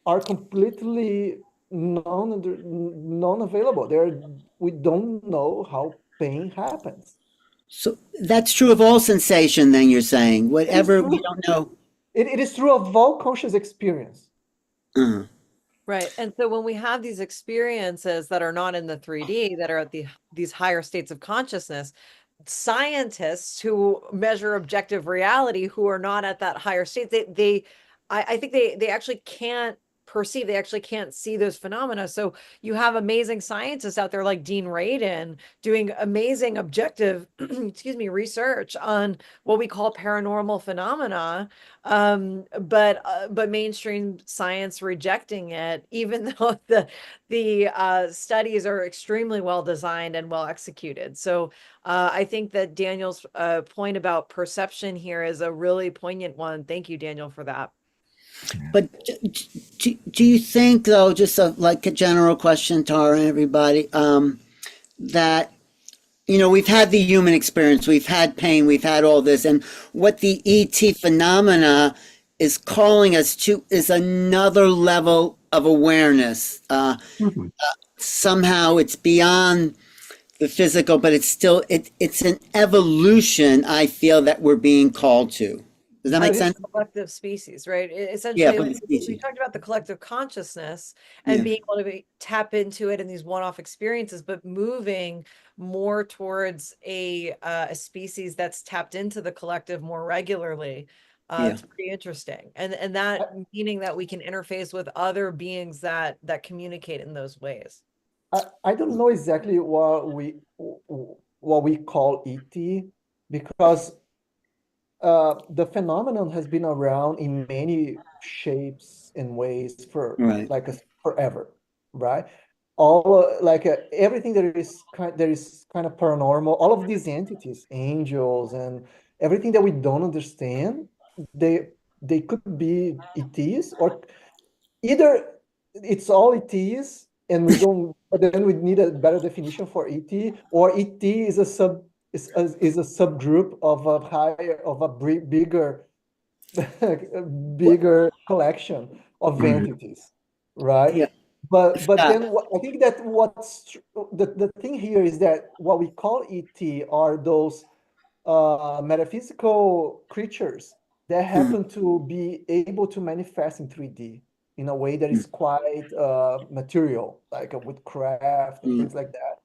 are completely non-available. We don't know how pain happens. So that's true of all sensation, then you're saying, It is whatever we true. don't know. It is true of all conscious experience. Right. And so when we have these experiences that are not in the 3D, that are at these higher states of consciousness, scientists who measure objective reality who are not at that higher state, I think they actually can't perceive, they actually can't see those phenomena. So you have amazing scientists out there like Dean Radin doing amazing objective excuse me, research on what we call paranormal phenomena, but mainstream science rejecting it, even though the studies are extremely well designed and well executed. So I think that Daniel's point about perception here is a really poignant one. Thank you, Daniel, for that. But do you think, though, just like a general question, Tara and everybody, that, we've had the human experience, we've had pain, we've had all this, and what the ET phenomena is calling us to is another level of awareness. Somehow it's beyond the physical, but it's still, it's an evolution, I feel, that we're being called to. Does that make sense? Collective species, right? Essentially, Yeah, but we talked about the collective consciousness and being able to tap into it in these one-off experiences, but moving more towards a species that's tapped into the collective more regularly. It's pretty interesting, and that meaning that we can interface with other beings that communicate in those ways. I don't know exactly what we call ET, because the phenomenon has been around in many shapes and ways for forever, right? All everything that is kind of paranormal, all of these entities, angels, and everything that we don't understand, they could be ETs, or either it's all ETs and we don't, but then we need a better definition for ET, or ET is a subgroup of a bigger bigger collection of entities, right? Yeah. But then I think that the thing here is that what we call ET are those metaphysical creatures that happen to be able to manifest in 3D in a way that is quite material, like with craft and things like that.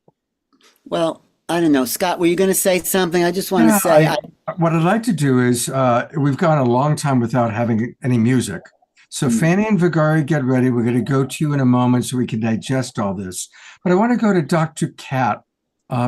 Well, I don't know. Scott, were you going to say something? I just want to say, what I'd like to do is, we've gone a long time without having any music. So Fanny and Vigari, get ready. We're going to go to you in a moment so we can digest all this. But I want to go to Dr. Kat,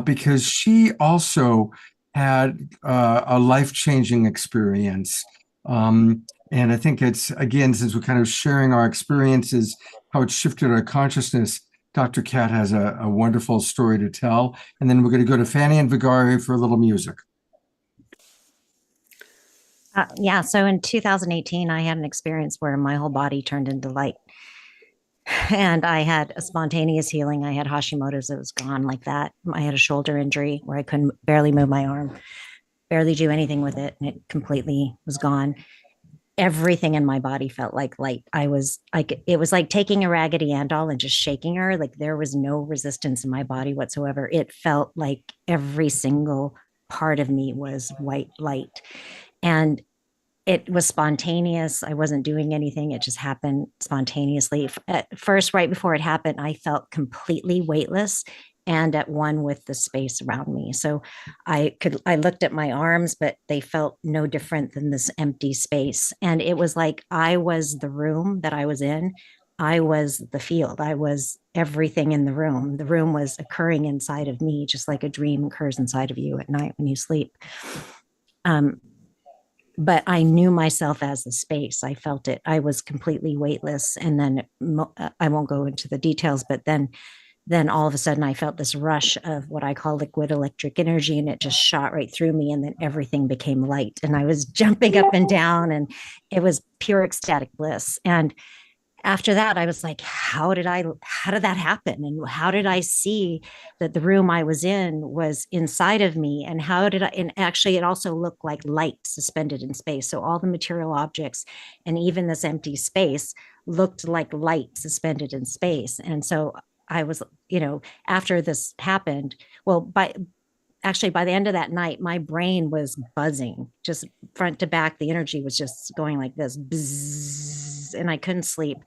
because she also had a life-changing experience. And I think it's, again, since we're kind of sharing our experiences, how it shifted our consciousness, Dr. Kat has a wonderful story to tell. And then we're going to go to Fanny and Vigari for a little music. Yeah, so in 2018, I had an experience where my whole body turned into light. And I had a spontaneous healing. I had Hashimoto's, it was gone like that. I had a shoulder injury where I couldn't barely move my arm, barely do anything with it, and it completely was gone. Everything in my body felt like light. I was like, it was like taking a Raggedy Ann doll and just shaking her. Like there was no resistance in my body whatsoever. It felt like every single part of me was white light. And it was spontaneous. I wasn't doing anything. It just happened spontaneously. At first, right before it happened, I felt completely weightless and at one with the space around me. So I looked at my arms, but they felt no different than this empty space. And it was like I was the room that I was in. I was the field. I was everything in the room. The room was occurring inside of me, just like a dream occurs inside of you at night when you sleep. But I knew myself as the space. I felt it. I was completely weightless. And then I won't go into the details, but then all of a sudden I felt this rush of what I call liquid electric energy, and it just shot right through me. And then everything became light, and I was jumping up and down, and it was pure ecstatic bliss. And after that, I was like, how did that happen? And how did I see that the room I was in was inside of me? And and actually it also looked like light suspended in space. So all the material objects and even this empty space looked like light suspended in space. And so I was, after this happened, well, by the end of that night, my brain was buzzing, just front to back. The energy was just going like this, bzzz, and I couldn't sleep.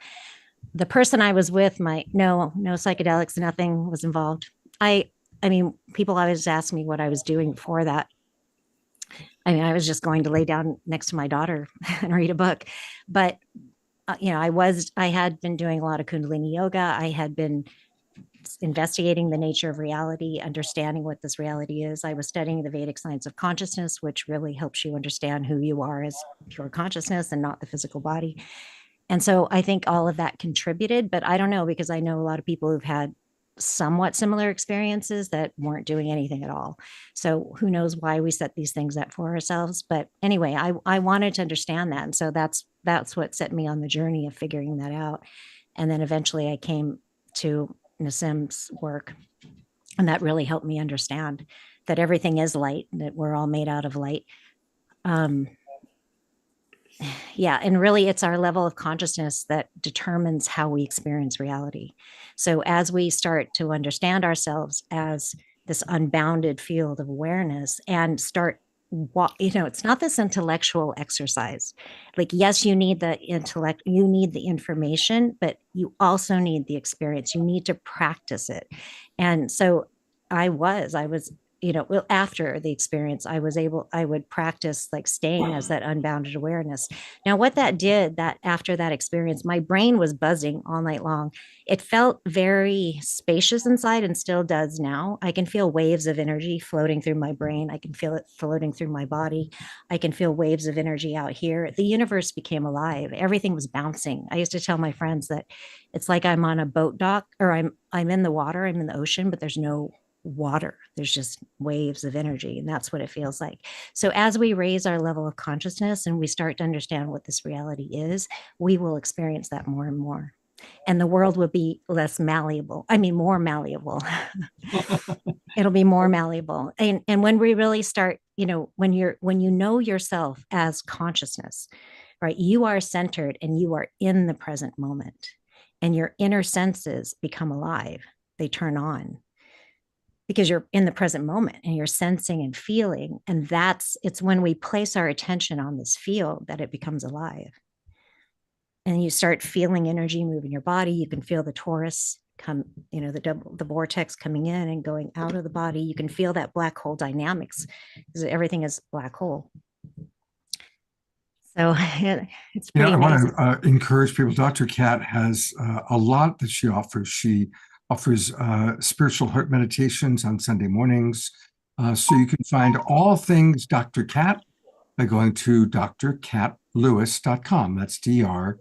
The person I was with, no psychedelics, nothing was involved. I mean, people always ask me what I was doing before that. I mean, I was just going to lay down next to my daughter and read a book. But, I had been doing a lot of Kundalini yoga. I had been investigating the nature of reality, understanding what this reality is. I was studying the Vedic science of consciousness, which really helps you understand who you are as pure consciousness and not the physical body. And so I think all of that contributed, but I don't know, because I know a lot of people who've had somewhat similar experiences that weren't doing anything at all. So who knows why we set these things up for ourselves. But anyway, I wanted to understand that. And so that's what set me on the journey of figuring that out. And then eventually I came to Nassim's work, and that really helped me understand that everything is light, that we're all made out of light. Yeah, and really it's our level of consciousness that determines how we experience reality. So as we start to understand ourselves as this unbounded field of awareness and start, it's not this intellectual exercise. Like, yes, you need the intellect, you need the information, but you also need the experience. You need to practice it. And so I was, after the experience, I would practice like staying as that unbounded awareness. Now, what that did, that after that experience, my brain was buzzing all night long. It felt very spacious inside and still does now. I can feel waves of energy floating through my brain. I can feel it floating through my body. I can feel waves of energy out here. The universe became alive. Everything was bouncing. I used to tell my friends that it's like I'm on a boat dock, or I'm in the water, I'm in the ocean, but there's no water. There's just waves of energy, and that's what it feels like. So as we raise our level of consciousness and we start to understand what this reality is, we will experience that more and more. And the world will be more malleable. It'll be more malleable. And when we really start, when you know yourself as consciousness, right, you are centered and you are in the present moment, and your inner senses become alive. They turn on, because you're in the present moment and you're sensing and feeling. And it's when we place our attention on this field that it becomes alive. And you start feeling energy move in your body. You can feel the torus come, the vortex coming in and going out of the body. You can feel that black hole dynamics, because everything is black hole. So it's pretty amazing. I want to encourage people. Dr. Kat has a lot that she offers. She offers spiritual heart meditations on Sunday mornings. So you can find all things Dr. Kat by going to drkatlewis.com. That's DRKAT.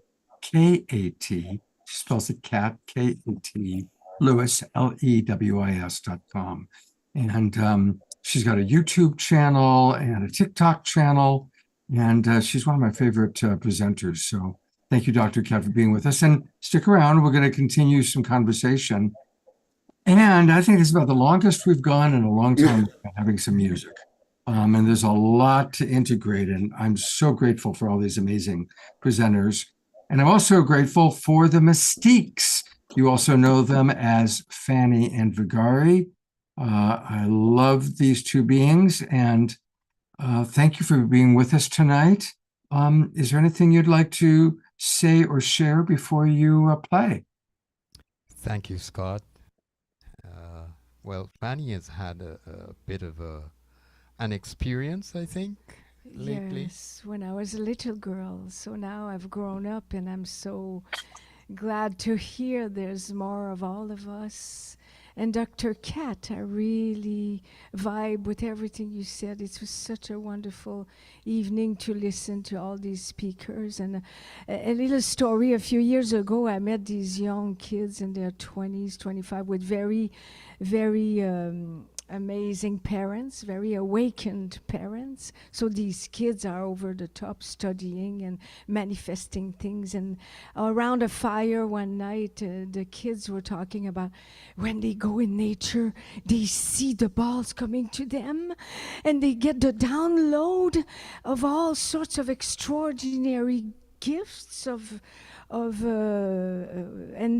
She spells it Kat, K-A-T, Lewis, LEWIS.com. And she's got a YouTube channel and a TikTok channel. And she's one of my favorite presenters. So thank you, Dr. Kat, for being with us. And stick around. We're going to continue some conversation. And I think this is about the longest we've gone in a long time, having some music. And there's a lot to integrate. And I'm so grateful for all these amazing presenters. And I'm also grateful for the Mystiques. You also know them as Fanny and Vigari. I love these two beings. And thank you for being with us tonight. Is there anything you'd like to say or share before you play? Thank you, Scott. Well, Fanny has had a bit of an experience, I think, lately. Yes, when I was a little girl. So now I've grown up, and I'm so glad to hear there's more of all of us. And Dr. Kat, I really vibe with everything you said. It was such a wonderful evening to listen to all these speakers. And a little story, a few years ago, I met these young kids in their 20s, 25, with very, very amazing parents, very awakened parents. So these kids are over the top studying and manifesting things. And around a fire one night, the kids were talking about when they go in nature, they see the balls coming to them and they get the download of all sorts of extraordinary gifts and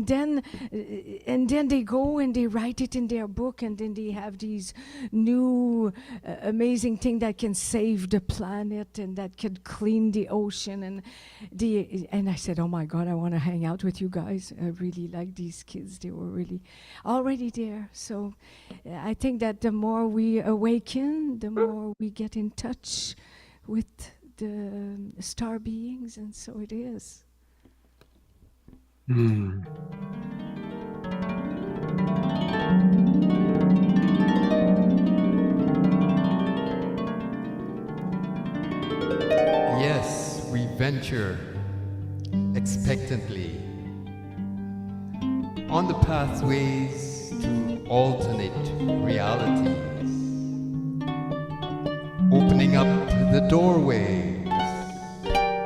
then they go and they write it in their book, and then they have these new amazing thing that can save the planet and that can clean the ocean. And I said, oh my God, I want to hang out with you guys. I really like these kids. They were really already there. So I think that the more we awaken, the more we get in touch with the star beings, and so it is. Yes, we venture expectantly on the pathways to alternate realities, opening up the doorways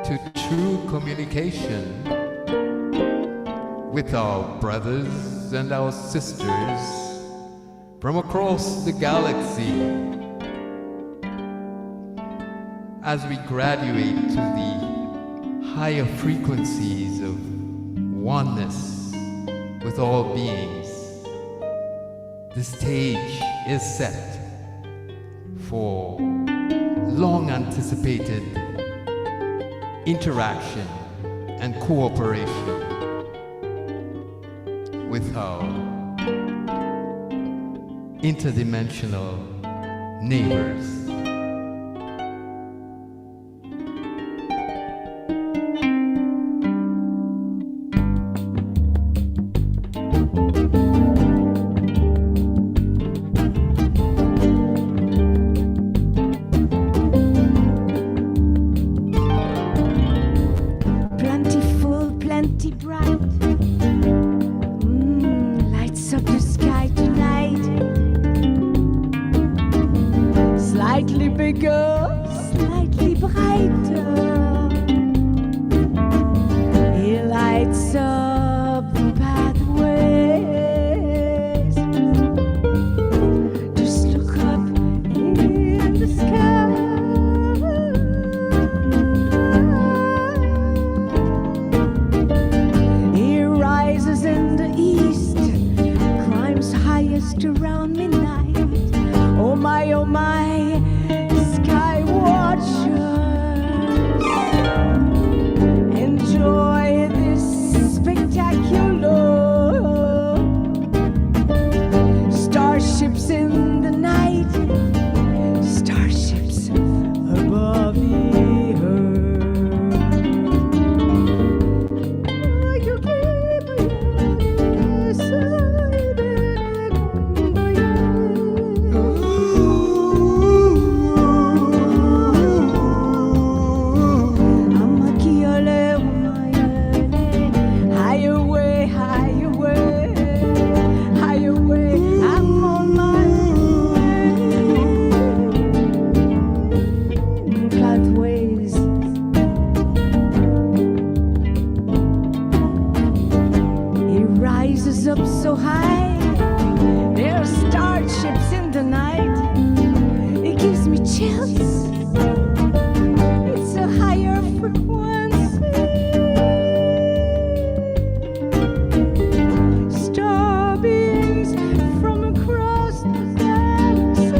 to true communication with our brothers and our sisters from across the galaxy as we graduate to the higher frequencies of oneness with all beings. The stage is set for long anticipated interaction and cooperation with our interdimensional neighbors. Plentiful, plenty bright. Lights up the sky tonight. Slightly bigger, slightly brighter. He lights up the pathways. Just look up in the sky. He rises in the east, climbs highest around midnight. Oh my, sky watchers, enjoy this spectacular. Starships in the night, starships above the I'm on my pathways. It rises up so high, there are starships in the night. It gives me chills. It's a higher frequency. Star beings from across the galaxy.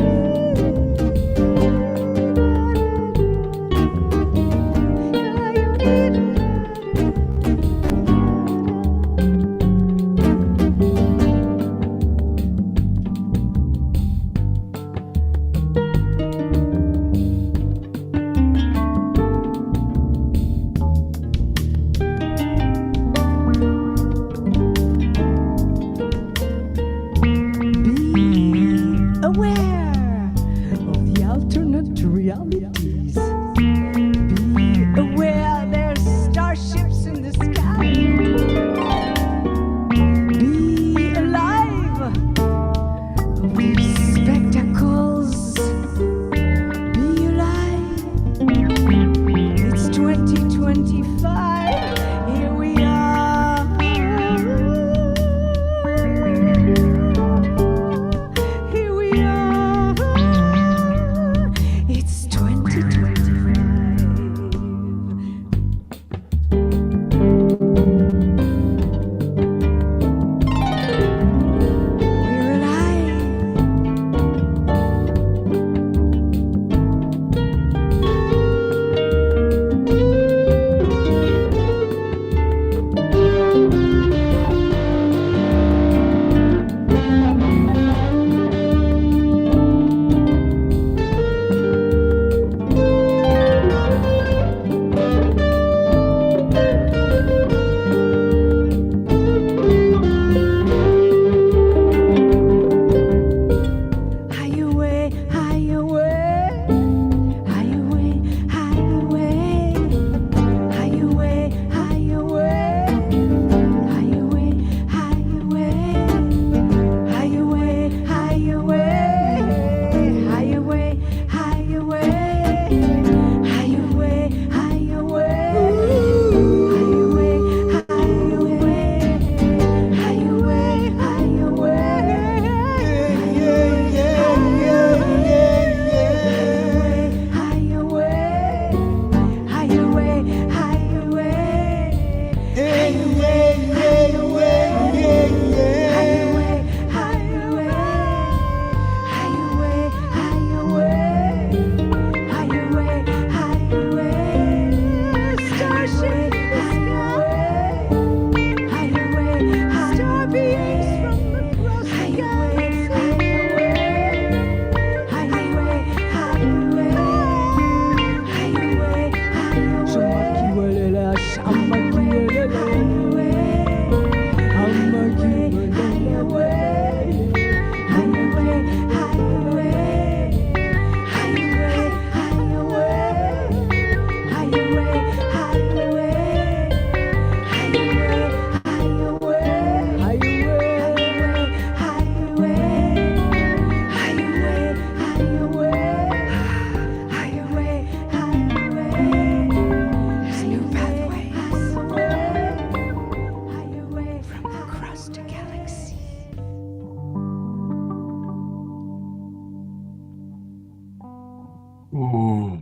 Oh,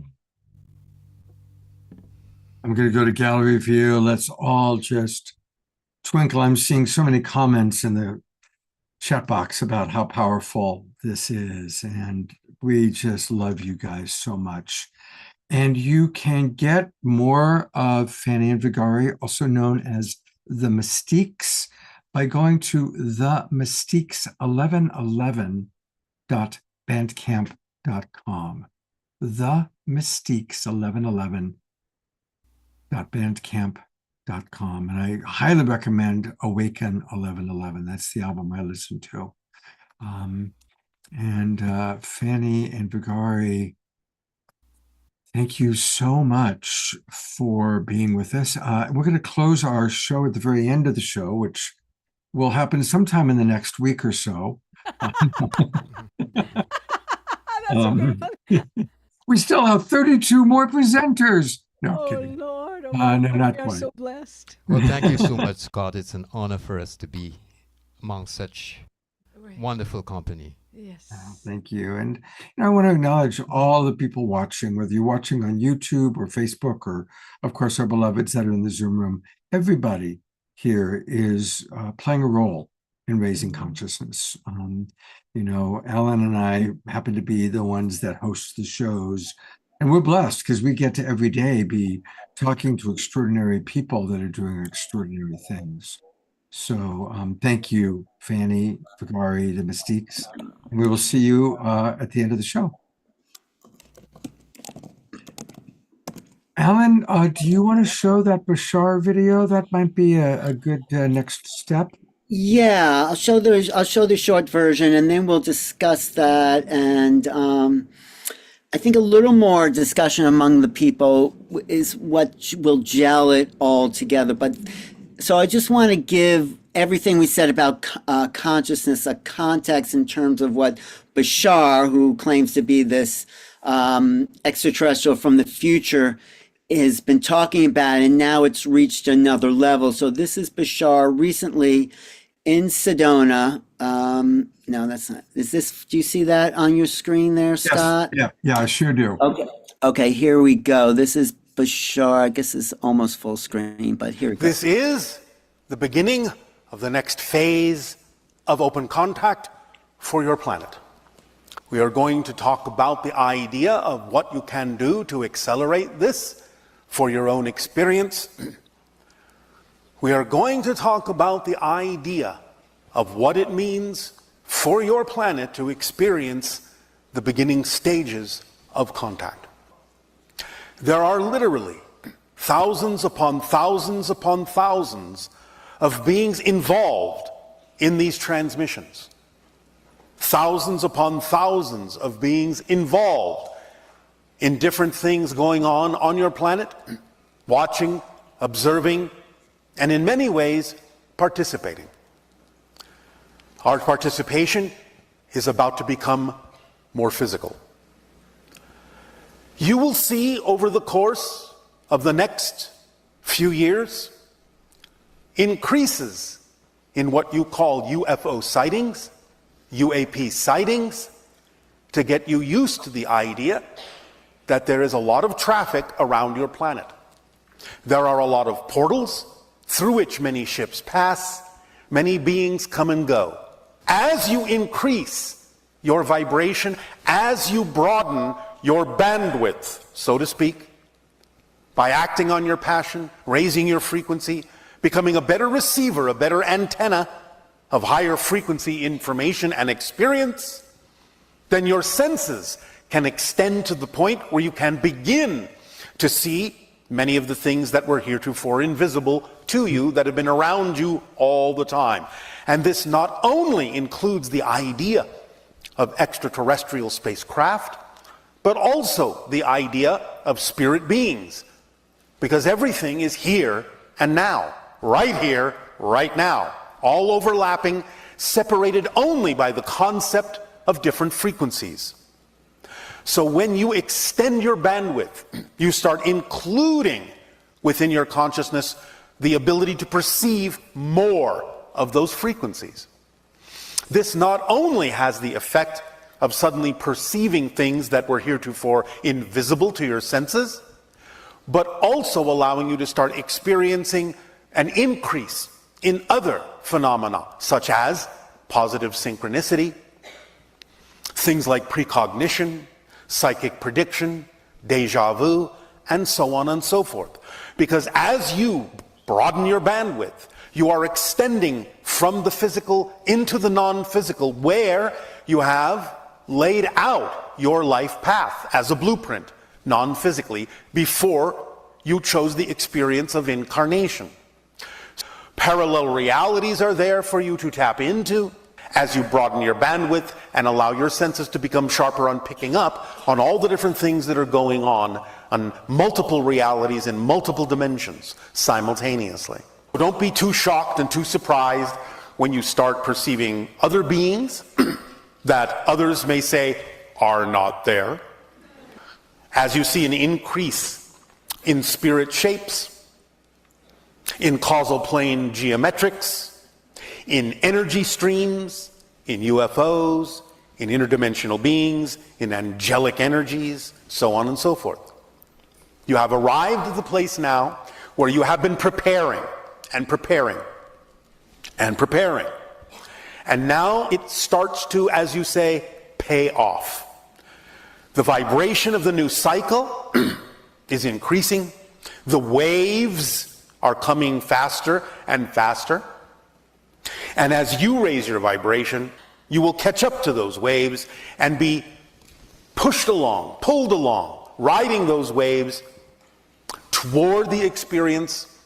I'm going to go to gallery view. Let's all just twinkle. I'm seeing so many comments in the chat box about how powerful this is. And we just love you guys so much. And you can get more of Fanny and Vigari, also known as the Mystiques, by going to themystiques1111.bandcamp.com. themystiques1111.bandcamp.com. And I highly recommend Awaken 1111. That's the album I listened to. Fanny and Vigari, thank you so much for being with us. We're going to close our show at the very end of the show, which will happen sometime in the next week or so. We still have 32 more presenters. No, kidding. Lord, no, not we are quite. so blessed. Well, thank you so much, Scott. It's an honor for us to be among such wonderful company. Yes. Thank you. And I want to acknowledge all the people watching, whether you're watching on YouTube or Facebook, or of course, our beloveds that are in the Zoom room. Everybody here is playing a role in raising consciousness. Ellen and I happen to be the ones that host the shows, and we're blessed because we get to every day be talking to extraordinary people that are doing extraordinary things. So thank you, Fanny, Vigari, the Mystiques. And we will see you at the end of the show. Alan, do you want to show that Bashar video? That might be a good next step. Yeah, I'll show the short version, and then we'll discuss that. And I think a little more discussion among the people is what will gel it all together. But so I just want to give everything we said about consciousness a context in terms of what Bashar, who claims to be this extraterrestrial from the future, has been talking about, and now it's reached another level. So this is Bashar recently in Sedona. No, that's not. Is this? Do you see that on your screen there, Scott? Yes. Yeah, I sure do. Okay, here we go. This is Bashar. I guess it's almost full screen, but here we go. This is the beginning of the next phase of open contact for your planet. We are going to talk about the idea of what you can do to accelerate this for your own experience. We are going to talk about the idea of what it means for your planet to experience the beginning stages of contact. There are literally thousands upon thousands upon thousands of beings involved in these transmissions. Thousands upon thousands of beings involved in different things going on your planet, watching, observing, and in many ways, participating. Our participation is about to become more physical. You will see over the course of the next few years increases in what you call UFO sightings, UAP sightings, to get you used to the idea that there is a lot of traffic around your planet. There are a lot of portals through which many ships pass, many beings come and go. As you increase your vibration, as you broaden your bandwidth, so to speak, by acting on your passion, raising your frequency, becoming a better receiver, a better antenna of higher frequency information and experience, then your senses can extend to the point where you can begin to see many of the things that were heretofore invisible to you, that have been around you all the time. And this not only includes the idea of extraterrestrial spacecraft, but also the idea of spirit beings, because everything is here and now, right here, right now, all overlapping, separated only by the concept of different frequencies. So when you extend your bandwidth, you start including within your consciousness the ability to perceive more of those frequencies. This not only has the effect of suddenly perceiving things that were heretofore invisible to your senses, but also allowing you to start experiencing an increase in other phenomena, such as positive synchronicity, things like precognition, psychic prediction, deja vu, and so on and so forth. Because as you broaden your bandwidth, you are extending from the physical into the non-physical, where you have laid out your life path as a blueprint, non-physically, before you chose the experience of incarnation. Parallel realities are there for you to tap into as you broaden your bandwidth and allow your senses to become sharper on picking up on all the different things that are going on multiple realities in multiple dimensions simultaneously. Don't be too shocked and too surprised when you start perceiving other beings that others may say are not there. As you see an increase in spirit shapes, in causal plane geometrics, in energy streams, in UFOs, in interdimensional beings, in angelic energies, so on and so forth. You have arrived at the place now where you have been preparing and preparing and preparing. And now it starts to, as you say, pay off. The vibration of the new cycle is increasing. The waves are coming faster and faster. And as you raise your vibration, you will catch up to those waves and be pushed along, pulled along, riding those waves toward the experience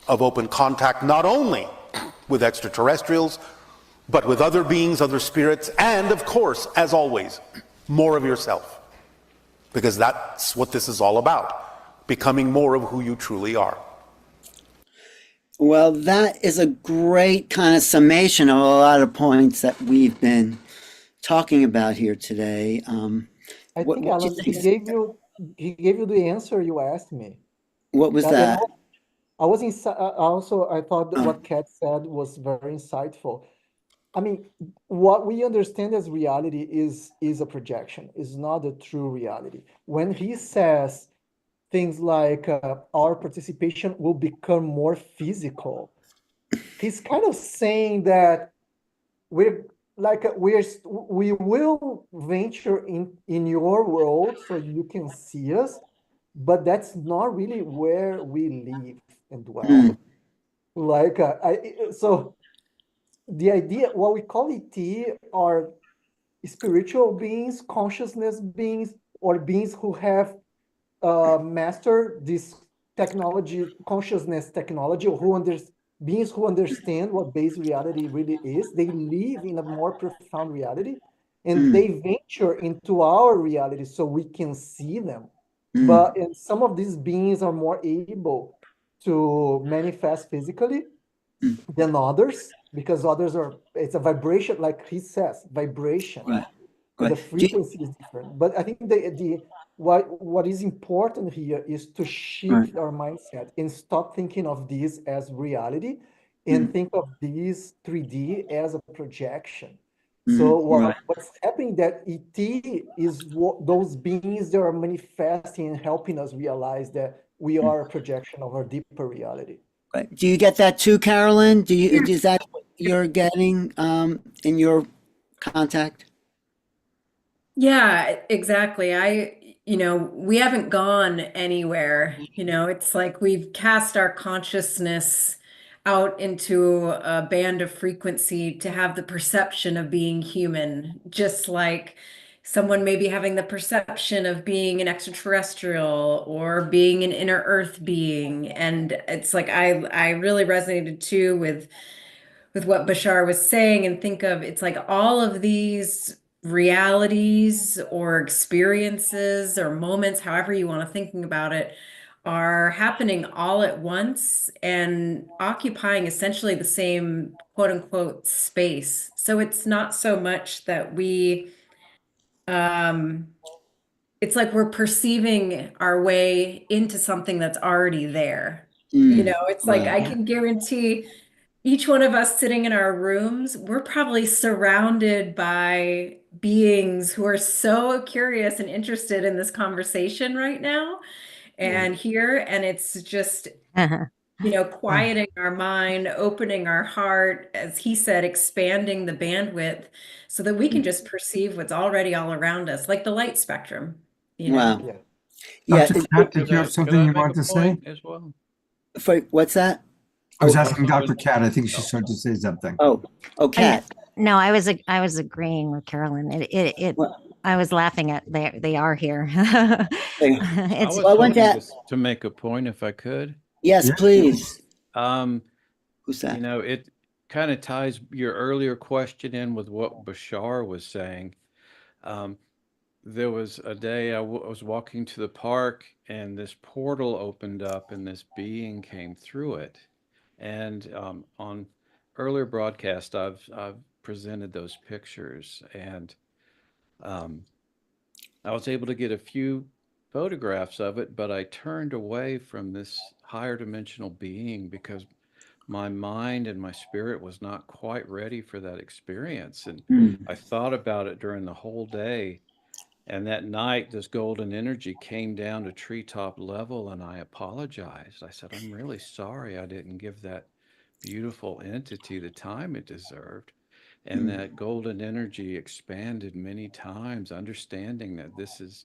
of open contact, not only with extraterrestrials, but with other beings, other spirits, and of course, as always, more of yourself. Because that's what this is all about, becoming more of who you truly are. Well, that is a great kind of summation of a lot of points that we've been talking about here today. I think, Alan, he gave you the answer you asked me. What was that? I was also, I thought that what Kat said was very insightful. I mean, what we understand as reality is a projection, is not a true reality. When he says things like our participation will become more physical, he's kind of saying that we will venture in your world so you can see us, but that's not really where we live and dwell. So the idea, what we call ET, are spiritual beings, consciousness beings, or beings who have mastered this technology, consciousness technology, or beings who understand what base reality really is. They live in a more profound reality, and they venture into our reality so we can see them. But some of these beings are more able to manifest physically than others, because others it's a vibration, like he says, vibration. Right. And the frequency is different. But I think what is important here is to shift our mindset and stop thinking of this as reality and think of these 3D as a projection. So what's happening, that ET is those beings that are manifesting and helping us realize that we are a projection of our deeper reality. Right. Do you get that too, Carolyn? Is that what you're getting in your contact? Yeah, exactly. We haven't gone anywhere. It's like we've cast our consciousness out into a band of frequency to have the perception of being human, just like someone maybe having the perception of being an extraterrestrial or being an inner earth being. And it's like I really resonated too with what Bashar was saying, and think of, it's like all of these realities or experiences or moments, however you want to thinking about it, are happening all at once and occupying essentially the same quote unquote space. So it's not so much that it's like we're perceiving our way into something that's already there. It's like I can guarantee each one of us sitting in our rooms, we're probably surrounded by beings who are so curious and interested in this conversation right now and here. And it's just, you know, quieting our mind, opening our heart, as he said, expanding the bandwidth so that we can just perceive what's already all around us, like the light spectrum, you know? Wow. Yeah. Dr. Cat, did you have something you wanted to say? As well. For what's that? I was asking Dr. Cat. I think she started to say something. Oh, Cat. No, I was agreeing with Carolyn. I was laughing at they are here. I It's was hoping to make a point if I could. Yes, please. Who's that? You know, it kind of ties your earlier question in with what Bashar was saying. There was a day I was walking to the park and this portal opened up and this being came through it. And on earlier broadcast, I've presented those pictures, and I was able to get a few photographs of it, but I turned away from this higher dimensional being because my mind and my spirit was not quite ready for that experience. And I thought about it during the whole day. And that night, this golden energy came down to treetop level, and I apologized. I said, I'm really sorry I didn't give that beautiful entity the time it deserved. And that golden energy expanded many times, understanding that this is,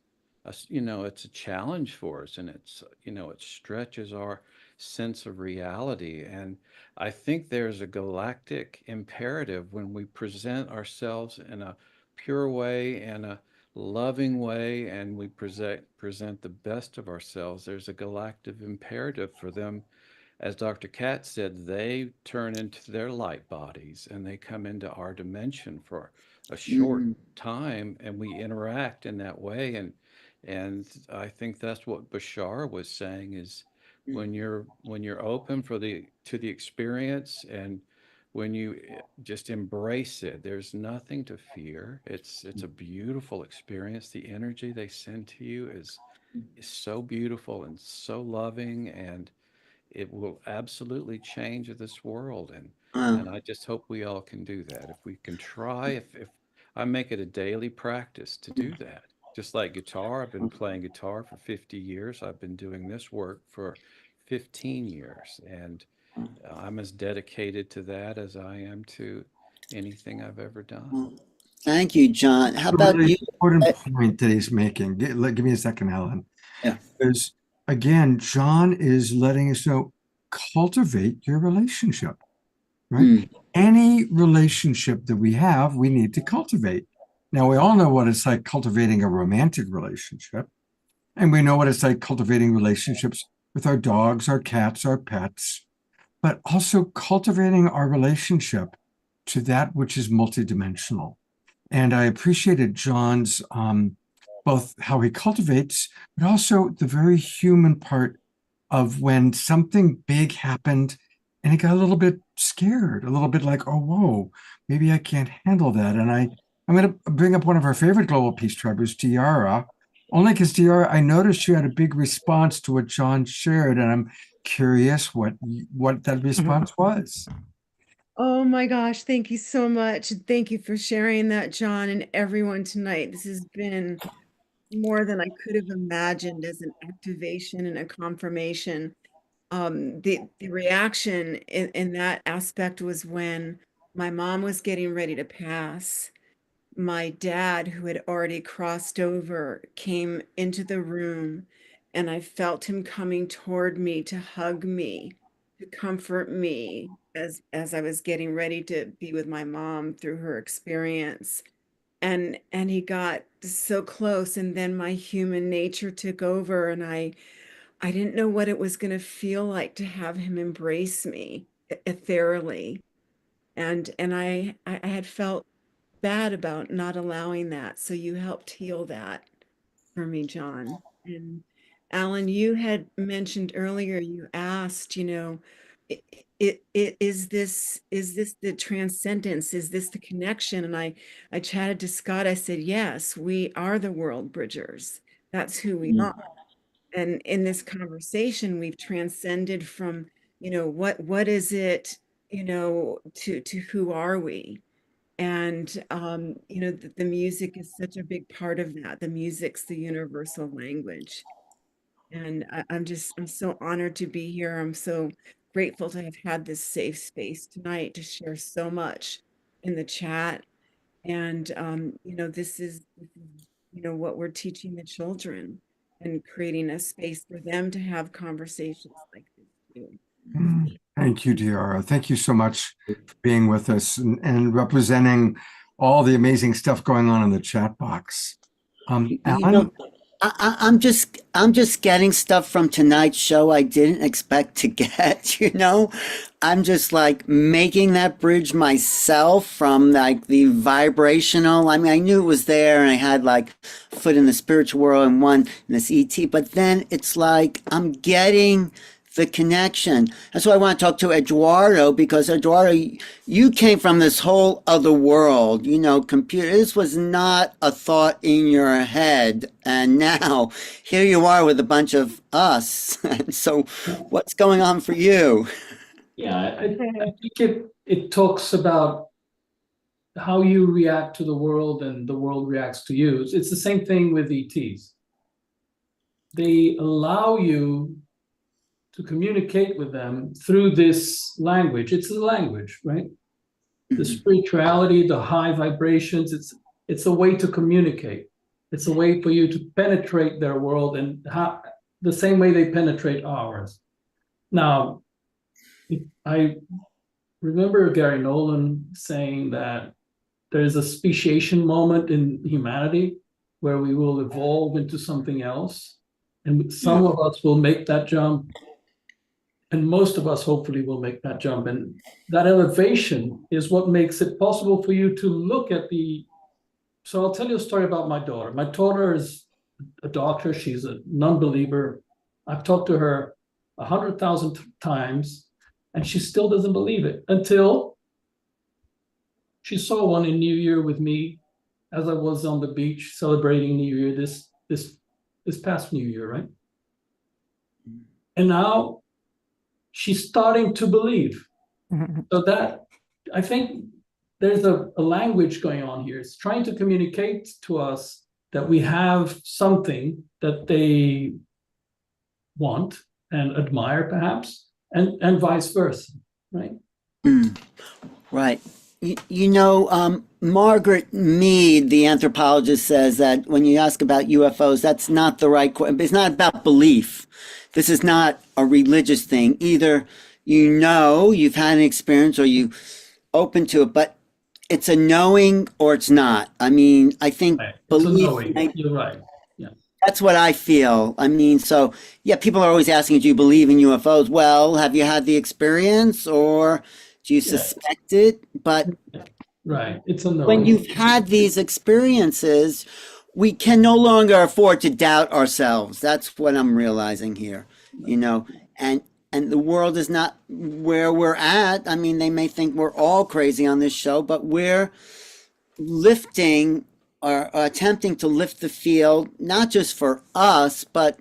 you know, it's a challenge for us, and it's, you know, it stretches our sense of reality. And I think there's a galactic imperative when we present ourselves in a pure way and a loving way, and we present the best of ourselves. There's a galactic imperative for them. As Dr. Katz said, they turn into their light bodies and they come into our dimension for a short time, and we interact in that way. And I think that's what Bashar was saying is when you're open for the experience, and when you just embrace it, there's nothing to fear. It's a beautiful experience. The energy they send to you is so beautiful and so loving, and it will absolutely change this world. And I just hope we all can do that. If we can try, if I make it a daily practice to do that. Just like guitar, I've been playing guitar for 50 years. I've been doing this work for 15 years. And I'm as dedicated to that as I am to anything I've ever done. Thank you, John. How about really you? Important point that he's making. Give me a second, Alan. Yeah. Because again, John is letting us know, cultivate your relationship, right? Any relationship that we have, we need to cultivate. Now, we all know what it's like cultivating a romantic relationship, and we know what it's like cultivating relationships with our dogs, our cats, our pets, but also cultivating our relationship to that which is multidimensional. And I appreciated John's both how he cultivates, but also the very human part of when something big happened and he got a little bit scared, a little bit like, oh, whoa, maybe I can't handle that. And I'm going to bring up one of our favorite Global Peace Tribers, Tiara, only because Tiara, I noticed you had a big response to what John shared, and I'm curious what that response was. Oh my gosh, thank you so much. Thank you for sharing that, John, and everyone tonight. This has been more than I could have imagined as an activation and a confirmation. The reaction in that aspect was when my mom was getting ready to pass. My dad, who had already crossed over, came into the room, and I felt him coming toward me to hug me, to comfort me as I was getting ready to be with my mom through her experience. And he got so close, and then my human nature took over, and I didn't know what it was going to feel like to have him embrace me ethereally. And I had felt bad about not allowing that. So you helped heal that for me, John. And Alan, you had mentioned earlier, you asked, you know, is this the transcendence? Is this the connection? And I chatted to Scott. I said, yes, we are the world bridgers. That's who we are. And in this conversation, we've transcended from, you know, what is it, you know, to who are we? And, the music is such a big part of that. The music's the universal language. And I'm so honored to be here. I'm so grateful to have had this safe space tonight to share so much in the chat. And, this is, what we're teaching the children and creating a space for them to have conversations like this too. Thank you, Diara. Thank you so much for being with us and representing all the amazing stuff going on in the chat box. Alan? I'm just getting stuff from tonight's show I didn't expect to get, I'm just like making that bridge myself from like the vibrational. I mean, I knew it was there and I had like foot in the spiritual world and one in this ET, but then it's like I'm getting the connection. That's why I want to talk to Eduardo, because Eduardo, you came from this whole other world, computer. This was not a thought in your head. And now here you are with a bunch of us. And so what's going on for you? Yeah, I think it talks about how you react to the world and the world reacts to you. It's the same thing with ETs. They allow you to communicate with them through this language. It's a language, right? The spirituality, the high vibrations, it's a way to communicate. It's a way for you to penetrate their world and the same way they penetrate ours. Now, I remember Gary Nolan saying that there's a speciation moment in humanity where we will evolve into something else. And some of us will make that jump. And most of us hopefully will make that jump. And that elevation is what makes it possible for you to look at so I'll tell you a story about my daughter. My daughter is a doctor. She's a non-believer. I've talked to her 100,000 times and she still doesn't believe it until she saw one in New Year with me as I was on the beach celebrating New Year this past New Year, right? And now she's starting to believe. So that, I think there's a language going on here. It's trying to communicate to us that we have something that they want and admire perhaps, and vice versa, right? Right. Margaret Mead, the anthropologist, says that when you ask about UFOs, that's not the right question. It's not about belief. This is not a religious thing. Either you've had an experience or you open to it, but it's a knowing or it's not. I mean, I think belief. You're right. Yeah. That's what I feel. I mean, so yeah, people are always asking, do you believe in UFOs? Well, have you had the experience or do you suspect it? But right, it's a knowing. When you've had these experiences, we can no longer afford to doubt ourselves. That's what I'm realizing here, and the world is not where we're at. I mean, they may think we're all crazy on this show, but we're lifting or attempting to lift the field, not just for us, but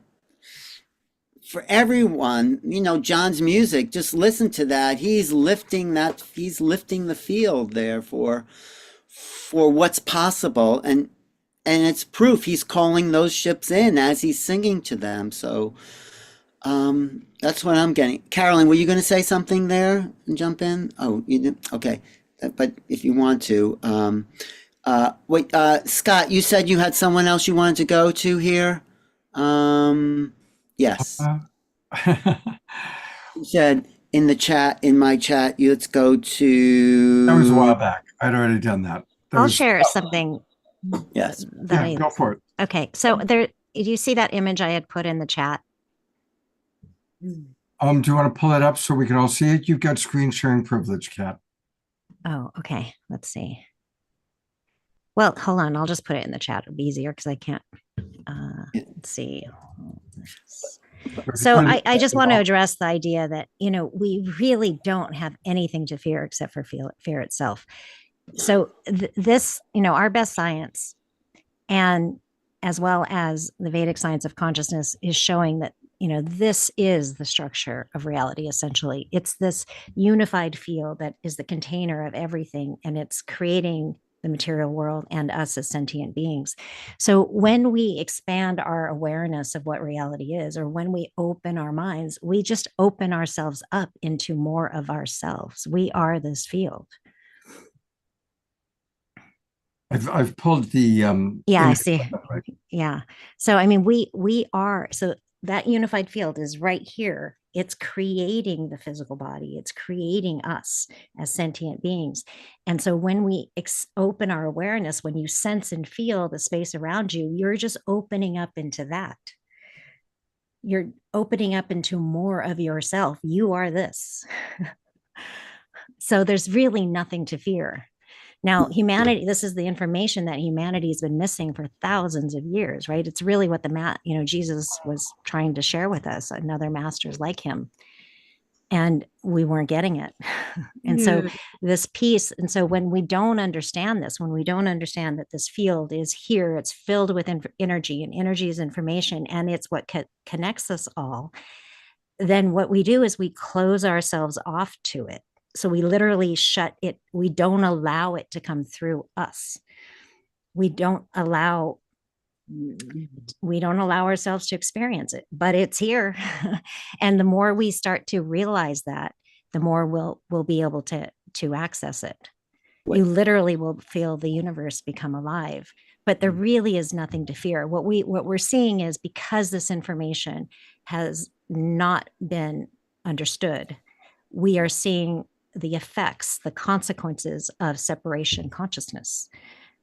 for everyone. John's music, just listen to that. He's lifting the field there for what's possible. And it's proof he's calling those ships in as he's singing to them. So that's what I'm getting. Carolyn, were you going to say something there and jump in? Oh, you did? Okay. But if you want to, wait, Scott, you said you had someone else you wanted to go to here. Yes. You said in my chat, let's go to. That was a while back. I'd already done that. I'll share something. Yes. Go for it. Okay. So do you see that image I had put in the chat? Do you want to pull it up so we can all see it? You've got screen sharing privilege, Kat. Oh, okay. Let's see. Well, hold on. I'll just put it in the chat. It'll be easier because I can't. Let's see. So I just want to address the idea that, we really don't have anything to fear except for fear itself. So this, our best science, and as well as the Vedic science of consciousness, is showing that this is the structure of reality, essentially. It's this unified field that is the container of everything, and it's creating the material world and us as sentient beings. So when we expand our awareness of what reality is, or when we open our minds, we just open ourselves up into more of ourselves. We are this field. I've pulled the yeah, I image see. up, right? Yeah. So I mean, we are, so that unified field is right here. It's creating the physical body. It's creating us as sentient beings. And so when we open our awareness, when you sense and feel the space around you, you're just opening up into that. You're opening up into more of yourself. You are this. So there's really nothing to fear. Now, humanity, this is the information that humanity has been missing for thousands of years, right? It's really what Jesus was trying to share with us, and other masters like him. And we weren't getting it. And so this piece, and so when we don't understand this, when we don't understand that this field is here, it's filled with energy, and energy is information, and it's what connects us all, then what we do is we close ourselves off to it. So we literally shut it. We don't allow it to come through us. We don't allow ourselves to experience it, but it's here. And the more we start to realize that, the more we'll be able to access it. You literally will feel the universe become alive, but there really is nothing to fear. What we're seeing is, because this information has not been understood, we are seeing the effects, the consequences of separation consciousness.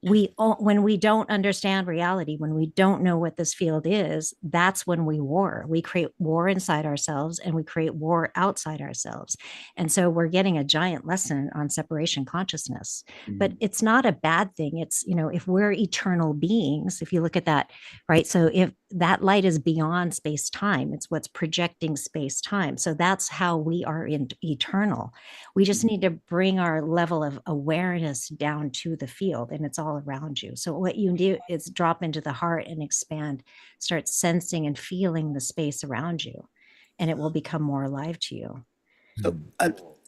When we don't understand reality, when we don't know what this field is, that's when we war. We create war inside ourselves, and we create war outside ourselves. And so we're getting a giant lesson on separation consciousness, but it's not a bad thing. It's, if we're eternal beings, if you look at that, right? So if that light is beyond space-time, it's what's projecting space-time. So that's how we are eternal. We just need to bring our level of awareness down to the field, and it's all around you. So what you do is drop into the heart and expand, start sensing and feeling the space around you, and it will become more alive to you. So,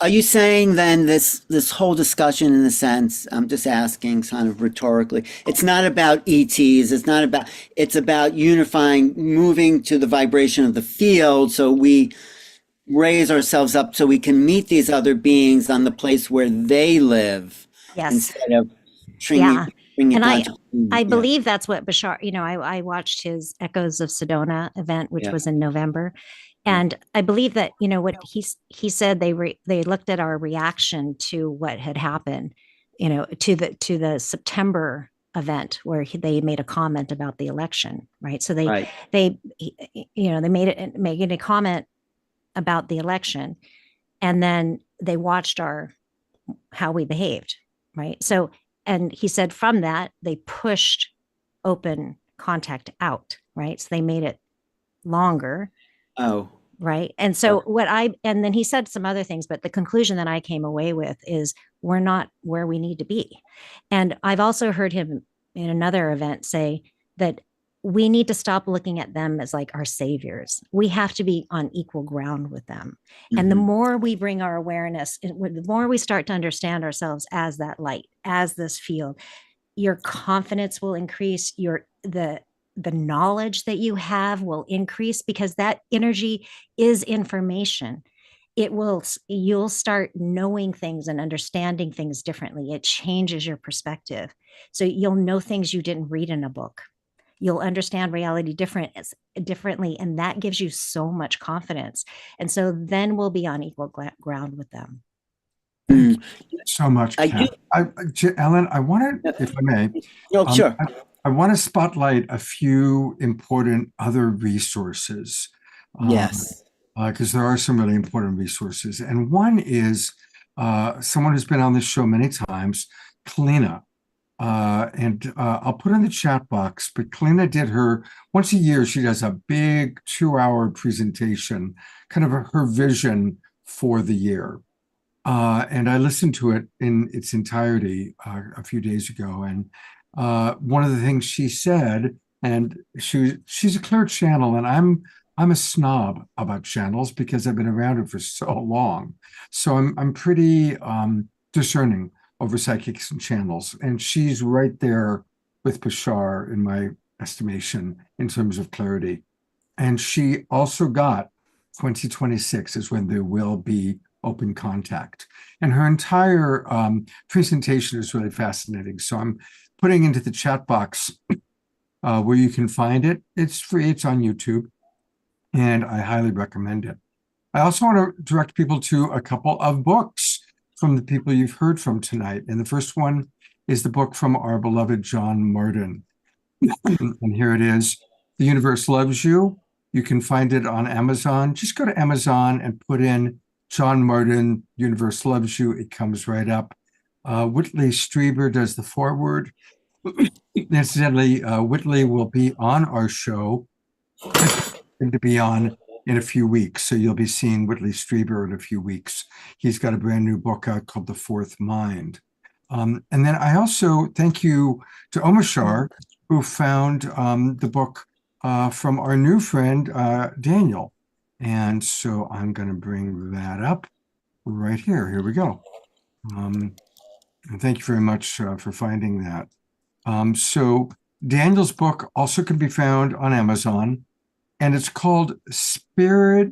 are you saying then this whole discussion, in a sense, I'm just asking kind of rhetorically, it's not about ETs, it's about unifying, moving to the vibration of the field, so we raise ourselves up so we can meet these other beings on the place where they live, instead of bringing I believe that's what Bashar, I watched his Echoes of Sedona event, which was in November. And I believe that, what he said, they looked at our reaction to what had happened, to the September event, where they made a comment about the election, right? So they made a comment about the election, and then they watched how we behaved, right? So, and he said from that, they pushed open contact out, right? So they made it longer. Oh. Right. And so and then he said some other things, but the conclusion that I came away with is we're not where we need to be. And I've also heard him in another event say that we need to stop looking at them as like our saviors. We have to be on equal ground with them. And the more we bring our awareness, the more we start to understand ourselves as that light, as this field, your confidence will increase, the knowledge that you have will increase, because that energy is information. You'll start knowing things and understanding things differently. It changes your perspective. So you'll know things you didn't read in a book. You'll understand reality differently, and that gives you so much confidence. And so then we'll be on equal ground with them. Thank you so much, Kat. Ellen, I want to, if I may, sure. I want to spotlight a few important other resources. Yes. Because there are some really important resources. And one is someone who's been on this show many times, Kalina. And I'll put in the chat box, but Kalina did once a year, she does a big 2-hour presentation, kind of her vision for the year. And I listened to it in its entirety a few days ago. And one of the things she said, and she's a clear channel, and I'm I'm a snob about channels because I've been around it for so long. So I'm pretty discerning over psychics and channels. And she's right there with Bashar in my estimation in terms of clarity. And she also got 2026 is when there will be open contact. And her entire presentation is really fascinating. So I'm putting into the chat box where you can find it. It's free, it's on YouTube, and I highly recommend it. I also want to direct people to a couple of books from the people you've heard from tonight. And the first one is the book from our beloved John Martin. And here it is, The Universe Loves You. You can find it on Amazon. Just go to Amazon and put in John Martin, Universe Loves You. It comes right up. Whitley Strieber does the foreword. Incidentally, Whitley will be on our show, going to be on in a few weeks. So you'll be seeing Whitley Strieber in a few weeks. He's got a brand new book out called The Fourth Mind. And then I also thank you to Omashar, who found the book from our new friend, Daniel. And so I'm going to bring that up right here. Here we go. And thank you very much for finding that. So Daniel's book also can be found on Amazon, and it's called Spira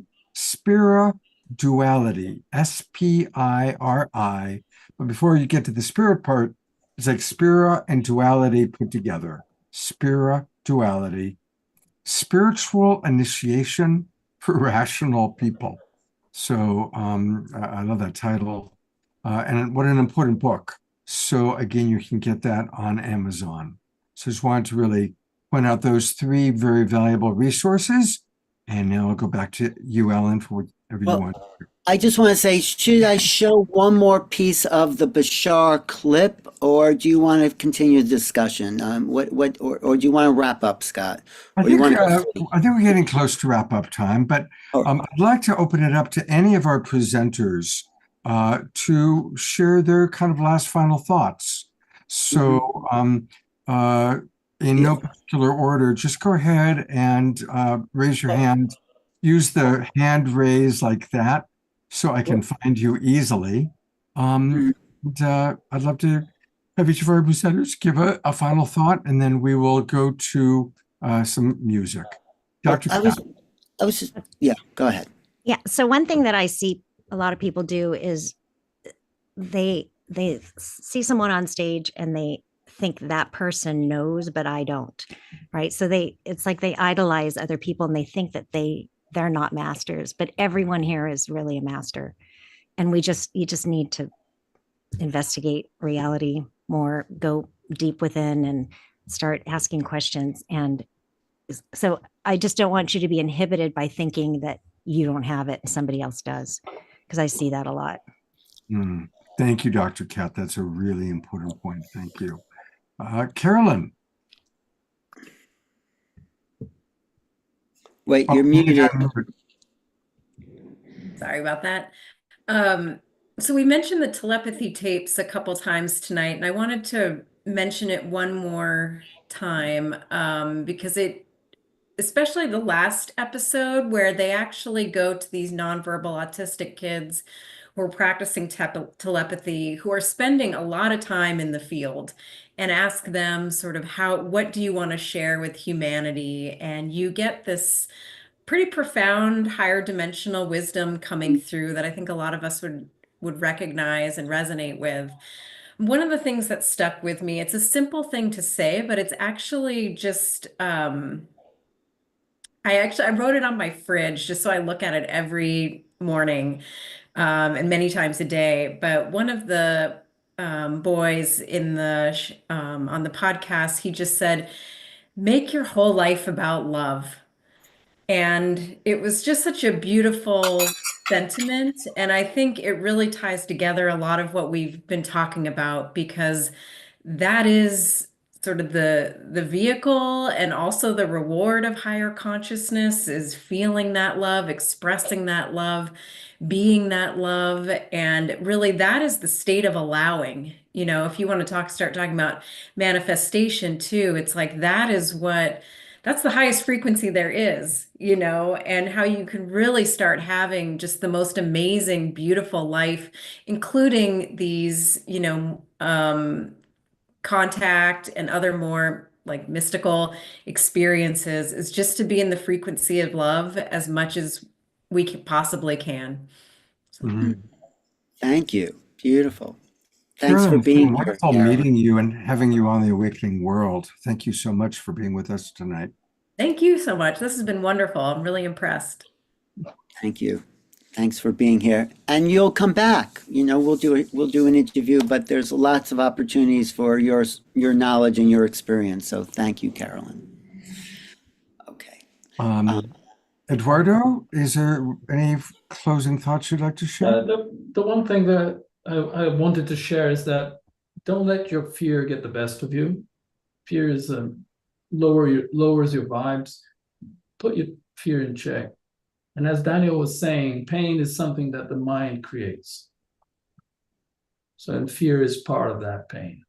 Duality, SPIRI. But before you get to the spirit part, it's like Spira and duality put together. Spira Duality, spiritual initiation for rational people. So I love that title. And what an important book. So again, you can get that on Amazon. So just wanted to really point out those three very valuable resources. And now I'll go back to you, Ellen, for whatever you want. I just want to say, should I show one more piece of the Bashar clip, or do you want to continue the discussion? Or do you want to wrap up, Scott? I think we're getting close to wrap up time, but I'd like to open it up to any of our presenters to share their kind of last final thoughts. So in no particular order, just go ahead and raise your hand. Use the hand raise like that so I can find you easily. And, I'd love to have each of our presenters give a final thought, and then we will go to some music. Dr. Yeah, go ahead. Yeah. So one thing that I see a lot of people do is they see someone on stage and they think that person knows, but I don't. Right. So it's like they idolize other people and they think that they're not masters, but everyone here is really a master. And you just need to investigate reality more, go deep within and start asking questions. And so I just don't want you to be inhibited by thinking that you don't have it and somebody else does, because I see that a lot. Thank you, Dr. Kat. That's a really important point. Thank you. Carolyn. Wait, you're muted. Sorry about that. So we mentioned the telepathy tapes a couple times tonight, and I wanted to mention it one more time because especially the last episode where they actually go to these nonverbal autistic kids who are practicing telepathy, who are spending a lot of time in the field, and ask them sort of what do you want to share with humanity? And you get this pretty profound higher dimensional wisdom coming through that I think a lot of us would recognize and resonate with. One of the things that stuck with me, it's a simple thing to say, but it's actually just I wrote it on my fridge just so I look at it every morning and many times a day. But one of the boys in on the podcast, he just said, "Make your whole life about love." And it was just such a beautiful sentiment. And I think it really ties together a lot of what we've been talking about, because that is sort of the vehicle and also the reward of higher consciousness is feeling that love, expressing that love, being that love. And really that is the state of allowing. If you want to start talking about manifestation too, it's like that is what that's the highest frequency there is, and how you can really start having just the most amazing, beautiful life, including these, contact and other more like mystical experiences, is just to be in the frequency of love as much as we possibly can. Thank you. Beautiful. Thanks Carolyn, for it's been being here, wonderful Carolyn. meeting you and having you on the Awakening World. Thank you so much for being with us tonight. Thank you so much. This has been wonderful. I'm really impressed. Thank you. Thanks for being here. And you'll come back. We'll do an interview, but there's lots of opportunities for your knowledge and your experience. So thank you, Carolyn. Okay. Eduardo, is there any closing thoughts you'd like to share? The one thing that I wanted to share is that don't let your fear get the best of you. Fear is lowers your vibes. Put your fear in check. And as Daniel was saying, pain is something that the mind creates. So, and fear is part of that pain.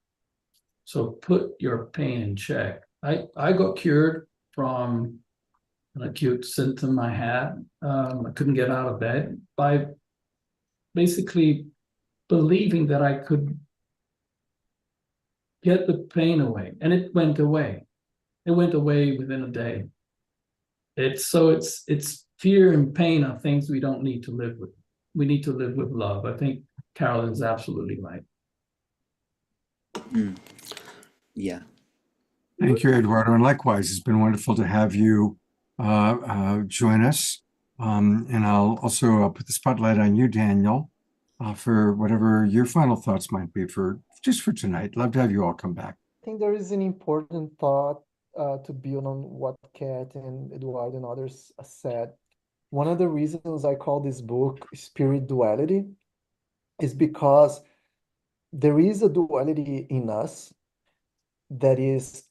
So put your pain in check. I got cured from an acute symptom I had. I couldn't get out of bed by basically believing that I could get the pain away. And it went away. It went away within a day. It's fear and pain are things we don't need to live with. We need to live with love. I think Carolyn's absolutely right. Yeah. Thank you, Eduardo. And likewise, it's been wonderful to have you join us. And I'll also put the spotlight on you, Daniel, for whatever your final thoughts might be for tonight. Love to have you all come back. I think there is an important thought to build on what Kat and Eduardo and others said. One of the reasons I call this book Spirit Duality is because there is a duality in us that is,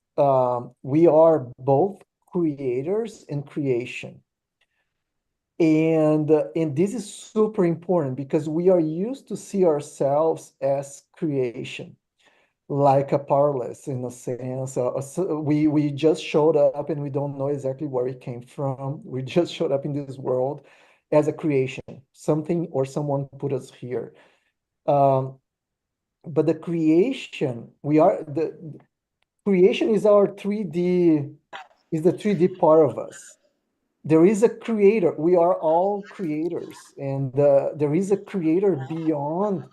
we are both creators and creation. And this is super important because we are used to see ourselves as creation, like a powerless in a sense. We just showed up and we don't know exactly where it came from. We just showed up in this world as a creation. Something or someone put us here. But the creation, the creation is our 3D, is the 3D part of us. There is a creator. We are all creators. And there is a creator beyond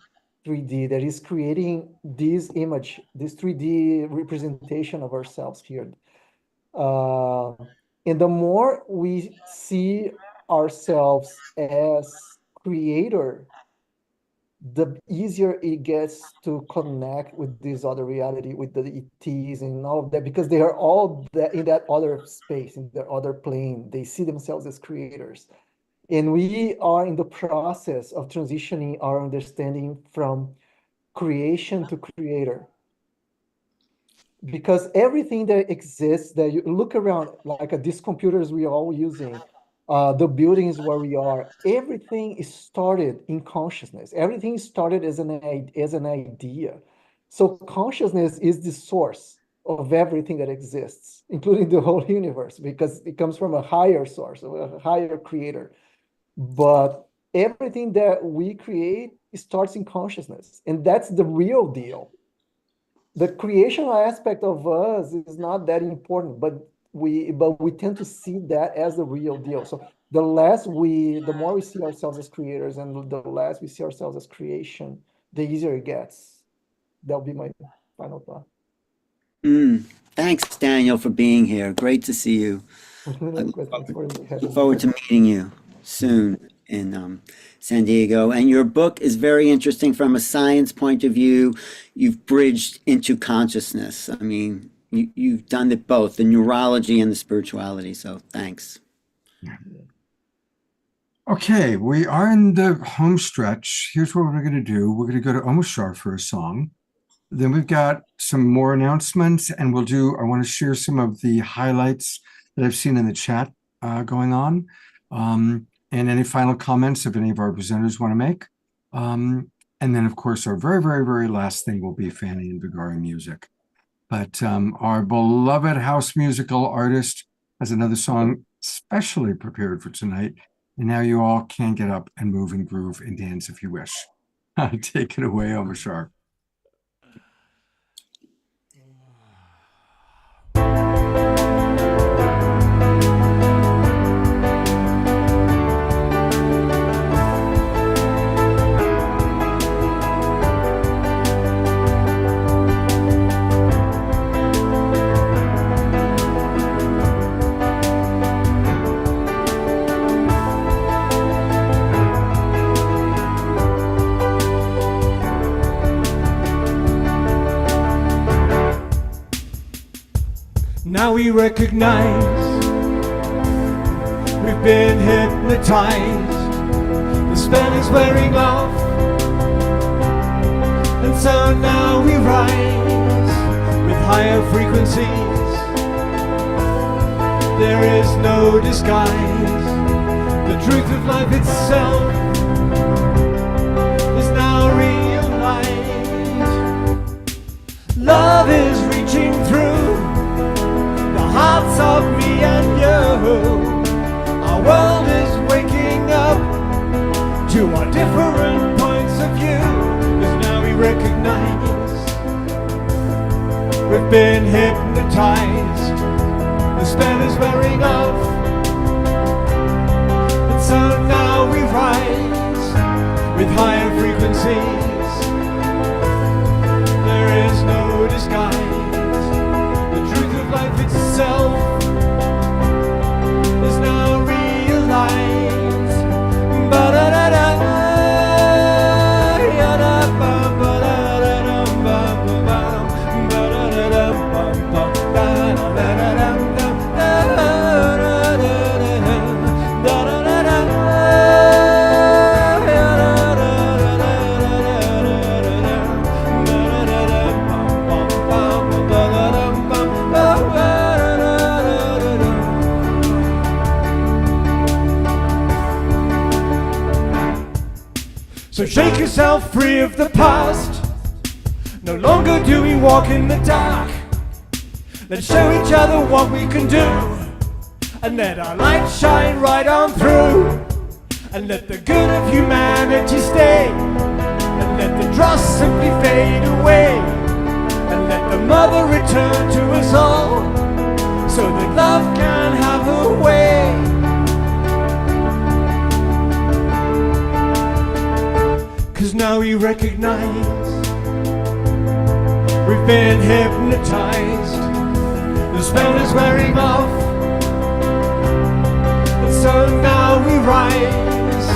3D that is creating this image, this 3D representation of ourselves here. And the more we see ourselves as creator, the easier it gets to connect with this other reality, with the ETs and all of that, because they are all in that other space, in their other plane. They see themselves as creators. And we are in the process of transitioning our understanding from creation to creator. Because everything that exists, that you look around, like these computers we are all using, the buildings where we are, everything is started in consciousness. Everything started as an idea. So consciousness is the source of everything that exists, including the whole universe, because it comes from a higher source, a higher creator. But everything that we create starts in consciousness, and that's the real deal. The creational aspect of us is not that important, but we tend to see that as the real deal. So the more we see ourselves as creators and the less we see ourselves as creation, the easier it gets. That'll be my final thought. Thanks, Daniel, for being here. Great to see you. Look forward to meeting you soon in San Diego. And your book is very interesting from a science point of view. You've bridged into consciousness. I mean, you've done it both, the neurology and the spirituality. So thanks. Okay, we are in the home stretch. Here's what we're going to do. We're going to go to Omoshar for a song. Then we've got some more announcements, and I want to share some of the highlights that I've seen in the chat going on, and any final comments if any of our presenters want to make. And then, of course, our very, very, very last thing will be Fanny and Vigari music. But our beloved house musical artist, has another song specially prepared for tonight. And now you all can get up and move and groove and dance if you wish. Take it away, Omashar. Now we recognize we've been hypnotized. The spell is wearing off, and so now we rise with higher frequencies. There is no disguise. The truth of life itself is now realized. Love is reaching through hearts of me and you. Our world is waking up to our different points of view, as now we recognize we've been hypnotized. The spell is wearing off, and so now we rise with higher frequencies. There is no disguise. Life itself is now realized. Ba-da-da-da, ya-da-bum, ba-da-da-dum, bum-bum, ba-da-da-dum, bum-bum, da-da-da-dum, so shake yourself free of the past. No longer do we walk in the dark. Let's show each other what we can do, and let our light shine right on through. And let the good of humanity stay, and let the dross simply fade away. And let the mother return to us all, so that love can have her way. 'Cause now we recognize we've been hypnotized. The spell is wearing off, and so now we rise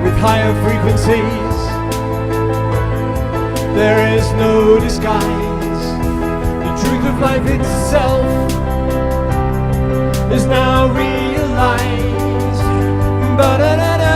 with higher frequencies. There is no disguise. The truth of life itself is now realized. Ba-da-da-da.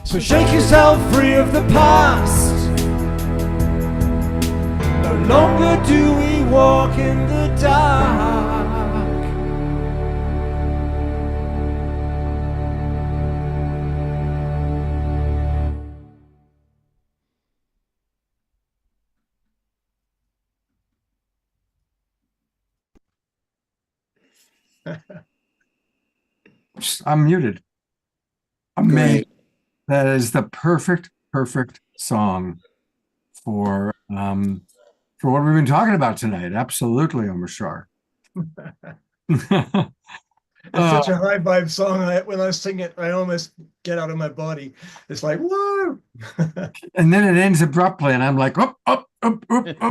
So shake yourself free of the past. No longer do we walk in the dark. I'm muted. Amazing. That is the perfect song for what we've been talking about tonight. Absolutely, Omashar. It's such a high vibe song. When I sing it, I almost get out of my body. It's like, whoa! And then it ends abruptly, and I'm like, up.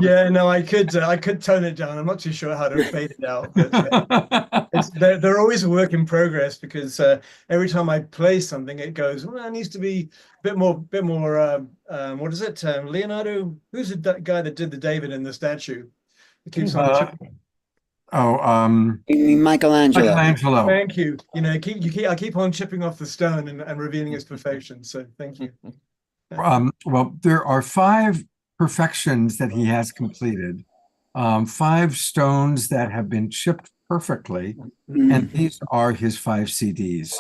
Yeah, no, I could tone it down. I'm not too sure how to fade it out. But they're always a work in progress, because every time I play something, it goes, well, it needs to be a bit more. What is it? Leonardo? Who's the guy that did the David in the statue? It keeps on. You mean Michelangelo. Michelangelo. Thank you. You know, I keep on chipping off the stone and revealing its perfection. So thank you. Well, there are 5 perfections that he has completed, 5 stones that have been chipped perfectly, and these are his 5 CDs.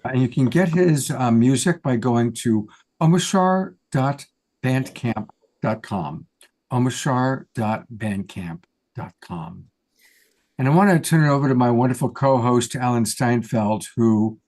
And you can get his music by going to omashar.bandcamp.com, omashar.bandcamp.com. And I want to turn it over to my wonderful co-host, Alan Steinfeld, who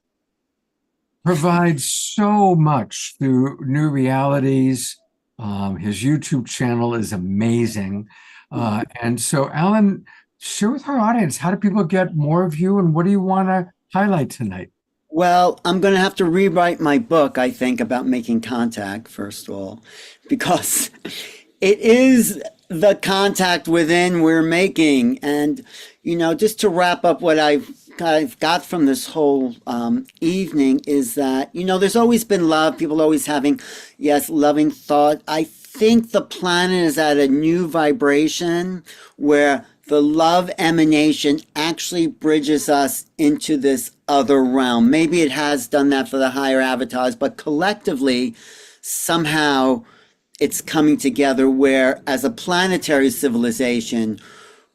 provides so much through New Realities. His YouTube channel is amazing. And so, Alan, share with our audience, how do people get more of you, and what do you want to highlight tonight? Well, I'm going to have to rewrite my book, I think, about making contact, first of all, because it is the contact within we're making. And, you know, just to wrap up what I've got from this whole evening is that, you know, there's always been love, people always having, yes, loving thought. I think the planet is at a new vibration where the love emanation actually bridges us into this other realm. Maybe it has done that for the higher avatars, but collectively, somehow it's coming together where, as a planetary civilization,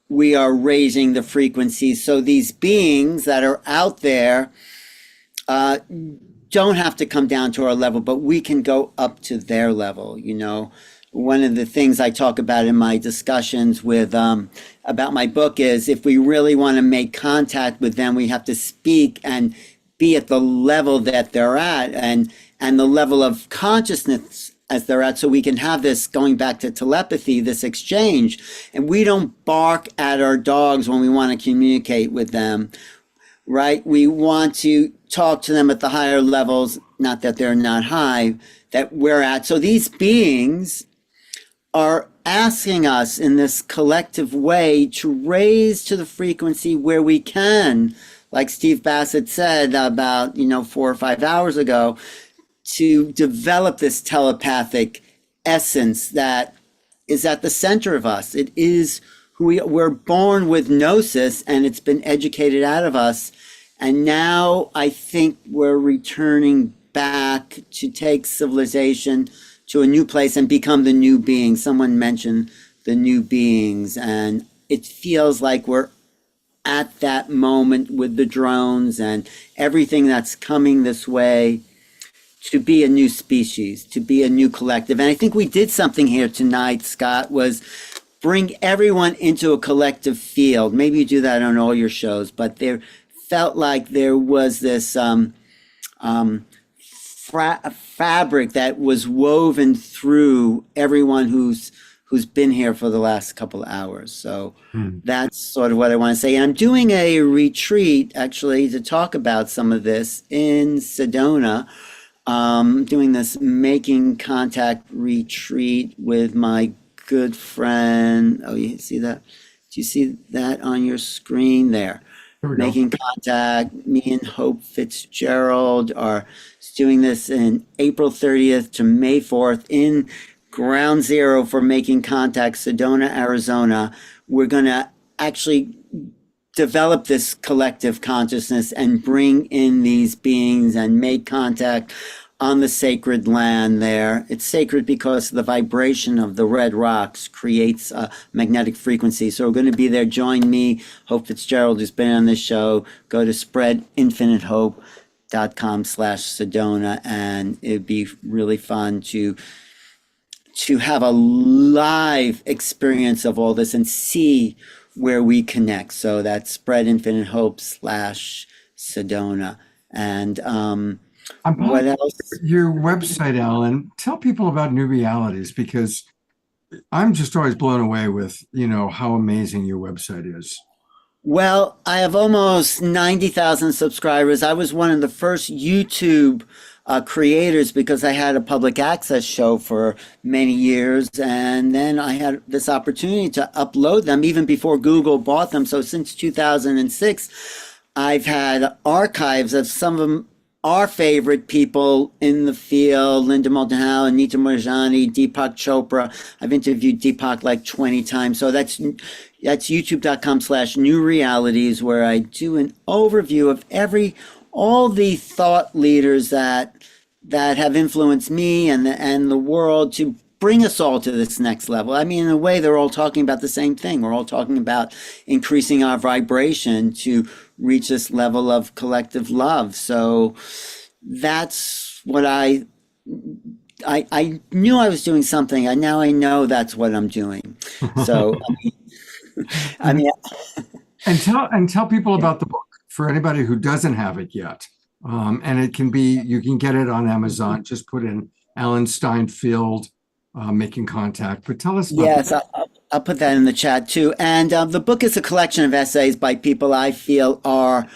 we are raising the frequency. So these beings that are out there don't have to come down to our level, but we can go up to their level, you know. One of the things I talk about in my discussions with about my book is if we really want to make contact with them, we have to speak and be at the level that they're at and the level of consciousness as they're at, so we can have this, going back to telepathy, this exchange. And we don't bark at our dogs when we want to communicate with them, right? We want to talk to them at the higher levels, not that they're not high, that we're at. So these beings are asking us in this collective way to raise to the frequency where we can, like Steve Bassett said about, 4 or 5 hours ago, to develop this telepathic essence that is at the center of us. It is who we're born with gnosis, and it's been educated out of us. And now I think we're returning back to take civilization to a new place and become the new being. Someone mentioned the new beings, and it feels like we're at that moment with the drones and everything that's coming this way, to be a new species, to be a new collective. And I think we did something here tonight, Scott, was bring everyone into a collective field. Maybe you do that on all your shows, but there felt like there was this fabric that was woven through everyone who's been here for the last couple of hours. So that's sort of what I want to say. And I'm doing a retreat, actually, to talk about some of this in Sedona. Doing this making contact retreat with my good friend. Oh, you see that? Do you see that on your screen there? Making contact. Me and Hope Fitzgerald are doing this in April 30th to May 4th in Ground Zero for Making Contact, Sedona, Arizona. We're going to actually develop this collective consciousness and bring in these beings and make contact on the sacred land there. It's sacred because the vibration of the red rocks creates a magnetic frequency. So we're going to be there. Join me, Hope Fitzgerald, who's been on this show. Go to spreadinfinitehope.com/Sedona, and it'd be really fun to have a live experience of all this and see where we connect. So that's spreadinfinitehope/Sedona. And what else? Your website, Alan, tell people about New Realities, because I'm just always blown away with, how amazing your website is. Well, I have almost 90,000 subscribers. I was one of the first YouTube creators because I had a public access show for many years, and then I had this opportunity to upload them even before Google bought them. So since 2006, I've had archives of some of our favorite people in the field, Linda Moulton-Howe, Anita Moorjani, Deepak Chopra. I've interviewed Deepak like 20 times. So that's youtube.com/new realities, where I do an overview of all the thought leaders that have influenced me and the world to bring us all to this next level. I mean, in a way, they're all talking about the same thing. We're all talking about increasing our vibration to reach this level of collective love. So that's what I knew I was doing something, and now I know that's what I'm doing. So I mean, and tell people about the book for anybody who doesn't have it yet. And it can be, you can get it on Amazon. Just put in Alan Steinfeld, Making Contact. But tell us about yes, I'll put that in the chat too. And the book is a collection of essays by people I feel are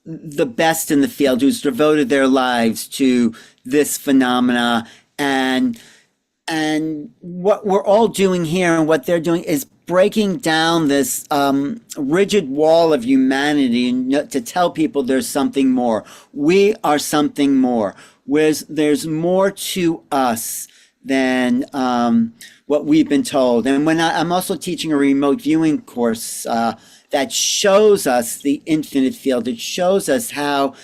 the best in the field, who's devoted their lives to this phenomena. And what we're all doing here and what they're doing is breaking down this rigid wall of humanity and to tell people there's something more. We are something more. There's more to us than what we've been told. And when I'm also teaching a remote viewing course that shows us the infinite field. It shows us how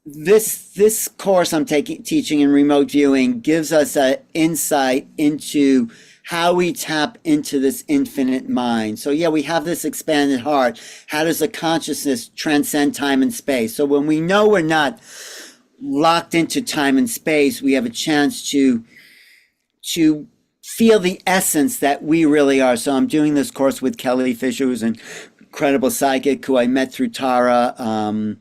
this course I'm teaching in remote viewing gives us an insight into how we tap into this infinite mind. So yeah, we have this expanded heart. How does the consciousness transcend time and space? So when we know we're not locked into time and space, we have a chance to feel the essence that we really are. So I'm doing this course with Kelly Fisher, who's an incredible psychic who I met through Tara, and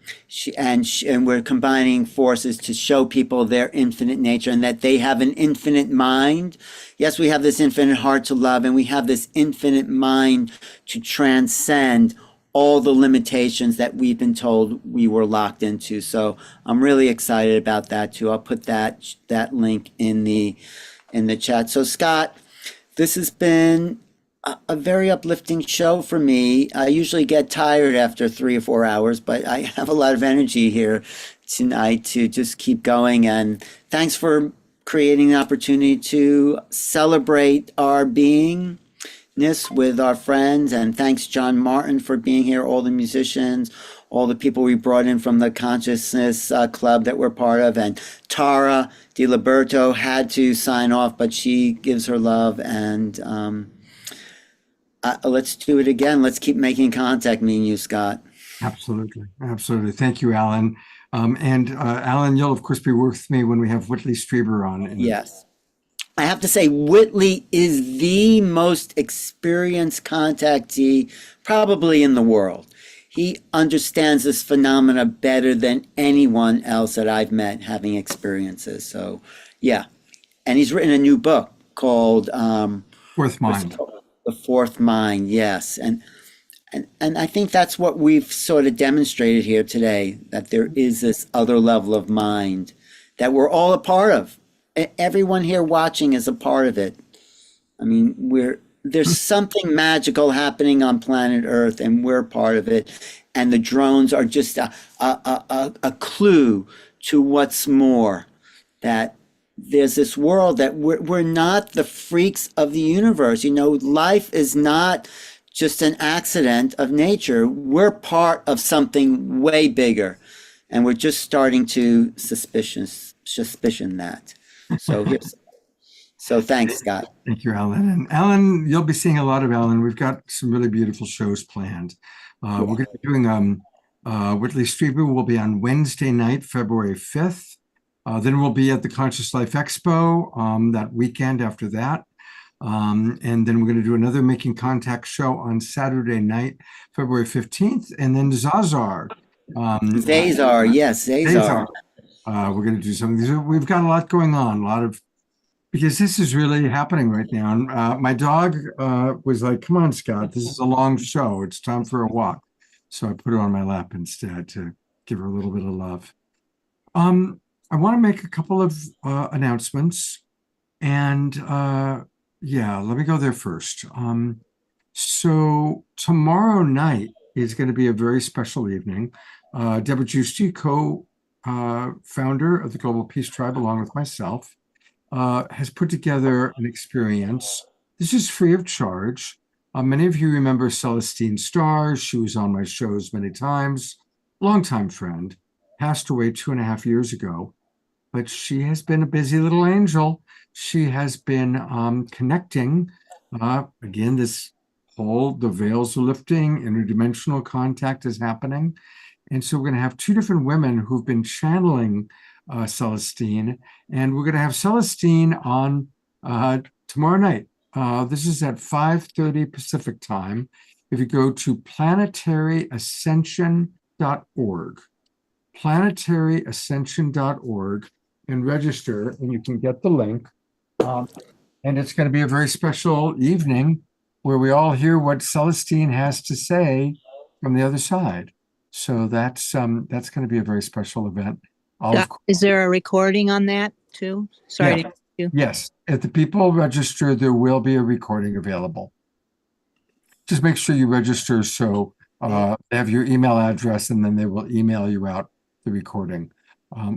we're combining forces to show people their infinite nature and that they have an infinite mind. Yes, we have this infinite heart to love, and we have this infinite mind to transcend all the limitations that we've been told we were locked into. So I'm really excited about that too. I'll put that link in the chat. So Scott, this has been a very uplifting show for me. I usually get tired after 3 or 4 hours, but I have a lot of energy here tonight to just keep going. And thanks for creating the opportunity to celebrate our beingness with our friends. And thanks, John Martin, for being here, all the musicians, all the people we brought in from the Consciousness Club that we're part of. And Tara DiLiberto had to sign off, but she gives her love. And let's do it again. Let's keep making contact, me and you, Scott. Absolutely. Absolutely. Thank you, Alan. And Alan, you'll of course be with me when we have Whitley Strieber on. Yes. I have to say, Whitley is the most experienced contactee probably in the world. He understands this phenomena better than anyone else that I've met having experiences. So, yeah. And he's written a new book called Fourth Mind. The Fourth Mind, yes. And I think that's what we've sort of demonstrated here today, that there is this other level of mind that we're all a part of. Everyone here watching is a part of it. I mean, there's something magical happening on planet Earth, and we're part of it. And the drones are just a clue to what's more, that there's this world that we're not the freaks of the universe. You know, life is not just an accident of nature. We're part of something way bigger, and we're just starting to suspicion that. So thanks, Scott. Thank you, Alan. And Alan, you'll be seeing a lot of Alan. We've got some really beautiful shows planned. We're going to be doing Whitley Strieber will be on Wednesday night, February 5th. Then we'll be at the Conscious Life Expo that weekend after that. And then we're going to do another Making Contact show on Saturday night, February 15th. And then Zazar. Zazar, yes, Zazar. We're going to do something. We've got a lot going on, because this is really happening right now. And my dog was like, come on, Scott, this is a long show. It's time for a walk. So I put her on my lap instead to give her a little bit of love. I want to make a couple of announcements. And yeah, let me go there first. So tomorrow night is going to be a very special evening. Deborah Giusti, founder of the Global Peace Tribe, along with myself, has put together an experience. This is free of charge. Many of you remember Celestine Starr. She was on my shows many times. Longtime friend, passed away 2.5 years ago, but she has been a busy little angel. She has been connecting. Again, this whole, the veils are lifting, interdimensional contact is happening. And so we're going to have two different women who've been channeling Celestine, and we're going to have Celestine on tomorrow night. This is at 5:30 Pacific time. If you go to planetaryascension.org, planetaryascension.org, and register, and you can get the link. And it's going to be a very special evening where we all hear what Celestine has to say from the other side. So that's going to be a very special event. Is there a recording on that too? Sorry to interrupt you. Yes, if the people register, there will be a recording available. Just make sure you register so they have your email address, and then they will email you out the recording.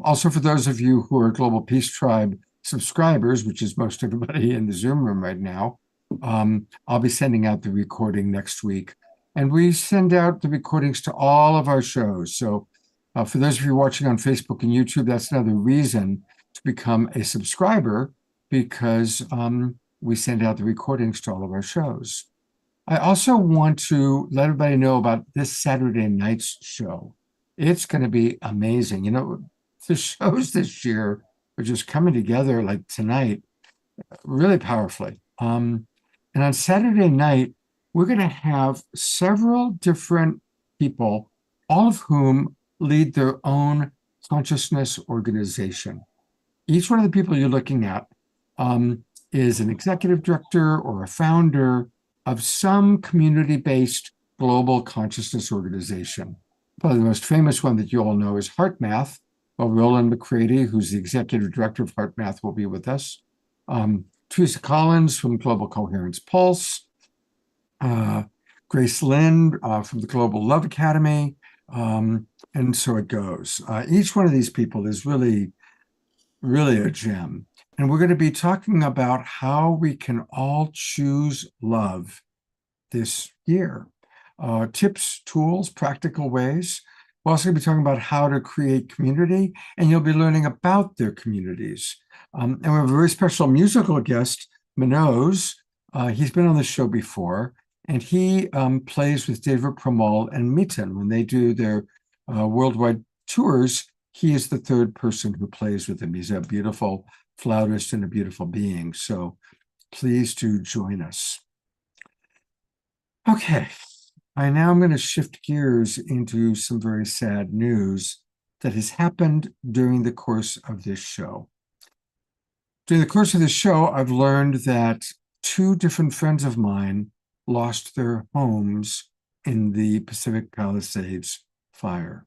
Also, for those of you who are Global Peace Tribe subscribers, which is most everybody in the Zoom room right now, I'll be sending out the recording next week. And we send out the recordings to all of our shows. So for those of you watching on Facebook and YouTube, that's another reason to become a subscriber, because we send out the recordings to all of our shows. I also want to let everybody know about this Saturday night's show. It's going to be amazing. You know, the shows this year are just coming together like tonight, really powerfully. And on Saturday night, we're going to have several different people, all of whom lead their own consciousness organization. Each one of the people you're looking at is an executive director or a founder of some community-based global consciousness organization. Probably the most famous one that you all know is HeartMath. Well, Roland McCready, who's the executive director of HeartMath, will be with us. Teresa Collins from Global Coherence Pulse. Grace Lind from the Global Love Academy. And so it goes. Each one of these people is really, really a gem. And we're going to be talking about how we can all choose love this year. Tips, tools, practical ways. We're also going to be talking about how to create community, and you'll be learning about their communities. And we have a very special musical guest, Minoz. He's been on the show before, and he plays with David Pramol and Miten. When they do their worldwide tours, he is the third person who plays with them. He's a beautiful flautist and a beautiful being. So please do join us. Okay, I now am going to shift gears into some very sad news that has happened during the course of this show. During the course of this show, I've learned that two different friends of mine lost their homes in the Pacific Palisades fire.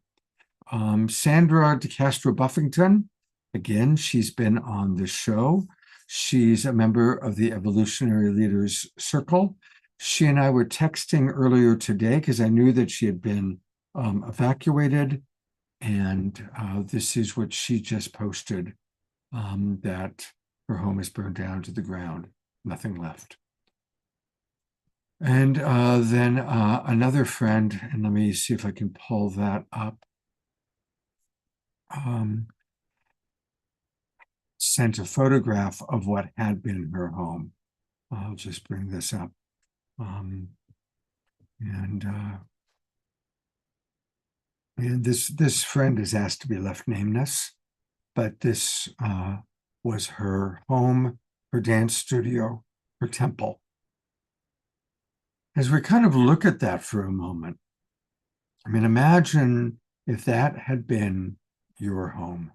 Sandra DeCastro Buffington, again, she's been on the show. She's a member of the Evolutionary Leaders Circle. She and I were texting earlier today because I knew that she had been evacuated. And this is what she just posted, that her home is burned down to the ground, nothing left. And then another friend, and let me see if I can pull that up, sent a photograph of what had been her home. I'll just bring this up. And this friend is asked to be left nameless, but this was her home, her dance studio, her temple. As we kind of look at that for a moment, I mean, imagine if that had been your home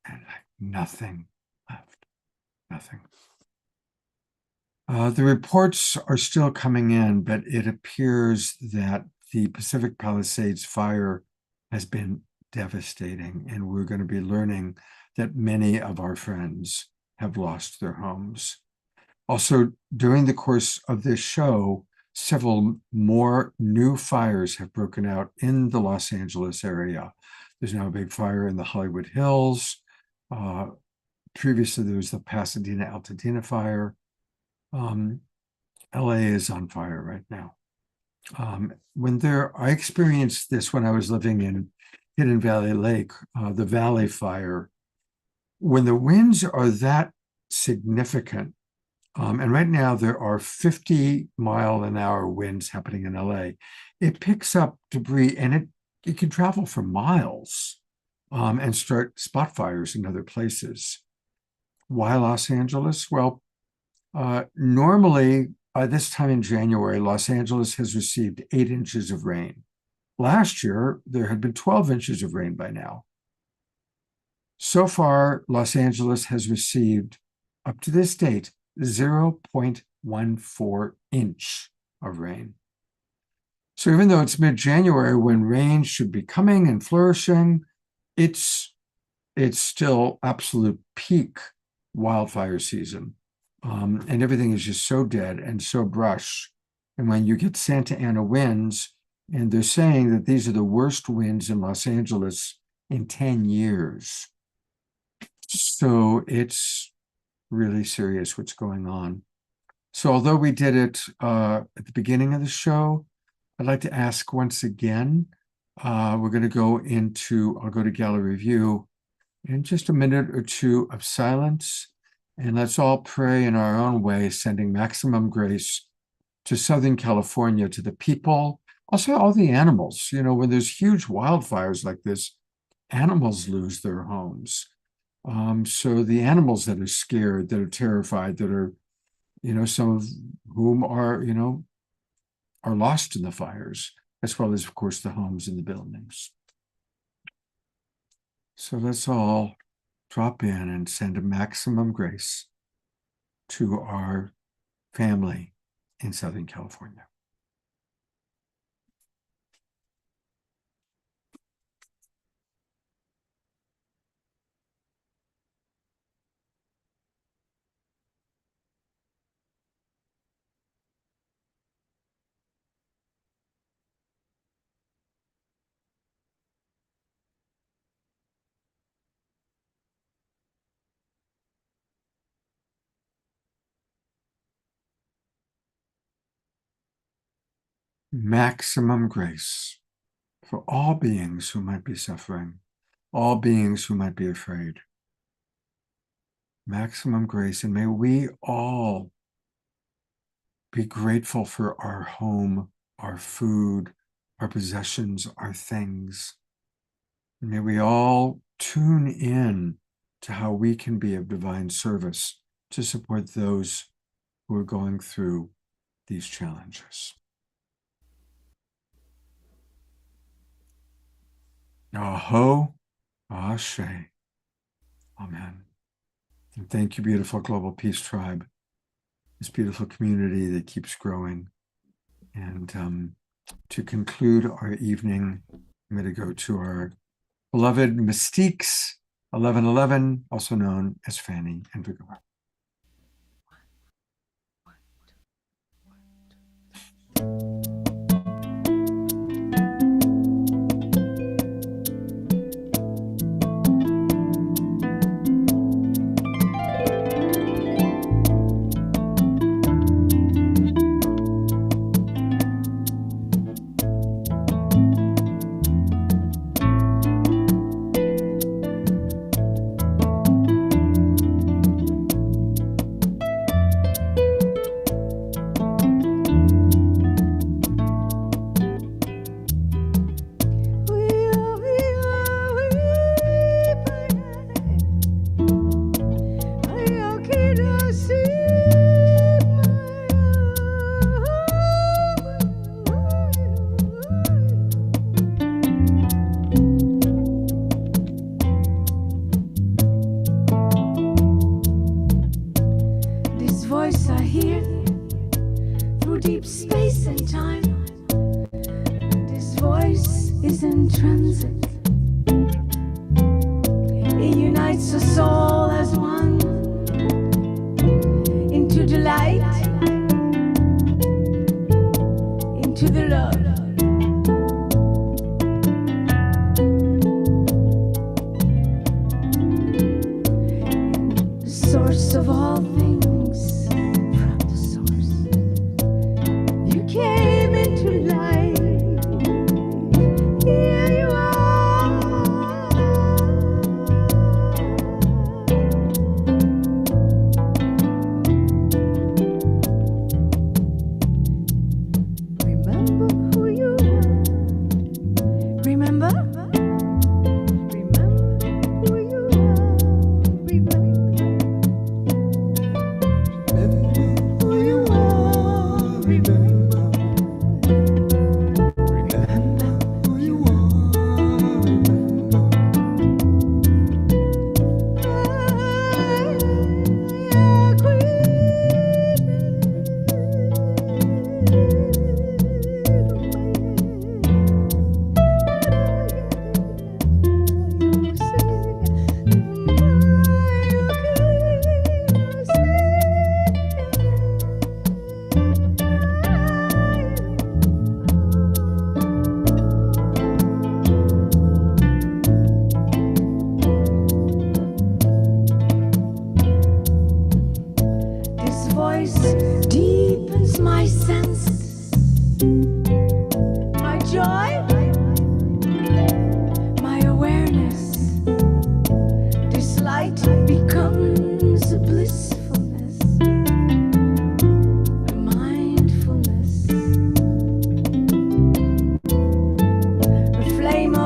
and nothing left, nothing. The reports are still coming in, but it appears that the Pacific Palisades fire has been devastating, and we're going to be learning that many of our friends have lost their homes. Also, during the course of this show, several more new fires have broken out in the Los Angeles area. There's now a big fire in the Hollywood Hills. Previously, there was the Pasadena Altadena fire. LA is on fire right now. I experienced this when I was living in Hidden Valley Lake, the Valley Fire. When the winds are that significant, and right now there are 50-mile-an-hour winds happening in LA, it picks up debris and it can travel for miles and start spot fires in other places. Why Los Angeles? Well, normally by this time in January, Los Angeles has received 8 inches of rain. Last year, there had been 12 inches of rain by now. So far, Los Angeles has received, up to this date, 0.14 inch of rain. So even though it's mid-January, when rain should be coming and flourishing, it's still absolute peak wildfire season. And everything is just so dead and so brush. And when you get Santa Ana winds, and they're saying that these are the worst winds in Los Angeles in 10 years. So it's really serious what's going on. So although we did it at the beginning of the show, I'd like to ask once again, we're going to I'll go to gallery view in just a minute or two of silence. And let's all pray in our own way, sending maximum grace to Southern California, to the people, also all the animals. You know, when there's huge wildfires like this, animals lose their homes. So the animals that are scared, that are terrified, that are, some of whom are lost in the fires, as well as, of course, the homes and the buildings. So let's all drop in and send a maximum grace to our family in Southern California. Maximum grace for all beings who might be suffering, all beings who might be afraid. Maximum grace, and may we all be grateful for our home, our food, our possessions, our things. And may we all tune in to how we can be of divine service to support those who are going through these challenges. Aho, Ashe. Amen. And thank you, beautiful Global Peace Tribe, this beautiful community that keeps growing. And to conclude our evening, I'm going to go to our beloved Mystiques 1111, also known as Fanny and Vigor.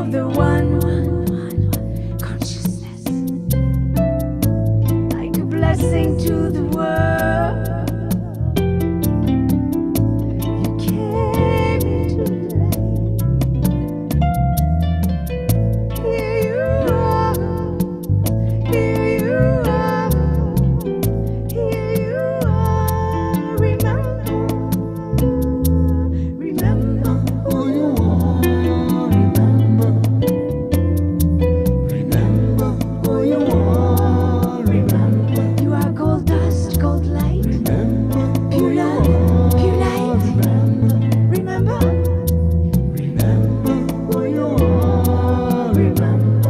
of the one consciousness, like a blessing to the world. You came into light. Here you are. Here you are. Here you are. Remember. Remember who you are. Remember. Remember who you are. Remember. You are gold dust, gold light. Remember. Pure love, pure light. Remember. Remember who you are. Remember.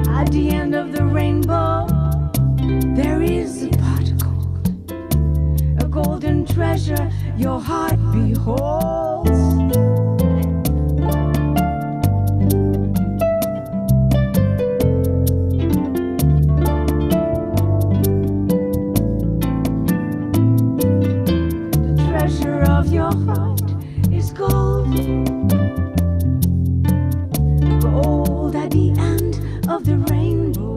At the end of the rainbow, there is a pot of gold, a golden treasure your heart beholds. The treasure of your heart is gold, gold at the end of the rainbow.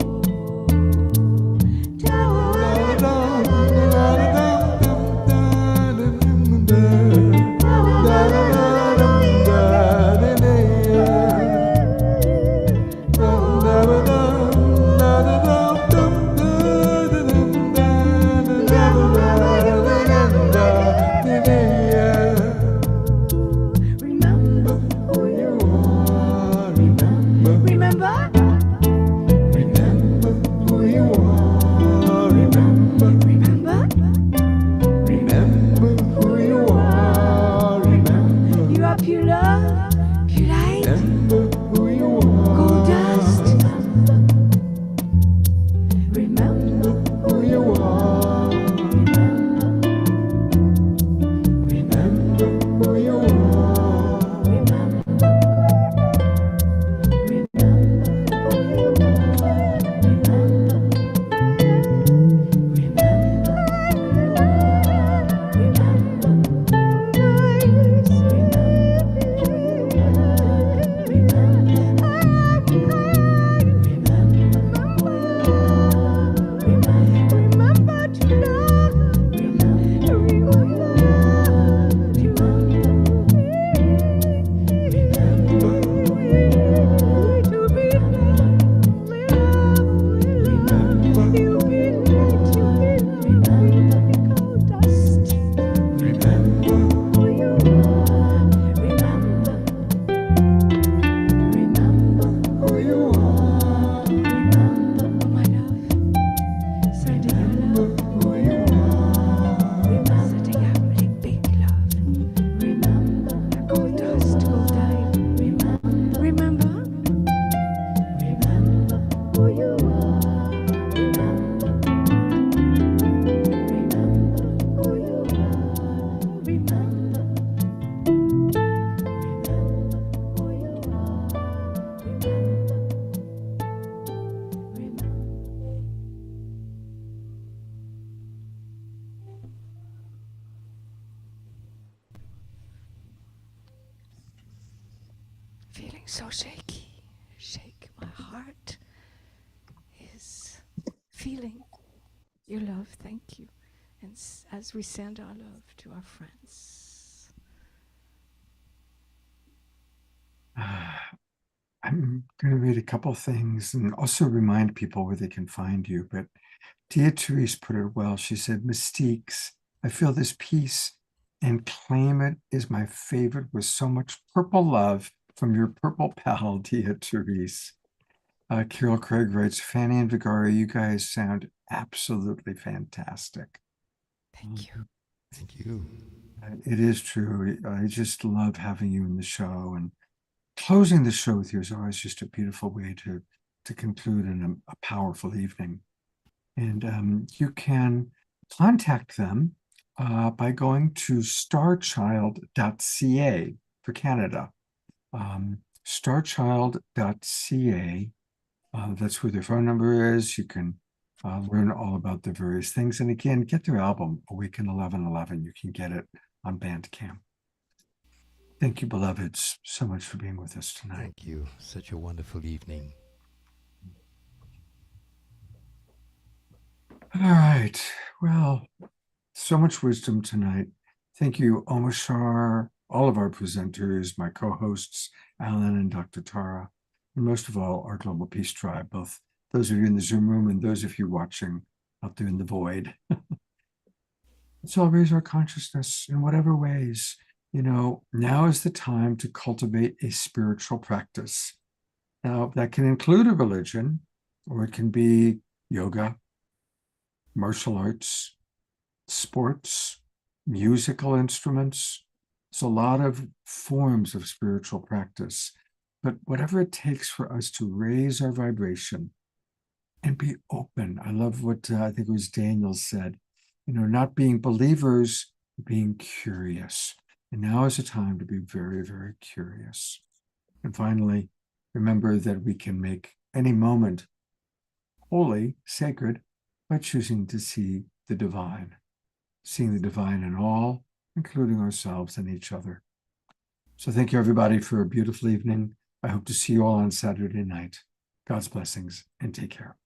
Remember who you are. Remember. Remember. Remember who you are. Remember. Remember. Remember who you are. Remember. You are pure love, pure light. Remember who you are. Gold dust. Remember who you are. Remember who you are. Remember to love. Feeling so shaky. Shake. My heart is feeling your love. Thank you. And as we send our love to our friends. I'm going to read a couple things and also remind people where they can find you. But Tia Therese put it well. She said, Mystiques, I feel this peace and claim it is my favorite with so much purple love from your purple pal, Dia Therese. Carol Craig writes, Fanny and Vigari, you guys sound absolutely fantastic. Thank you. Thank you. It is true. I just love having you in the show, and closing the show with you is always just a beautiful way to conclude in a powerful evening. And you can contact them by going to starchild.ca for Canada. Starchild.ca. That's where their phone number is. You can learn all about the various things. And again, get their album, Awaken 1111. You can get it on Bandcamp. Thank you, beloveds, so much for being with us tonight. Thank you. Such a wonderful evening. All right. Well, so much wisdom tonight. Thank you, Omashar, all of our presenters, my co-hosts, Alan and Dr. Tara, and most of all, our Global Peace Tribe, both those of you in the Zoom room and those of you watching out there in the void. Let's all raise our consciousness in whatever ways. You know, now is the time to cultivate a spiritual practice. Now, that can include a religion, or it can be yoga, martial arts, sports, musical instruments. There's a lot of forms of spiritual practice, but whatever it takes for us to raise our vibration and be open. I love what I think it was Daniel said, you know, not being believers, being curious. And now is a time to be very, very curious. And finally, remember that we can make any moment holy, sacred, by choosing to see the divine, seeing the divine in all, including ourselves and each other. So thank you, everybody, for a beautiful evening. I hope to see you all on Saturday night. God's blessings and take care.